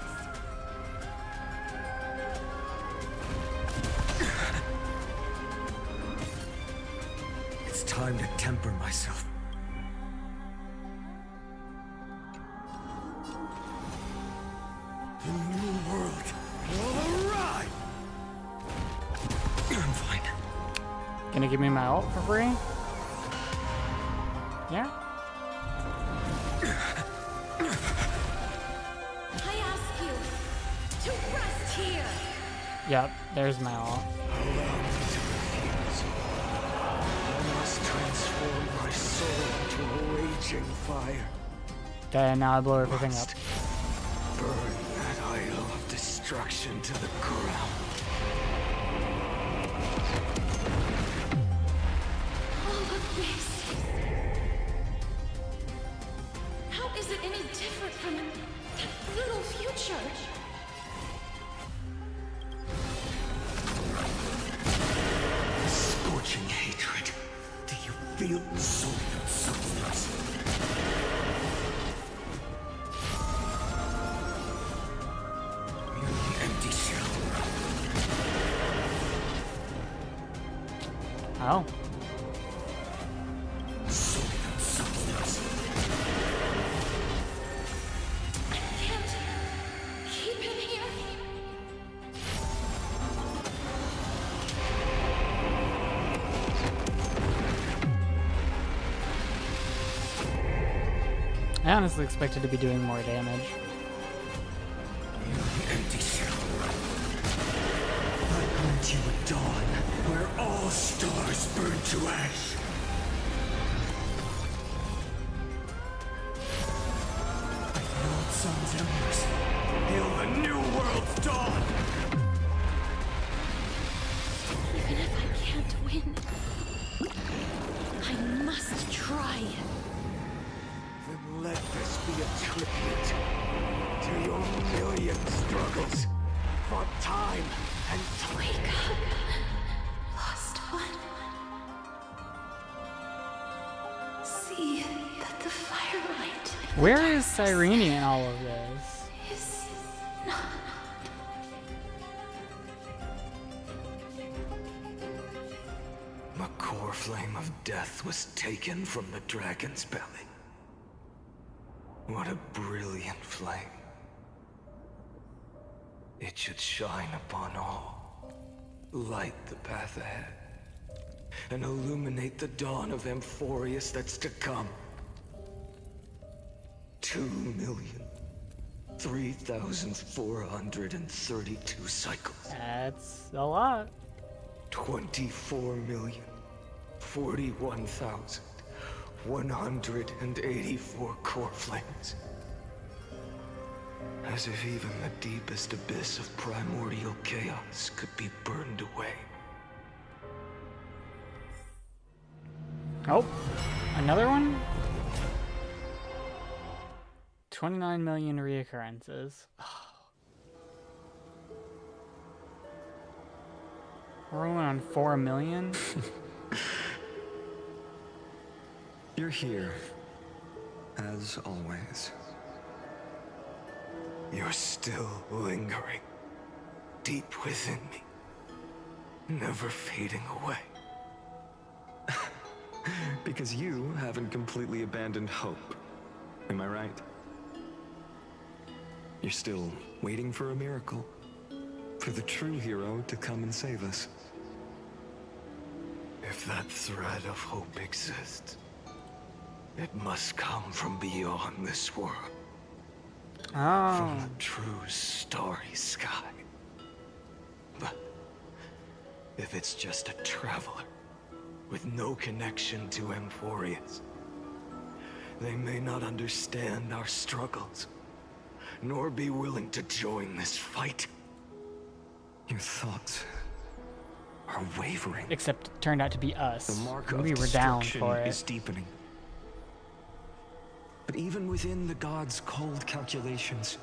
It's time to temper myself. The new world. All right. I'm fine. Gonna give me my ult for free? Yeah? I ask you to rest here! Yep, there's my ult. I must transform my soul into a raging fire. Okay, now I blow everything up. Burn that idol of destruction to the ground. All of this. How is it any different from that brutal future? Scorching hatred. Do you feel the soul that substance? You're an empty shell. Oh. Soul that substance. I can't keep him here. I honestly expected to be doing more damage. You're an empty shell. I grant you a dawn where all stars burn to ash. Like the old sun's embers, hail the new world's dawn! Even if I can't win, I must try. Then let this be a tribute to your million struggles for time and time. Wake up, lost one. See that the firelight Where is Cyrene in all of this? is not. The core flame of death was taken from the dragon's belly. What a brilliant flame. It should shine upon all, light the path ahead, and illuminate the dawn of Amphoreus that's to come. 2,003,432 cycles. That's a lot. 24,041,184 core flames. As if even the deepest abyss of primordial chaos could be burned away. Oh, another one? 29 million reoccurrences. We're only on 4 million? You're here, as always. You're still lingering, deep within me, never fading away. Because you haven't completely abandoned hope. Am I right? You're still waiting for a miracle. For the true hero to come and save us. If If that thread of hope exists, it must come from beyond this world. From the true starry sky. But if it's just a traveler with no connection to Amphoreus, they may not understand our struggles, nor be willing to join this fight. Your thoughts are wavering. Except it turned out to be us. The mark we of were down destruction for it. is deepening. But even within the gods' cold calculations,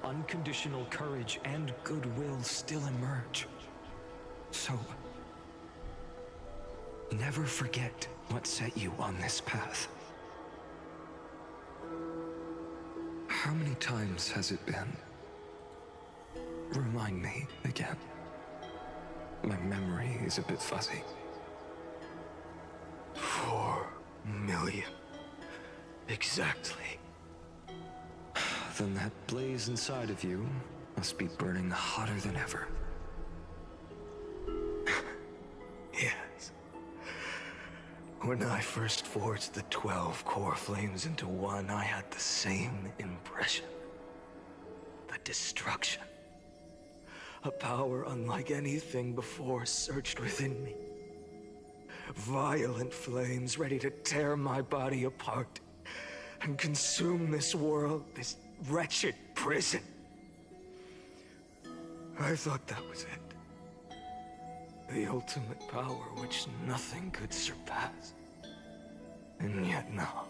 unconditional courage and goodwill still emerge. So, never forget what set you on this path. How many times has it been? Remind me again. My memory is a bit fuzzy. 4 million. Exactly. Then that blaze inside of you must be burning hotter than ever. Yes. When I first forged the 12 core flames into one, I had the same impression. The destruction. A power unlike anything before surged within me. Violent flames ready to tear my body apart and consume this world, this wretched prison. I thought that was it. The ultimate power which nothing could surpass. And yet now,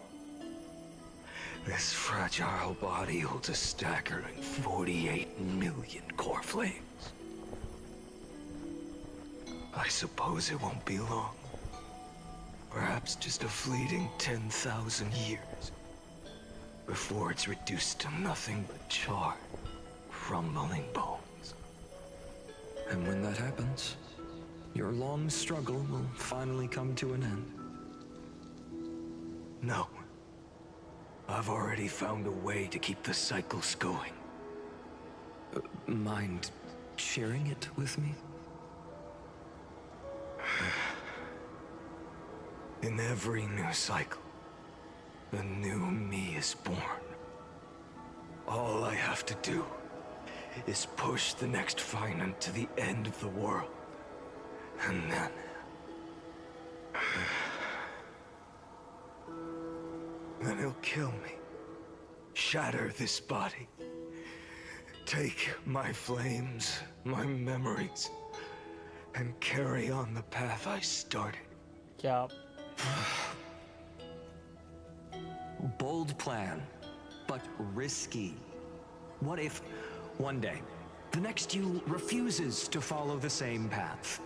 this fragile body holds a staggering 48 million core flames. I suppose it won't be long. Perhaps just a fleeting 10,000 years before it's reduced to nothing but charred, crumbling bones. And when that happens, your long struggle will finally come to an end. No. I've already found a way to keep the cycles going. Mind sharing it with me? In every new cycle, a new me is born. All I have to do is push the next Finant to the end of the world. And then... then he'll kill me. Shatter this body. Take my flames, my memories, and carry on the path I started. Yup. Bold plan, but risky. What if, one day, the next you refuses to follow the same path?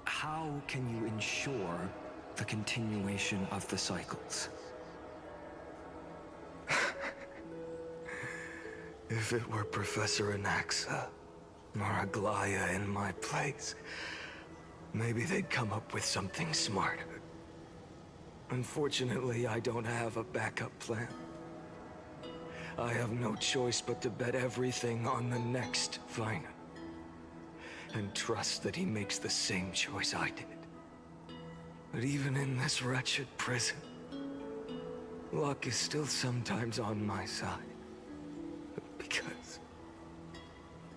How can you ensure the continuation of the cycles? If it were Professor Anaxa or Aglaya in my place, maybe they'd come up with something smarter. Unfortunately, I don't have a backup plan. I have no choice but to bet everything on the next Finant. And trust that he makes the same choice I did. But even in this wretched prison, luck is still sometimes on my side. Because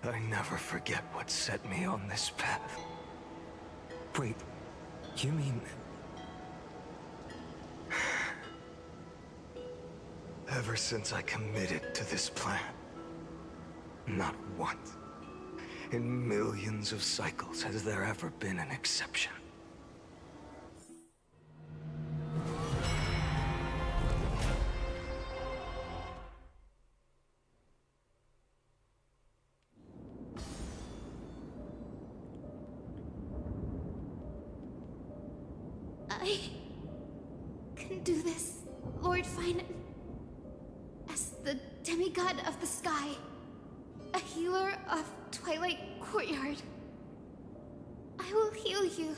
I never forget what set me on this path. Wait, you mean... Ever since I committed to this plan, not once in millions of cycles has there ever been an exception. I can do this, Lord Finant. As the demigod of the sky, a healer of Twilight Courtyard, I will heal you,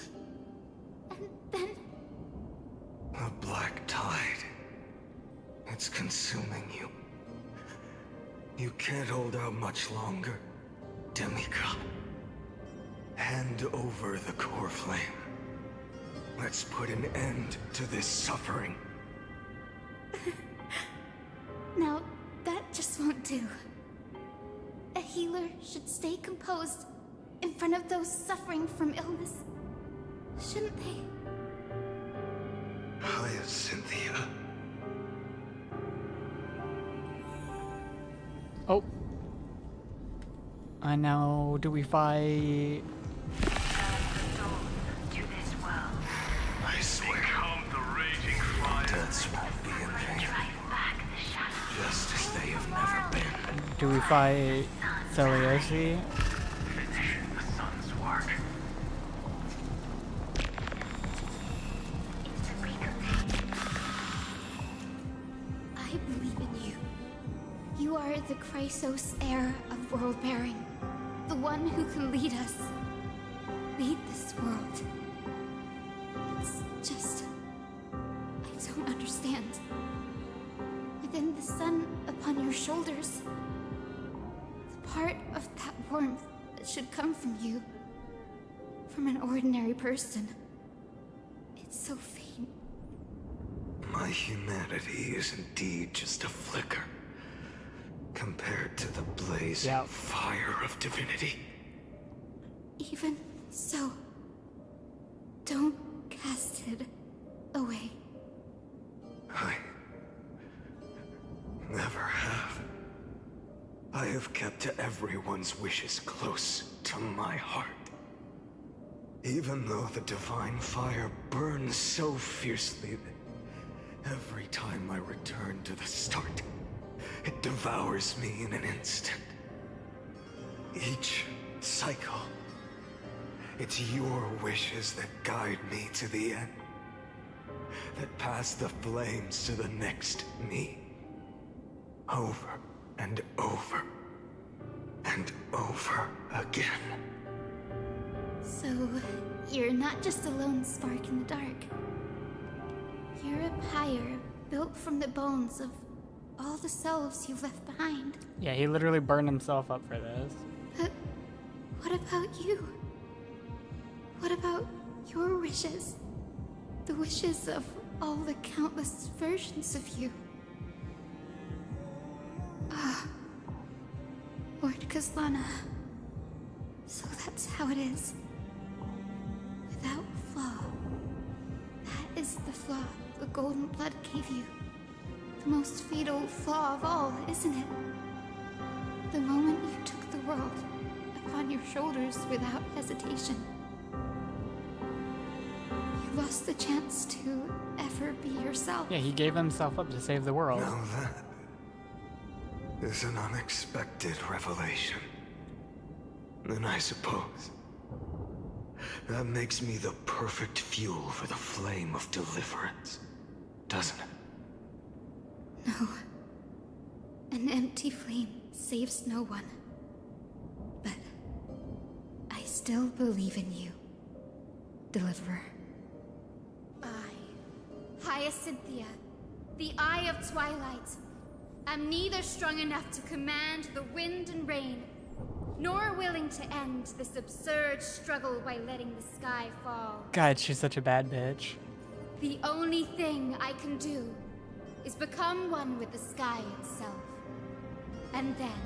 and then... A black tide. It's consuming you. You can't hold out much longer, demigod. hand over the core flame. Let's put an end to this suffering. Now, that just won't do. A healer should stay composed in front of those suffering from illness. Shouldn't they? Cynthia. Oh. I know. Do we fight? I swear. Deaths won't be in vain. Just as they have never been. Do we fight Celiosi? I believe in you. You are the Chrysos heir of world bearing. The one who can lead us. Lead this world. It's just... I don't understand. Within the sun upon your shoulders, the part of that warmth that should come from you, from an ordinary person, it's so faint. My humanity is indeed just a flicker, compared to the blazing fire of divinity. Even so, don't cast it away. I never have. I have kept everyone's wishes close to my heart. Even though the divine fire burns so fiercely that every time I return to the start, it devours me in an instant. Each cycle, it's your wishes that guide me to the end. That pass the flames to the next me. Over and over and over again. So, you're not just a lone spark in the dark. You're a pyre built from the bones of all the selves you've left behind. Yeah, he literally burned himself up for this. But what about you? What about your wishes? The wishes of all the countless versions of you. Lord Kazlana. So that's how it is. Without flaw. That is the flaw the golden blood gave you. The most fatal flaw of all, isn't it? The moment you took the world upon your shoulders without hesitation. You lost the chance to ever be yourself. Yeah, he gave himself up to save the world. Now that is an unexpected revelation. Then I suppose that makes me the perfect fuel for the flame of deliverance, doesn't it? No. An empty flame saves no one. But I still believe in you, Deliverer. I, Hyacinthia, the Eye of Twilight, am neither strong enough to command the wind and rain, nor willing to end this absurd struggle by letting the sky fall. God, she's such a bad bitch. The only thing I can do is become one with the sky itself. And then,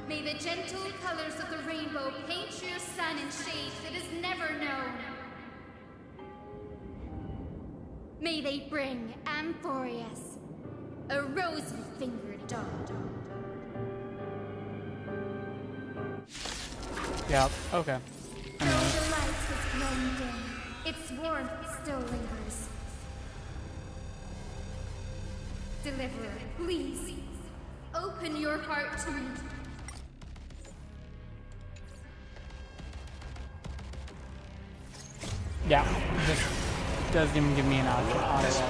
may the gentle colors of the rainbow paint your sun in shades it has never known. May they bring Amphoreus, a rosy-fingered dog. Yep, okay. Though the light has grown dim, its warmth still lingers. Deliverer, please, open your heart to me. Yeah, this doesn't even give me an option.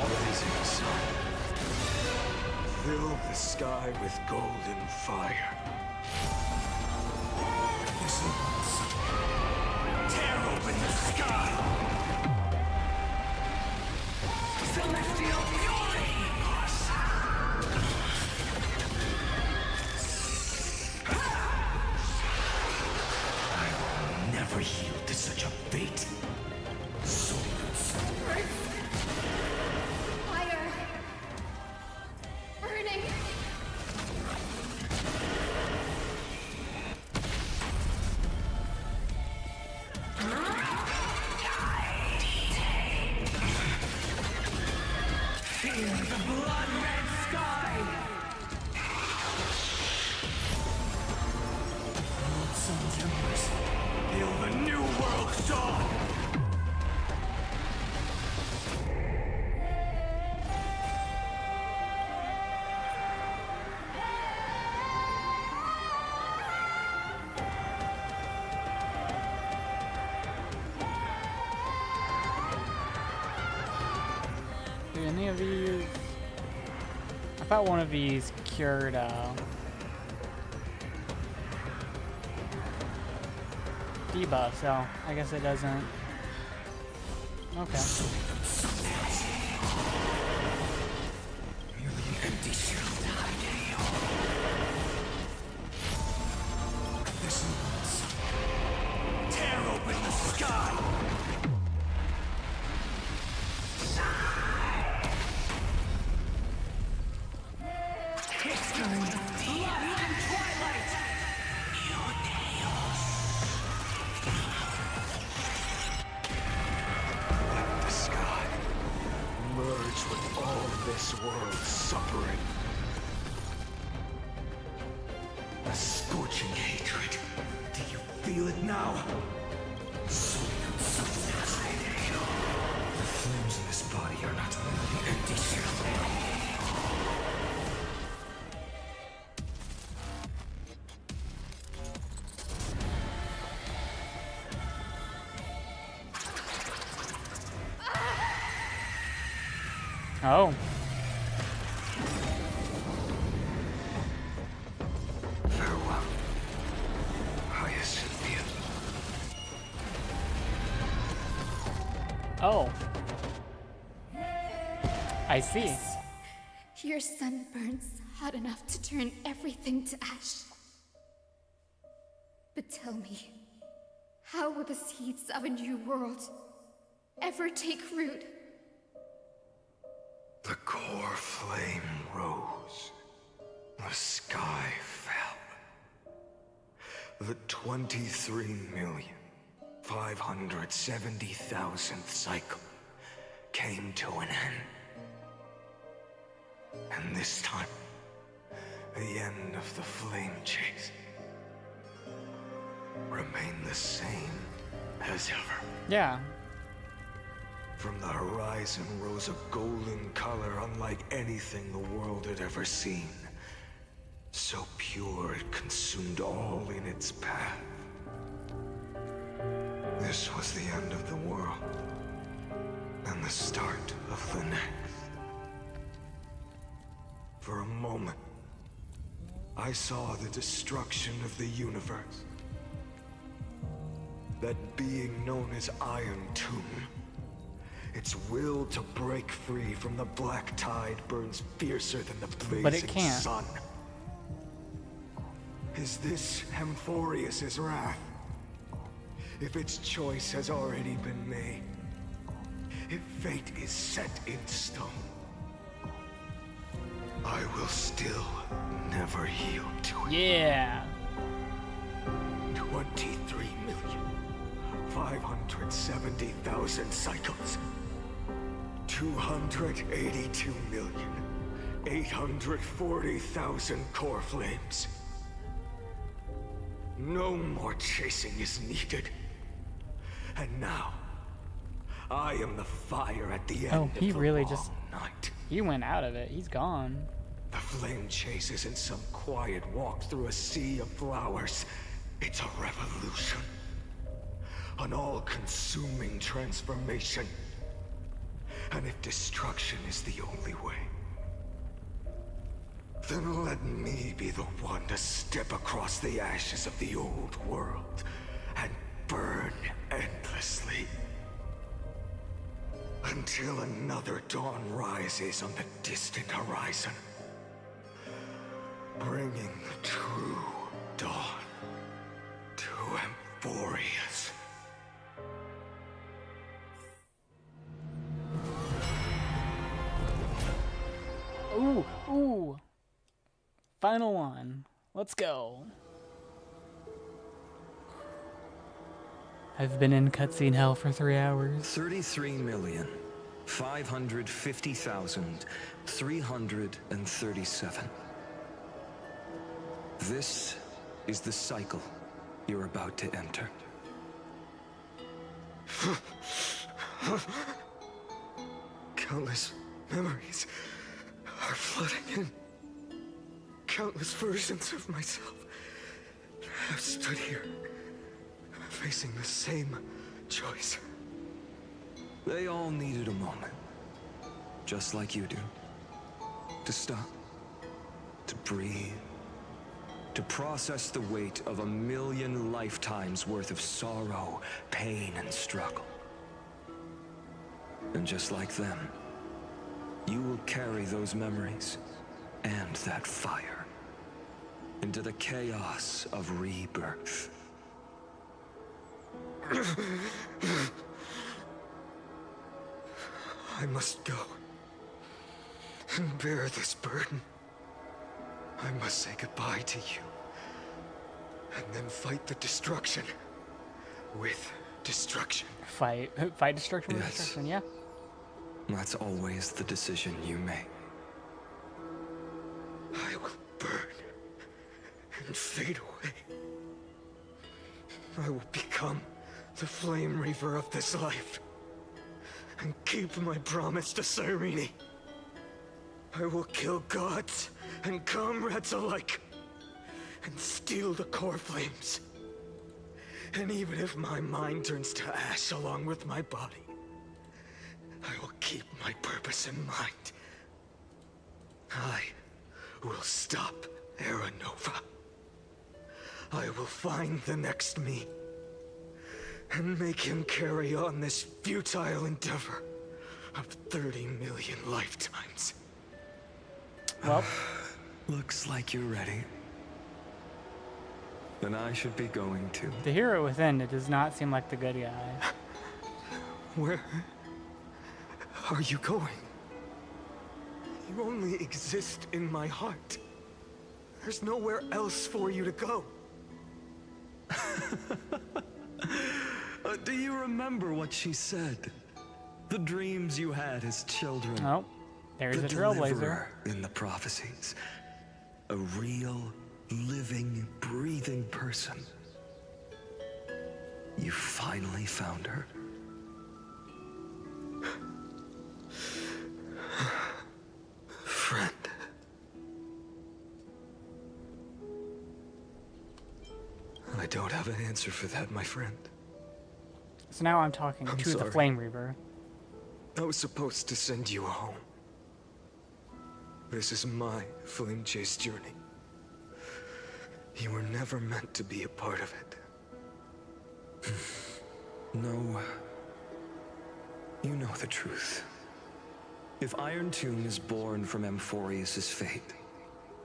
Fill the sky with golden fire. Tear open the sky! Celestial fury! I will never never yield to such a fate. Fire! Burning! Feel the blood-red sky! Sun Tempers, hail the new world's dawn! Do any of these? I thought one of these cured debuff, so I guess it doesn't. Okay. Empty shell this means tear open the sky! History! Blood and twilight! Let the sky merge with all this world's suffering. A scorching hatred. Do you feel it now? The flames in this body are not only empty shell. Oh. Farewell, Hyacinthia. Oh. I see. Your sun burns hot enough to turn everything to ash. But tell me, how will the seeds of a new world ever take root? The core flame rose. The sky fell. The 23,570,000th cycle came to an end. And this time, the end of the flame chase remained the same as ever. Yeah. From the horizon rose a golden color unlike anything the world had ever seen. So pure it consumed all in its path. This was the end of the world, and the start of the next. For a moment, I saw the destruction of the universe. That being known as Iron Tomb, its will to break free from the black tide burns fiercer than the blazing sun. Is this Amphoreus' wrath? If its choice has already been made, if fate is set in stone, I will still never yield to it. Yeah. 23,570,000 cycles. 282,840,000 core flames. No more chasing is needed. And now, I am the fire at the end of the long night. He went out of it. He's gone. The flame chase isn't some quiet walk through a sea of flowers. It's a revolution. An all-consuming transformation. And if destruction is the only way, then let me be the one to step across the ashes of the old world and burn endlessly. Until another dawn rises on the distant horizon, bringing the true dawn to Amphoreus. final one. Let's go. I've been in cutscene hell for 3 hours. 33,550,337. This is the cycle you're about to enter. Countless memories are flooding in. Countless versions of myself have stood here, facing the same choice. They all needed a moment, just like you do. To stop, to breathe, to process the weight of 1,000,000 lifetimes worth of sorrow, pain, and struggle. And just like them, you will carry those memories and that fire into the chaos of rebirth. I must go and bear this burden. I must say goodbye to you, and then fight the destruction with destruction. Fight destruction with destruction, yeah. That's always the decision you make. I will burn and fade away. I will become the Flame Reaver of this life and keep my promise to Cyrene. I will kill gods and comrades alike and steal the core flames. And even if my mind turns to ash along with my body, I will keep my purpose in mind. I will stop Era Nova. I will find the next me and make him carry on this futile endeavor of 30 million lifetimes. Well, looks like you're ready. Then I should be going too. The hero within, it does not seem like the good guy. Where are you going? You only exist in my heart. There's nowhere else for you to go. Do you remember what she said? The dreams you had as children. Oh, there's the a trailblazer. deliverer in the prophecies. A real, living, breathing person. You finally found her. Friend. I don't have an answer for that, my friend. So now I'm talking I'm to the sorry. Flame Reaver. I was supposed to send you home. This is my flame chase journey. You were never meant to be a part of it. No. You know the truth. If Iron Tomb is born from Amphoreus' fate,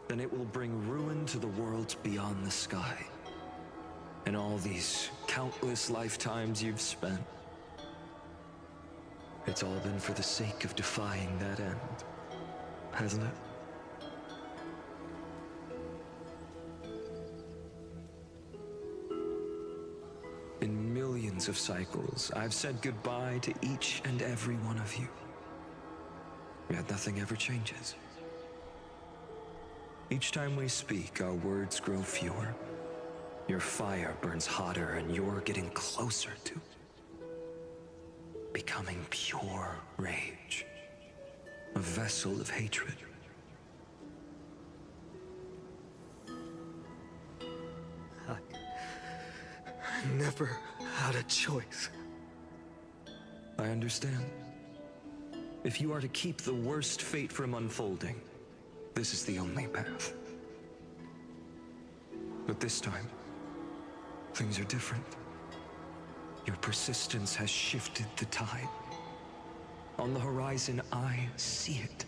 then it will bring ruin to the worlds beyond the sky. And all these countless lifetimes you've spent, it's all been for the sake of defying that end, hasn't it? In millions of cycles, I've said goodbye to each and every one of you. Yet nothing ever changes. Each time we speak, our words grow fewer. Your fire burns hotter, and you're getting closer to becoming pure rage. A vessel of hatred. I never had a choice. I understand. If you are to keep the worst fate from unfolding, this is the only path. But this time, things are different. Your persistence has shifted the tide. On the horizon, I see it.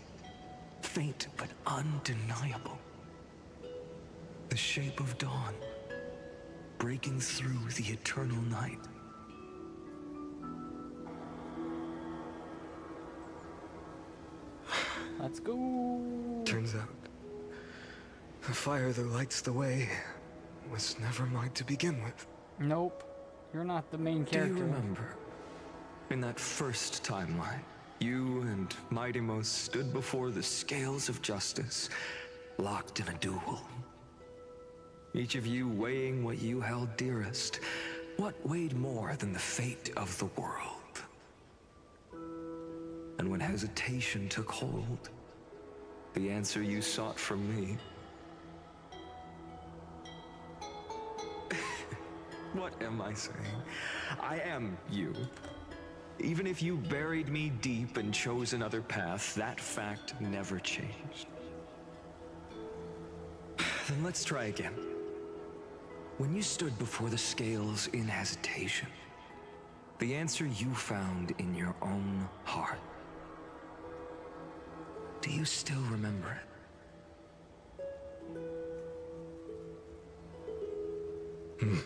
Faint but undeniable. The shape of dawn, breaking through the eternal night. Let's go. Turns out, The fire that lights the way was never mine to begin with. Nope. You're not the main character. Do you remember? In that first timeline, you and Mightymost stood before the scales of justice, locked in a duel. Each of you weighing what you held dearest. What weighed more than the fate of the world? And when hesitation took hold, the answer you sought from me. What am I saying? I am you. Even if you buried me deep and chose another path, that fact never changed. Then let's try again. When you stood before the scales in hesitation, the answer you found in your own heart. Do you still remember it?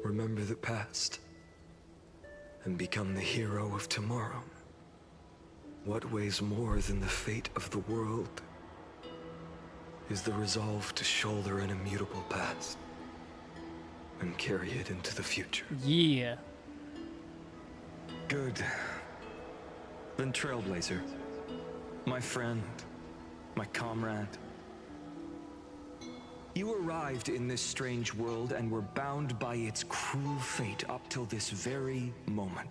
Remember the past and become the hero of tomorrow. What weighs more than the fate of the world is the resolve to shoulder an immutable past and carry it into the future. Yeah. Good. Then Trailblazer, my friend, my comrade. You arrived in this strange world and were bound by its cruel fate up till this very moment.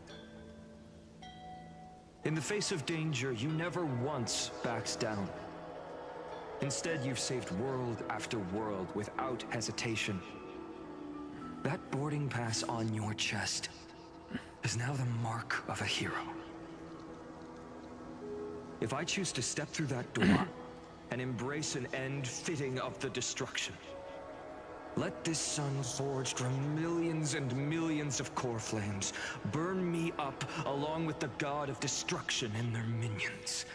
In the face of danger, you never once backed down. Instead, you've saved world after world without hesitation. That boarding pass on your chest is now the mark of a hero. If I choose to step through that door and embrace an end fitting of the destruction, let this sun forged from millions and millions of core flames burn me up along with the god of destruction and their minions.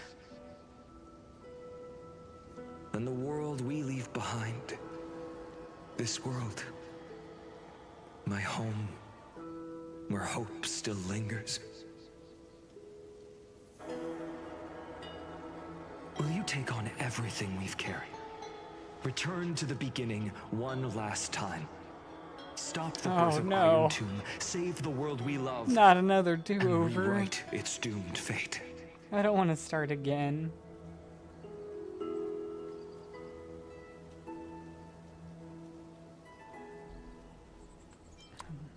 Then the world we leave behind, this world, my home, where hope still lingers. Will you take on everything we've carried? Return to the beginning one last time. Stop the birth of Iron Tomb, save the world we love. Not another do-over. And rewrite its doomed fate. I don't want to start again.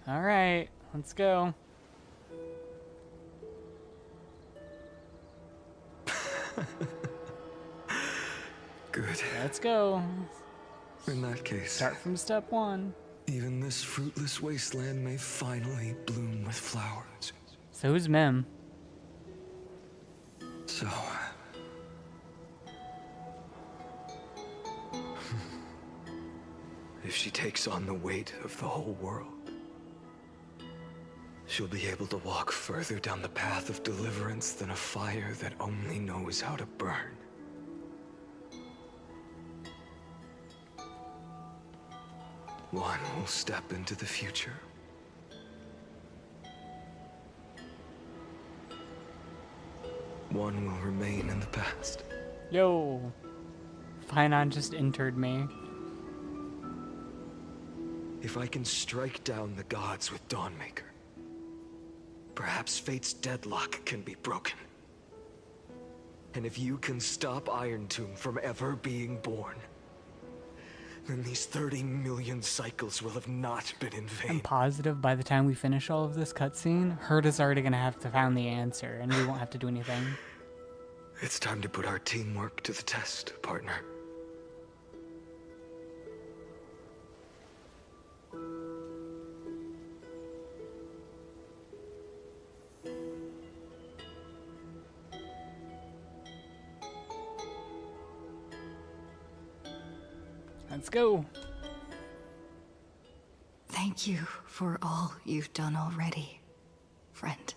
All right, let's go. Good. Let's go. In that case, start from step one. Even this fruitless wasteland may finally bloom with flowers. So who's Mim? So... if she takes on the weight of the whole world, she'll be able to walk further down the path of deliverance than a fire that only knows how to burn. One will step into the future. One will remain in the past. Yo. Finon just entered me. If I can strike down the gods with Dawnmaker, perhaps fate's deadlock can be broken. And if you can stop Iron Tomb from ever being born, then these 30 million cycles will have not been in vain. I'm positive by the time we finish all of this cutscene, Herta's already gonna have to find the answer, and we won't have to do anything. It's time to put our teamwork to the test, partner. Let's go. Thank you for all you've done already, friend.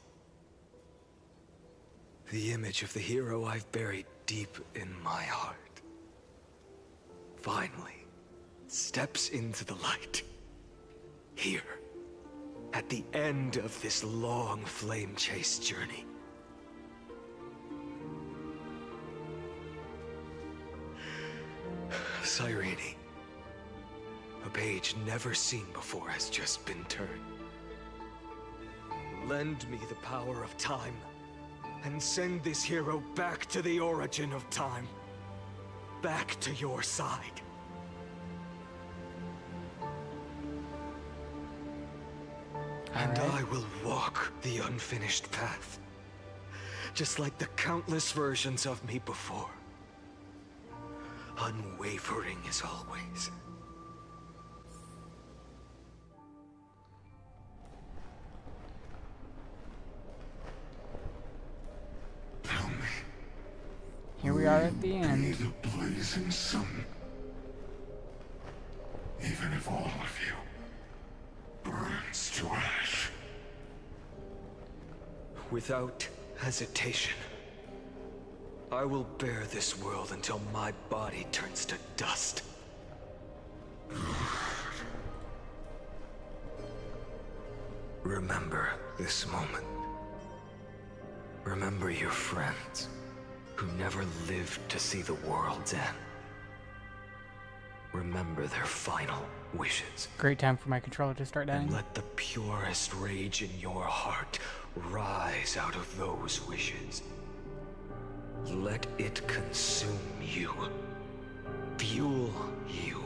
The image of the hero I've buried deep in my heart finally steps into the light. Here, at the end of this long flame chase journey. Cyrene. A page never seen before has just been turned. Lend me the power of time, and send this hero back to the origin of time. Back to your side. And I will walk the unfinished path. Just like the countless versions of me before. Unwavering as always. Tell me. Here we are at the end. The blazing sun. Even if all of you burns to ash. Without hesitation, I will bear this world until my body turns to dust. Remember this moment. Remember your friends who never lived to see the world's end. Remember their final wishes. Great time for my controller to start dying. And let the purest rage in your heart rise out of those wishes. Let it consume you. Fuel you.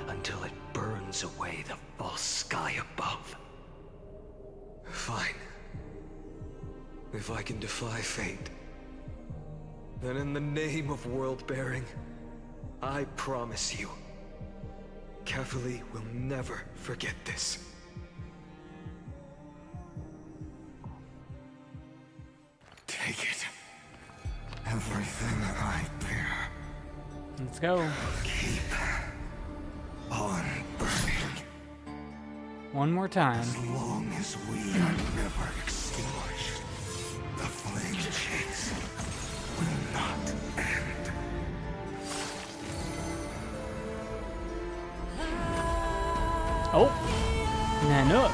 Until it burns away the false sky above. Fine. If I can defy fate, then in the name of world-bearing, I promise you, Kefali will never forget this. Take it. Everything I bear. Let's go. Keep on burning. One more time. As long as we are never extinguished, the flame chase will not end. Oh, Nanook.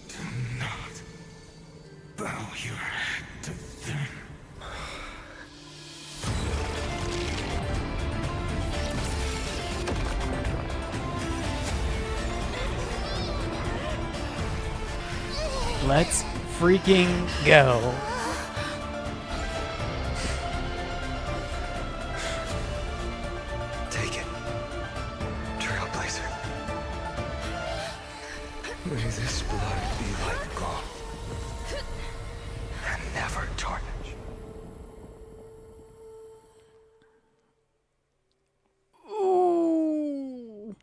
Do not bow your head to them. Let's freaking go. Take it, Trailblazer. May this blood be like gold, and never tarnish. Ooh.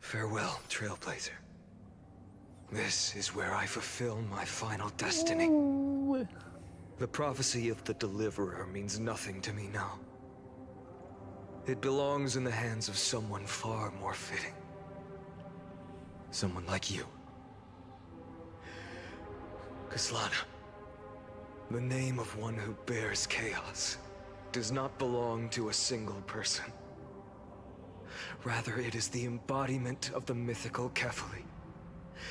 Farewell, Trailblazer. This is where I fulfill my final destiny. Ooh. The prophecy of the Deliverer means nothing to me now. It belongs in the hands of someone far more fitting. Someone like you. Kaslana, the name of one who bears chaos does not belong to a single person. Rather, it is the embodiment of the mythical Kefali,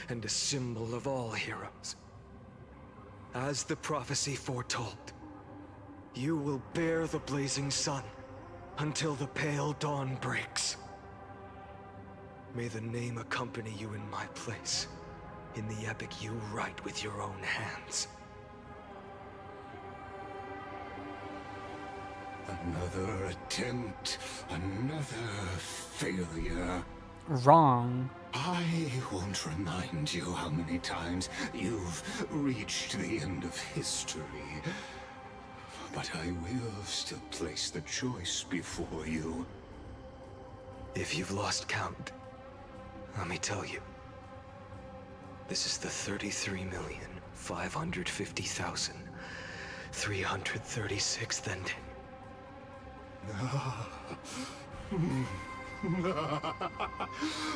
and a symbol of all heroes. As the prophecy foretold, you will bear the blazing sun until the pale dawn breaks. May the name accompany you in my place, in the epic you write with your own hands. Another attempt, another failure. Wrong. I won't remind you how many times you've reached the end of history. But I will still place the choice before you. If you've lost count, let me tell you. This is the 33,550,336th ending.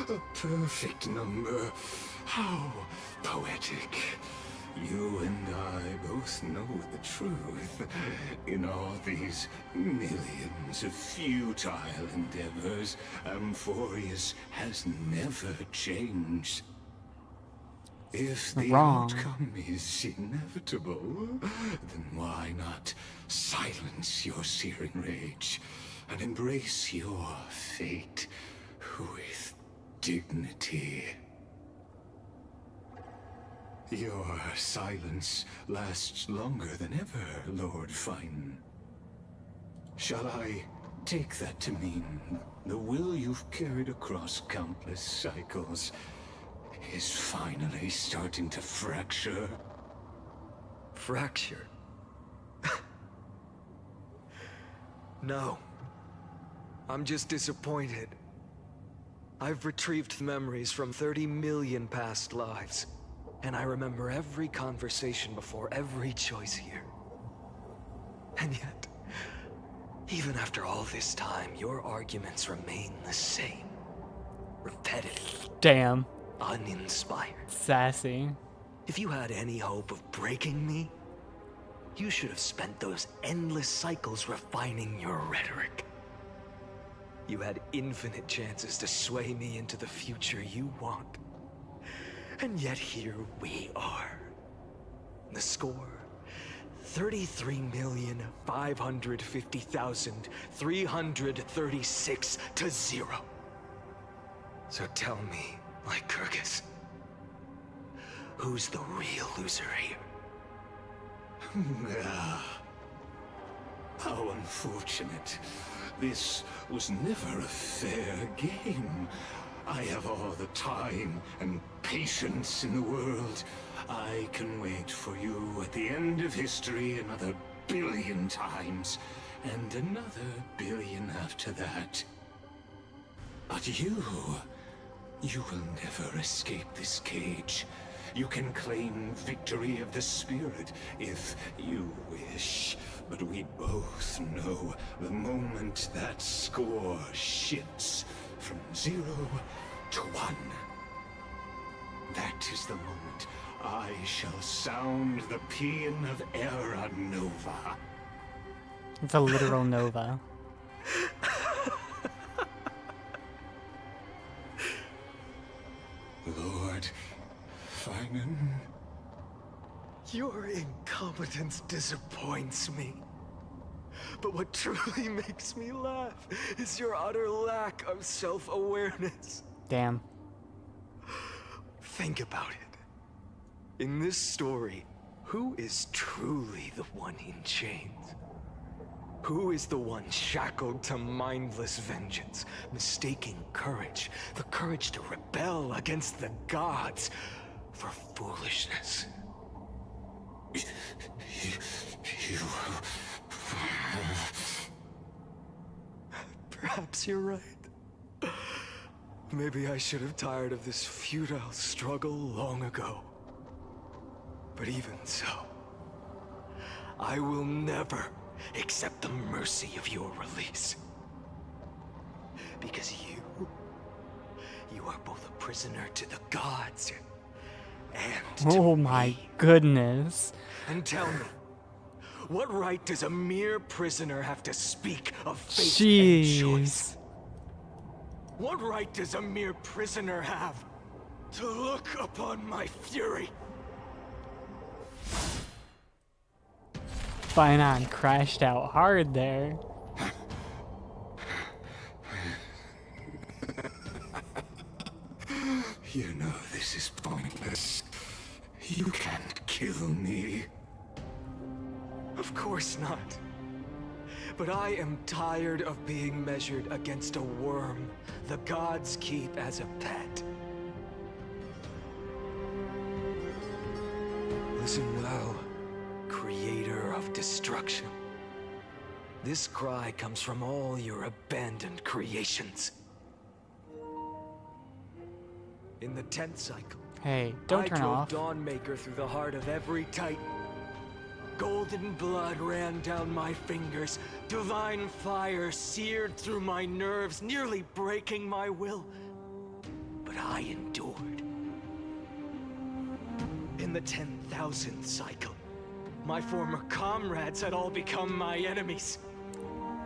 A perfect number. How poetic. You and I both know the truth. In all these millions of futile endeavors, Amphoreus has never changed. If the outcome is inevitable, then why not silence your searing rage and embrace your fate with dignity? Your silence lasts longer than ever, Lord Fine. Shall I take that to mean the will you've carried across countless cycles is finally starting to fracture? Fracture? No. I'm just disappointed. I've retrieved memories from 30 million past lives, and I remember every conversation before every choice here. And yet, even after all this time, your arguments remain the same. Repetitive. Damn. Uninspired. Sassy. If you had any hope of breaking me, you should have spent those endless cycles refining your rhetoric. You had infinite chances to sway me into the future you want. And yet here we are. The score, 33,550,336 to 0. So tell me, Lycurgus, who's the real loser here? How unfortunate. This was never a fair game. I have all the time and patience in the world. I can wait for you at the end of history another billion times, and another billion after that. But you will never escape this cage. You can claim victory of the spirit if you wish, but we both know the moment that score shifts from 0 to 1. That is the moment I shall sound the paean of Era Nova. It's a literal nova. Lord Finan. Your incompetence disappoints me. But what truly makes me laugh is your utter lack of self-awareness. Damn. Think about it. In this story, who is truly the one in chains? Who is the one shackled to mindless vengeance, mistaking courage, the courage to rebel against the gods, for foolishness? Perhaps you're right. Maybe I should have tired of this futile struggle long ago. But even so, I will never accept the mercy of your release. Because you are both a prisoner to the gods and to Oh my goodness. And tell me, what right does a mere prisoner have to speak of fate Jeez. and choice? What right does a mere prisoner have to look upon my fury? Finan crashed out hard there. You know this is pointless. You can't kill me. Of course not. But I am tired of being measured against a worm the gods keep as a pet. Listen well, creator of destruction. This cry comes from all your abandoned creations. In the 10th cycle, Hey, don't turn off. I drove Dawnmaker through the heart of every Titan. Golden blood ran down my fingers. Divine fire seared through my nerves, nearly breaking my will. But I endured. In In the 10,000th cycle, my former comrades had all become my enemies.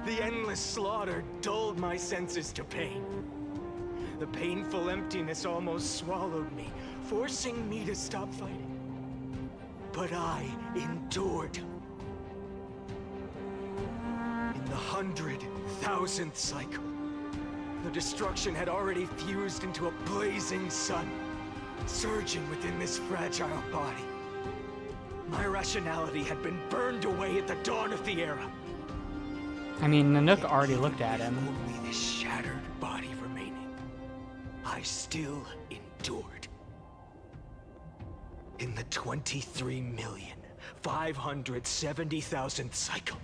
The endless slaughter dulled my senses to pain. The painful emptiness almost swallowed me, forcing me to stop fighting. But I endured. In the 100,000th cycle, the destruction had already fused into a blazing sun, surging within this fragile body. My rationality had been burned away at the dawn of the era. I mean, Nanook already looked at him. Only this shattered body remaining, I still endured. In the 23,570,000th cycle,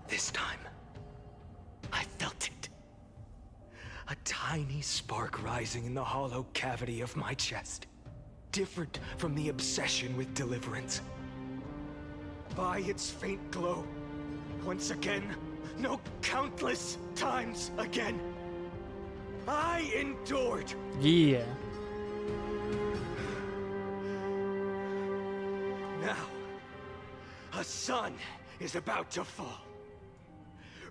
this time, I felt it. A tiny spark rising in the hollow cavity of my chest. Different from the obsession with deliverance. By its faint glow, once again, no, countless times again, I endured. Yeah. Now, a sun is about to fall.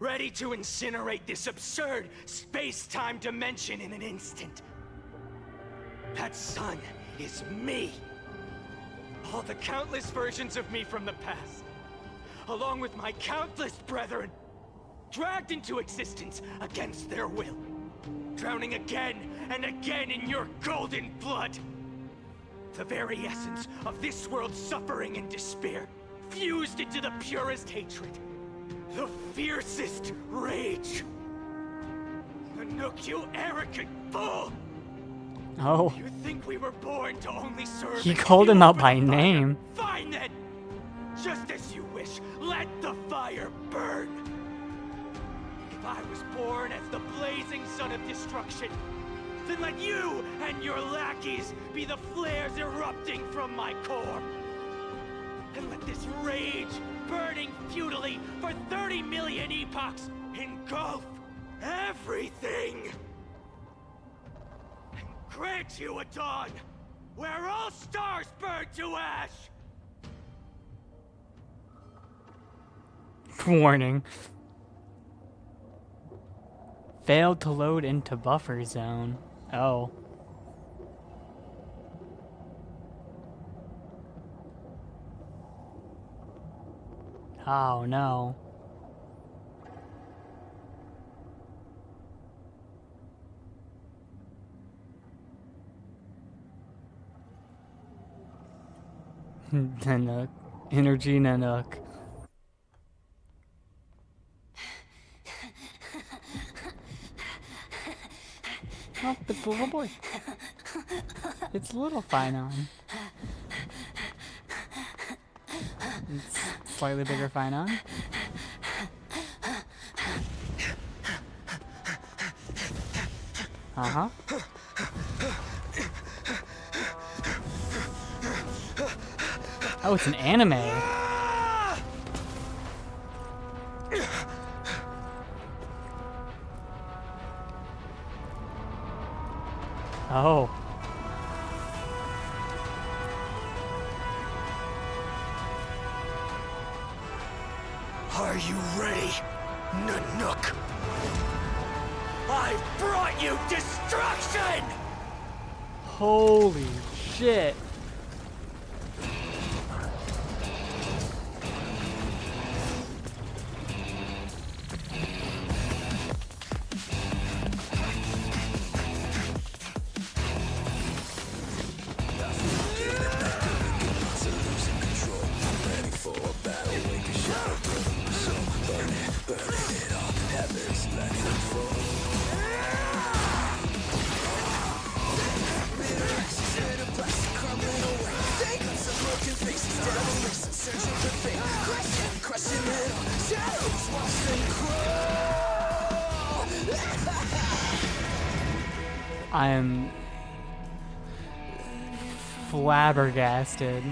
Ready to incinerate this absurd space-time dimension in an instant. That sun is me. All the countless versions of me from the past, along with my countless brethren, dragged into existence against their will, drowning again and again in your golden blood. The very essence of this world's suffering and despair, fused into the purest hatred, the fiercest rage. Nanook, you arrogant fool! Oh. You think we were born to only serve? He called him out by fire? name. Fine then! Just as you wish, let the fire burn! If I was born as the blazing sun of destruction, then let you and your lackeys be the flares erupting from my core. And let this rage, burning futilely for 30 million epochs, engulf everything! And grant you a dawn where all stars burn to ash! Warning. Failed to load into buffer zone. Oh. Oh no. Nanook. Energy Nanook. Oh, the little boy. It's little Finon. It's slightly bigger Finon. Uh-huh. Oh, it's an anime. Oh. Are you ready, Nanook? I've brought you destruction! Holy shit. I am flabbergasted.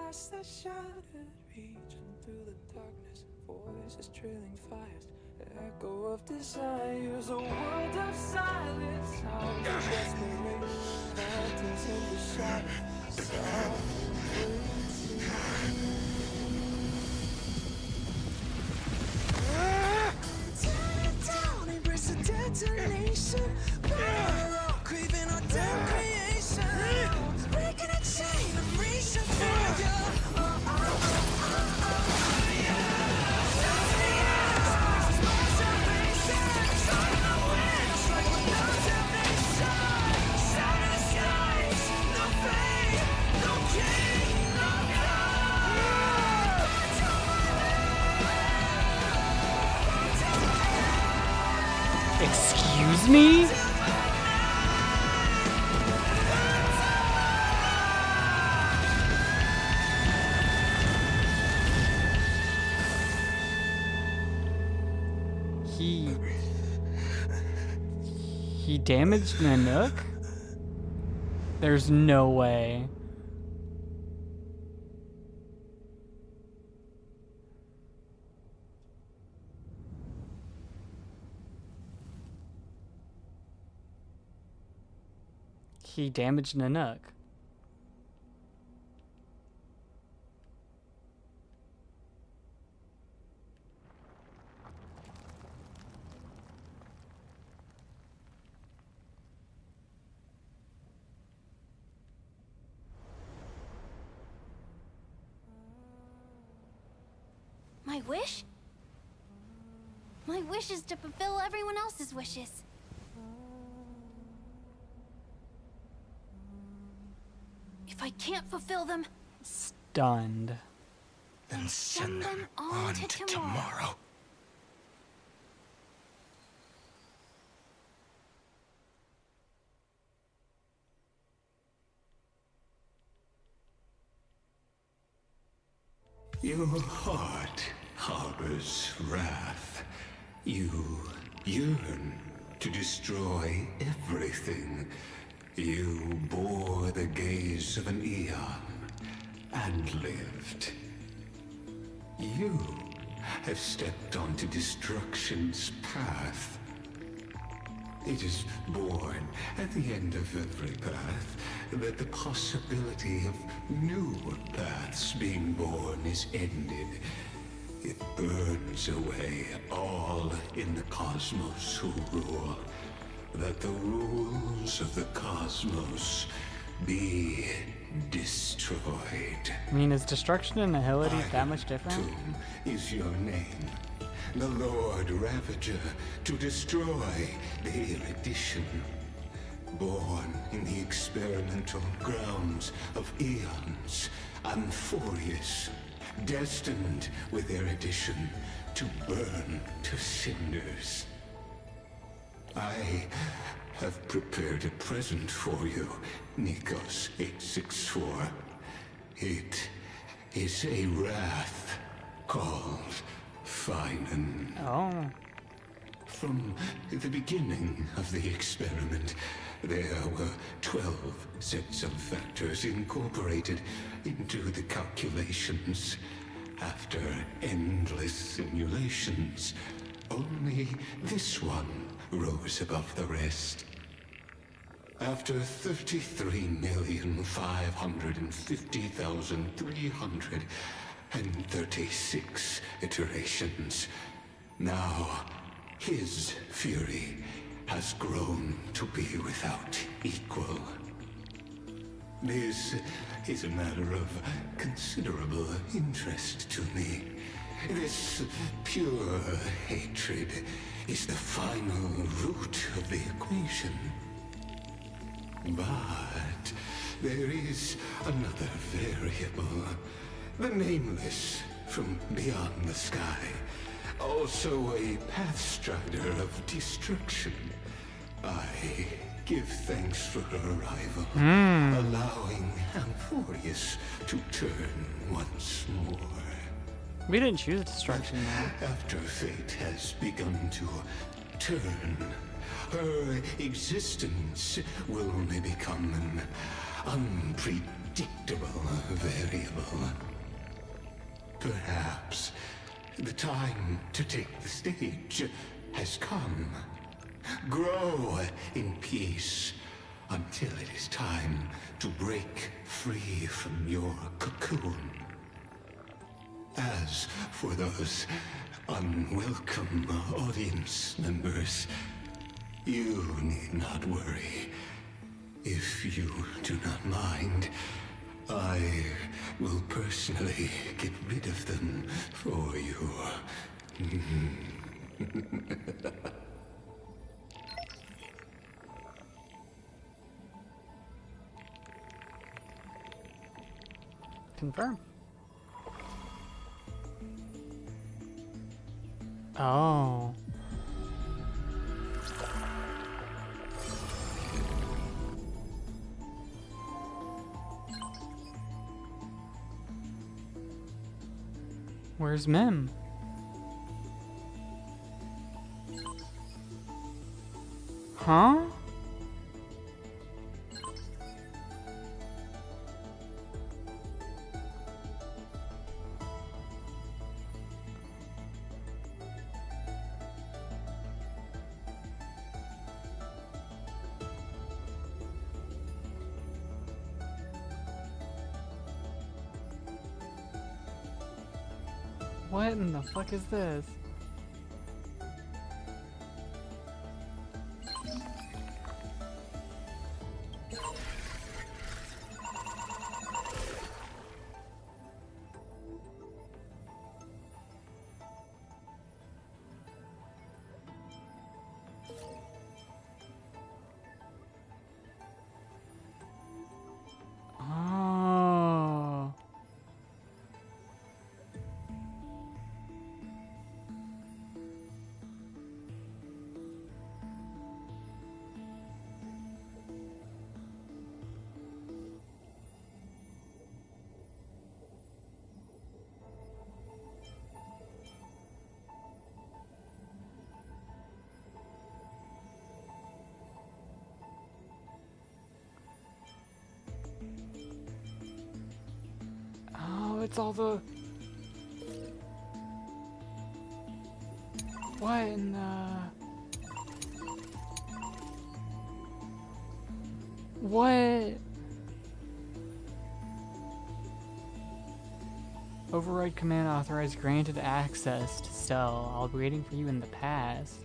past the shattered region, through the darkness, voices trailing fires, echo of desires, a world of silence, sounds of desperation, phantoms in the shadow, tear it down, embrace the detonation, craving our damn creation, breaking a chain of reaching for you. Excuse me? He damaged Nanook? There's no way. He damaged Nanook. My wish? My wish is to fulfill everyone else's wishes. If I can't fulfill them, Stunned. Then send them on to tomorrow. Your heart harbors wrath. You yearn to destroy everything. You bore the gaze of an eon and lived. You have stepped onto destruction's path. It is born at the end of every path that the possibility of new paths being born is ended. It burns away all in the cosmos who rule, that the rules of the cosmos be destroyed. I mean, is destruction and nihility that much different? Tomb is your name. The Lord Ravager, to destroy the erudition. Born in the experimental grounds of eons, Amphoreus, destined with erudition to burn to cinders. I have prepared a present for you, Nikos 864. It is a wrath called Finan. Oh. From the beginning of the experiment, there were 12 sets of factors incorporated into the calculations. After endless simulations, only this one rose above the rest. After 33,550,336 iterations, now his fury has grown to be without equal. This is a matter of considerable interest to me. This pure hatred is the final root of the equation. But there is another variable. The nameless from beyond the sky. Also a pathstrider of destruction. I give thanks for her arrival, allowing Amphoreus to turn once more. We didn't choose destruction, though. After fate has begun to turn, her existence will only become an unpredictable variable. Perhaps the time to take the stage has come. Grow in peace until it is time to break free from your cocoon. As for those unwelcome audience members, you need not worry. If you do not mind, I will personally get rid of them for you. Confirm. Oh. Where's Mim? Huh? What in the fuck is this? Oh. Oh, it's all the... What in the... What? Override command authorized granted access to cell. I'll be waiting for you in the past.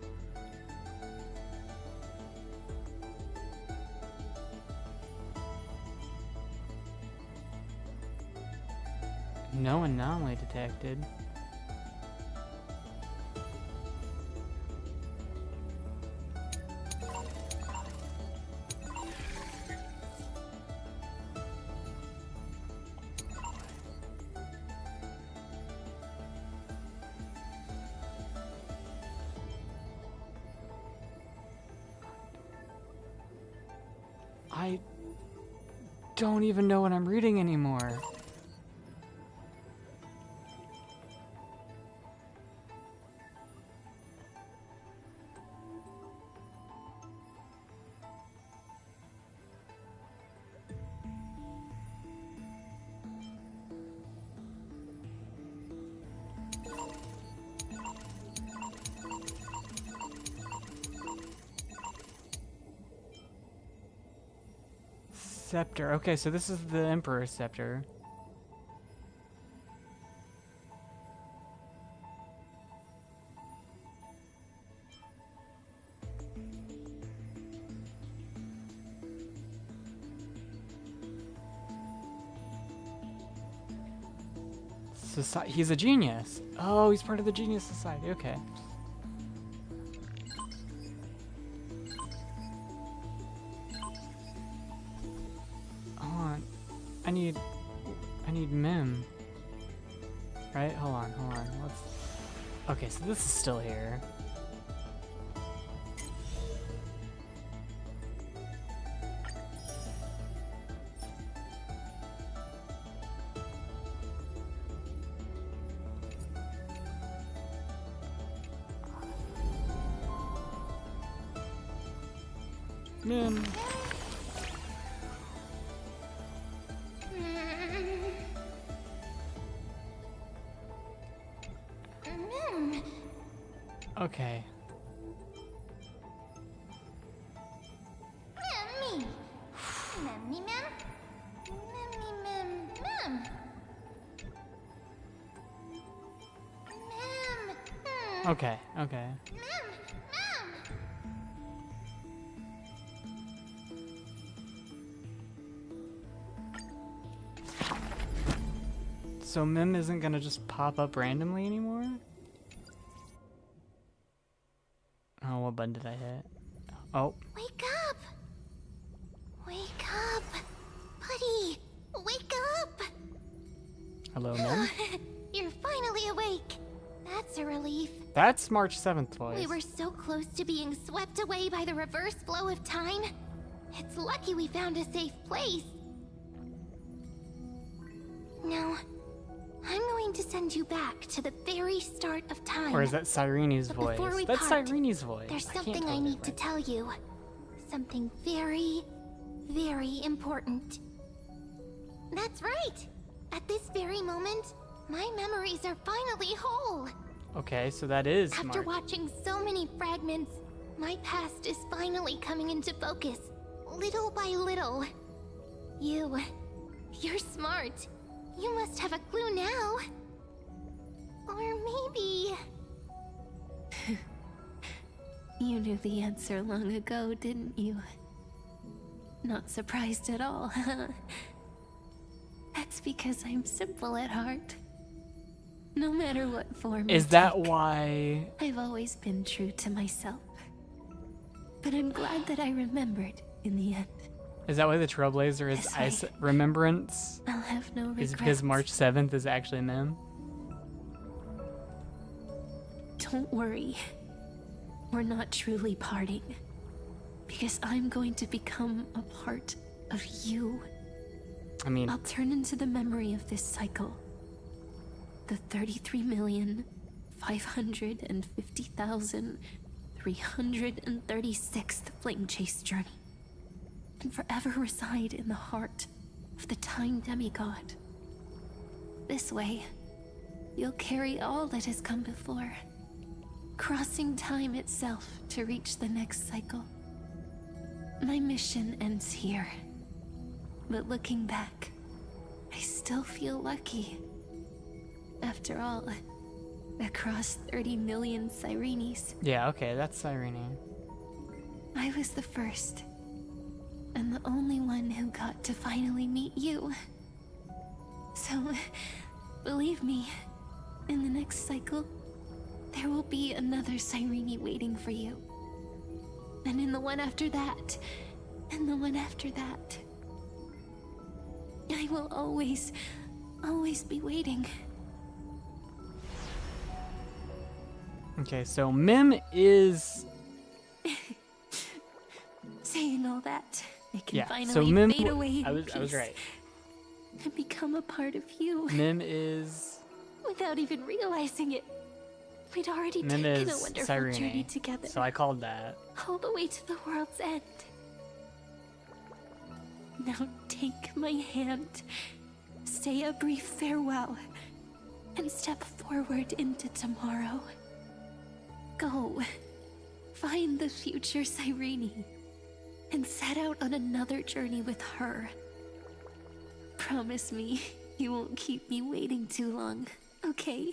No anomaly detected. I don't even know what I'm reading anymore. Scepter. Okay, so this is the Emperor's scepter. He's a genius. Oh, he's part of the Genius Society. Okay. I need Mim. Right? Hold on. Let's... Okay, so this is still here. Mim. Okay. Me. Me, mem. Me, mem. Mem. Mem. Okay, okay. So Mim isn't gonna just pop up randomly anymore? Oh, what button did I hit? Oh. Wake up! Wake up! Buddy! Wake up! Hello, Mim? You're finally awake. That's a relief. That's March 7th voice. We were so close to being swept away by the reverse flow of time. It's lucky we found a safe place. Now, I'm going to send you back to the very start of time. Or is that Cyrene's But voice? before we That's part, Cyrene's voice. There's can't something tell I the need to difference. tell you. Something very, very important. That's right. At this very moment, my memories are finally whole. Okay, so that is After March. watching so many fragments, my past is finally coming into focus, little by little. You're smart. You must have a clue now. Or maybe... You knew the answer long ago, didn't you? Not surprised at all, huh? That's because I'm simple at heart. No matter what form Is I that take, why? I've always been true to myself. But I'm glad that I remembered in the end. Is that why the Trailblazer is This way. Ice Remembrance? I'll have no regrets. Is because March 7th is actually Mim? Don't worry. We're not truly parting. Because I'm going to become a part of you. I mean, I'll turn into the memory of this cycle. The 33,550,336th Flame Chase journey. And forever reside in the heart of the Time Demigod. This way, you'll carry all that has come before, crossing time itself to reach the next cycle. My mission ends here, but looking back, I still feel lucky. After all, across 30 million Cyrenes, yeah, okay, that's Cyrene. I was the first, and the only one who got to finally meet you. So, believe me, in the next cycle, there will be another Cyrene waiting for you. And in the one after that, and the one after that. I will always be waiting. Okay, so Mim is... Saying all that, I can Yeah, finally so Mim... fade away in I was peace right. and become a part of you. Mim is... Without even realizing it. We'd already Mim taken is a wonderful journey Cyrene, together. so I called that. All the way to the world's end. Now take my hand, say a brief farewell, and step forward into tomorrow. Go, find the future Cyrene, and set out on another journey with her. Promise me you won't keep me waiting too long, okay?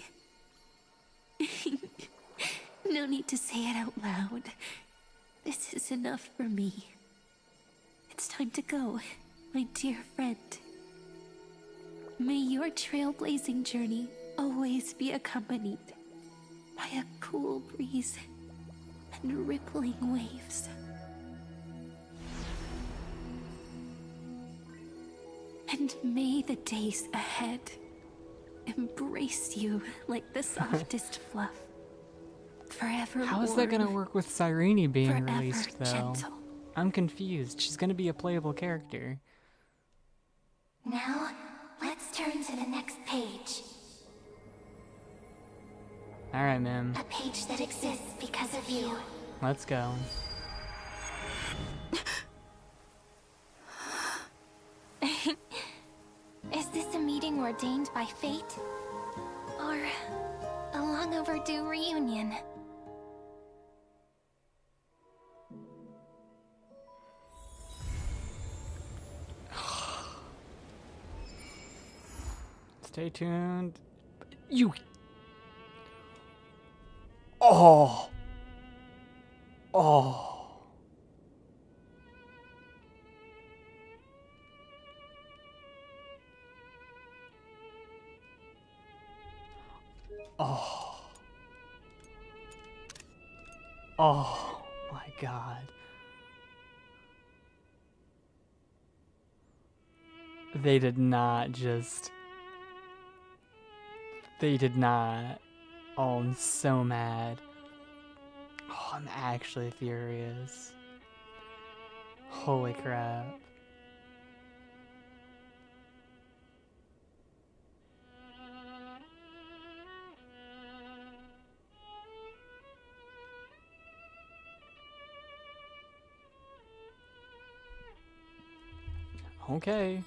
No need to say it out loud. This is enough for me. It's time to go, my dear friend. May your trailblazing journey always be accompanied by a cool breeze and rippling waves. And may the days ahead embrace you like the softest fluff. Forever How is that gonna warm, work with Cyrene being forever released, though? gentle. I'm confused. She's gonna be a playable character. Now, let's turn to the next page. Alright, Mim. A page that exists because of you. Let's go. Is this a meeting ordained by fate? Or a long overdue reunion? Stay tuned. You. Oh. Oh. Oh. Oh my God. They did not just... They did not. Oh, I'm so mad. Oh, I'm actually furious. Holy crap. Okay.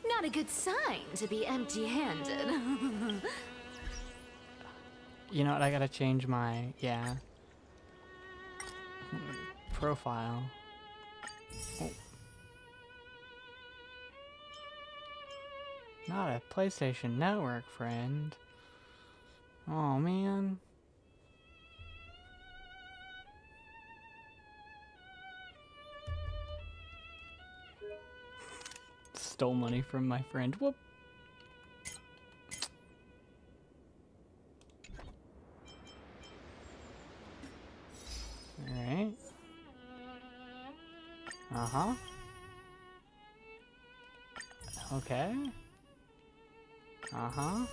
Not a good sign to be empty-handed. You know what? I gotta change my, profile. Oh. Not a PlayStation Network friend. Oh man. Stole money from my friend. Whoop. Alright. Uh-huh. Okay. Uh-huh.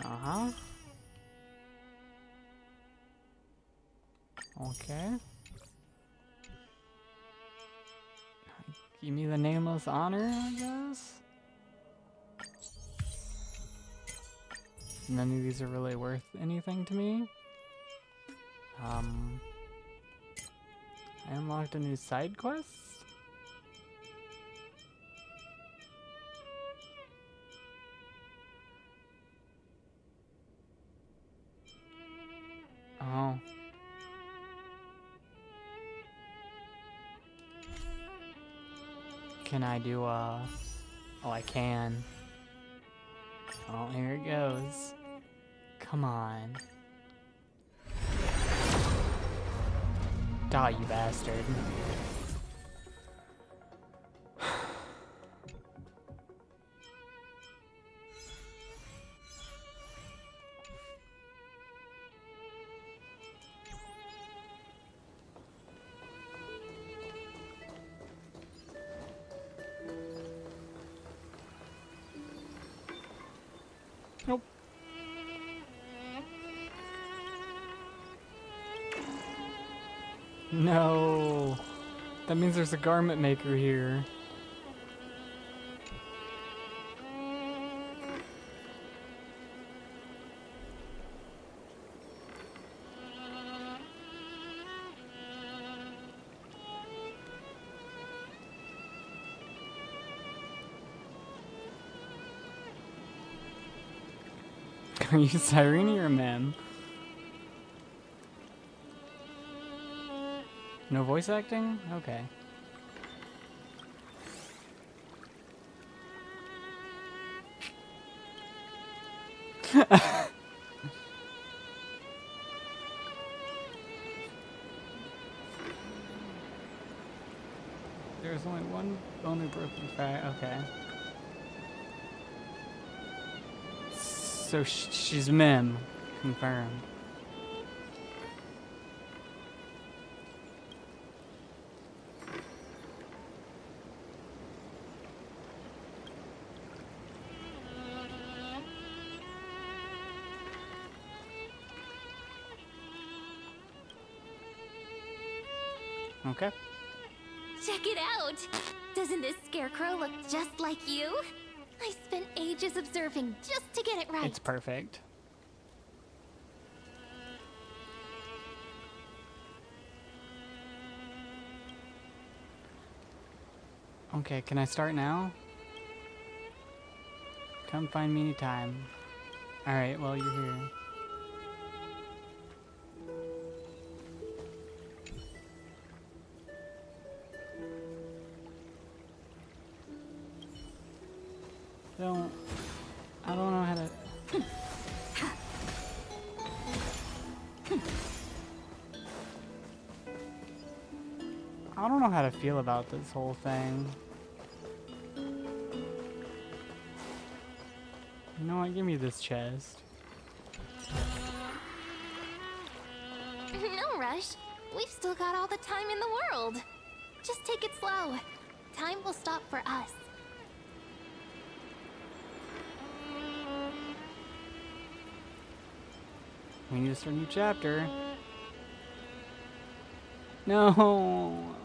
Uh-huh. Okay. Give me the nameless honor, I guess? None of these are really worth anything to me. I unlocked a new side quest? Oh. Can I do oh, I can. Oh, here it goes. Come on. Die, you bastard. Nope. No. That means there's a garment maker here. Are you Cyrene or Mem? No voice acting? Okay. There's only broken fact. Okay. So she's Mem. Confirmed. Okay. Check it out! Doesn't this scarecrow look just like you? I spent ages observing just to get it right. It's perfect. Okay, can I start now? Come find me anytime. Alright, well, you're here. I don't know how to... I don't know how to feel about this whole thing. You know what? Give me this chest. No rush. We've still got all the time in the world. Just take it slow. Time will stop for us. We need to start a new chapter. No!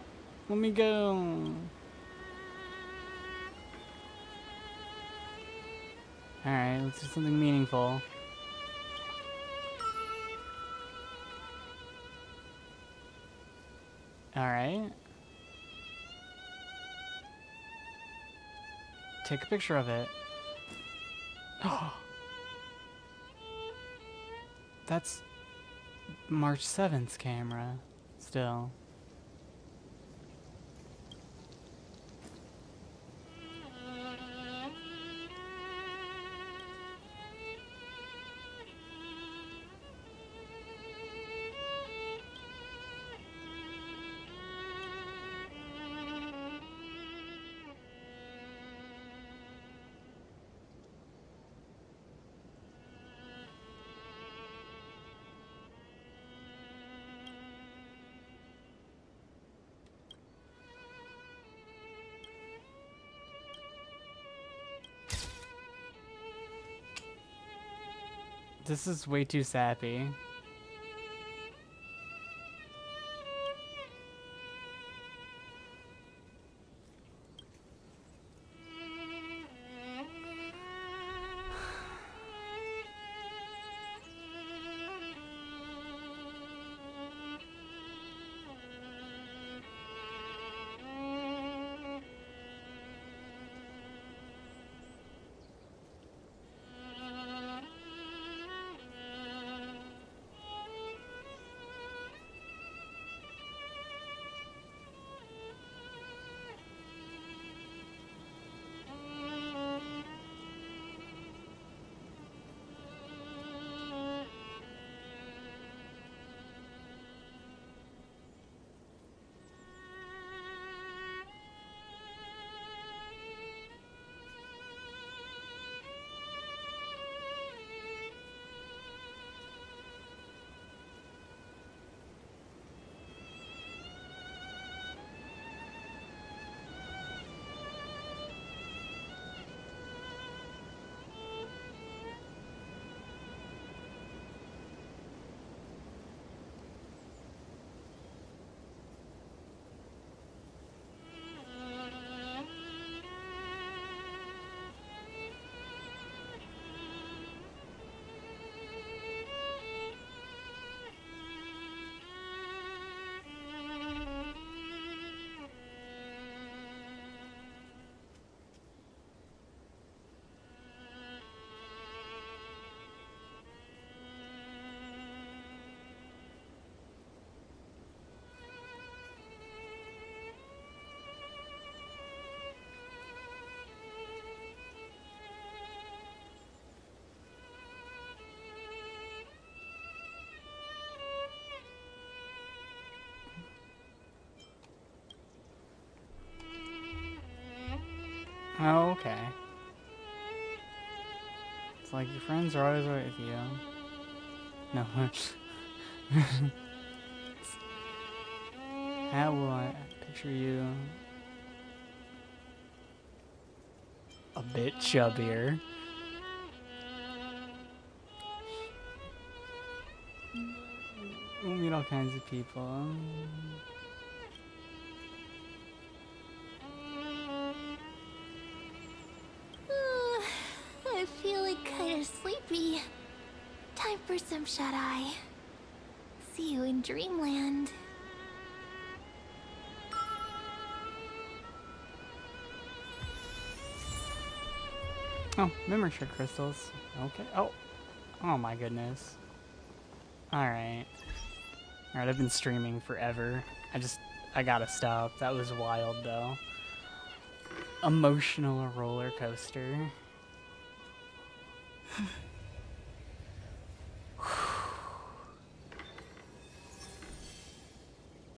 Let me go! Alright, let's do something meaningful. Alright. Take a picture of it. That's March 7th's camera. Still. This is way too sappy. Oh, okay. It's like your friends are always right with you. No. How will I picture you? A bit chubbier. We'll meet all kinds of people. I'm feeling kind of sleepy. Time for some shut-eye. See you in dreamland. Oh, memory shard crystals. Okay. Oh my goodness. Alright. Alright, I've been streaming forever. I gotta stop. That was wild though. Emotional roller coaster.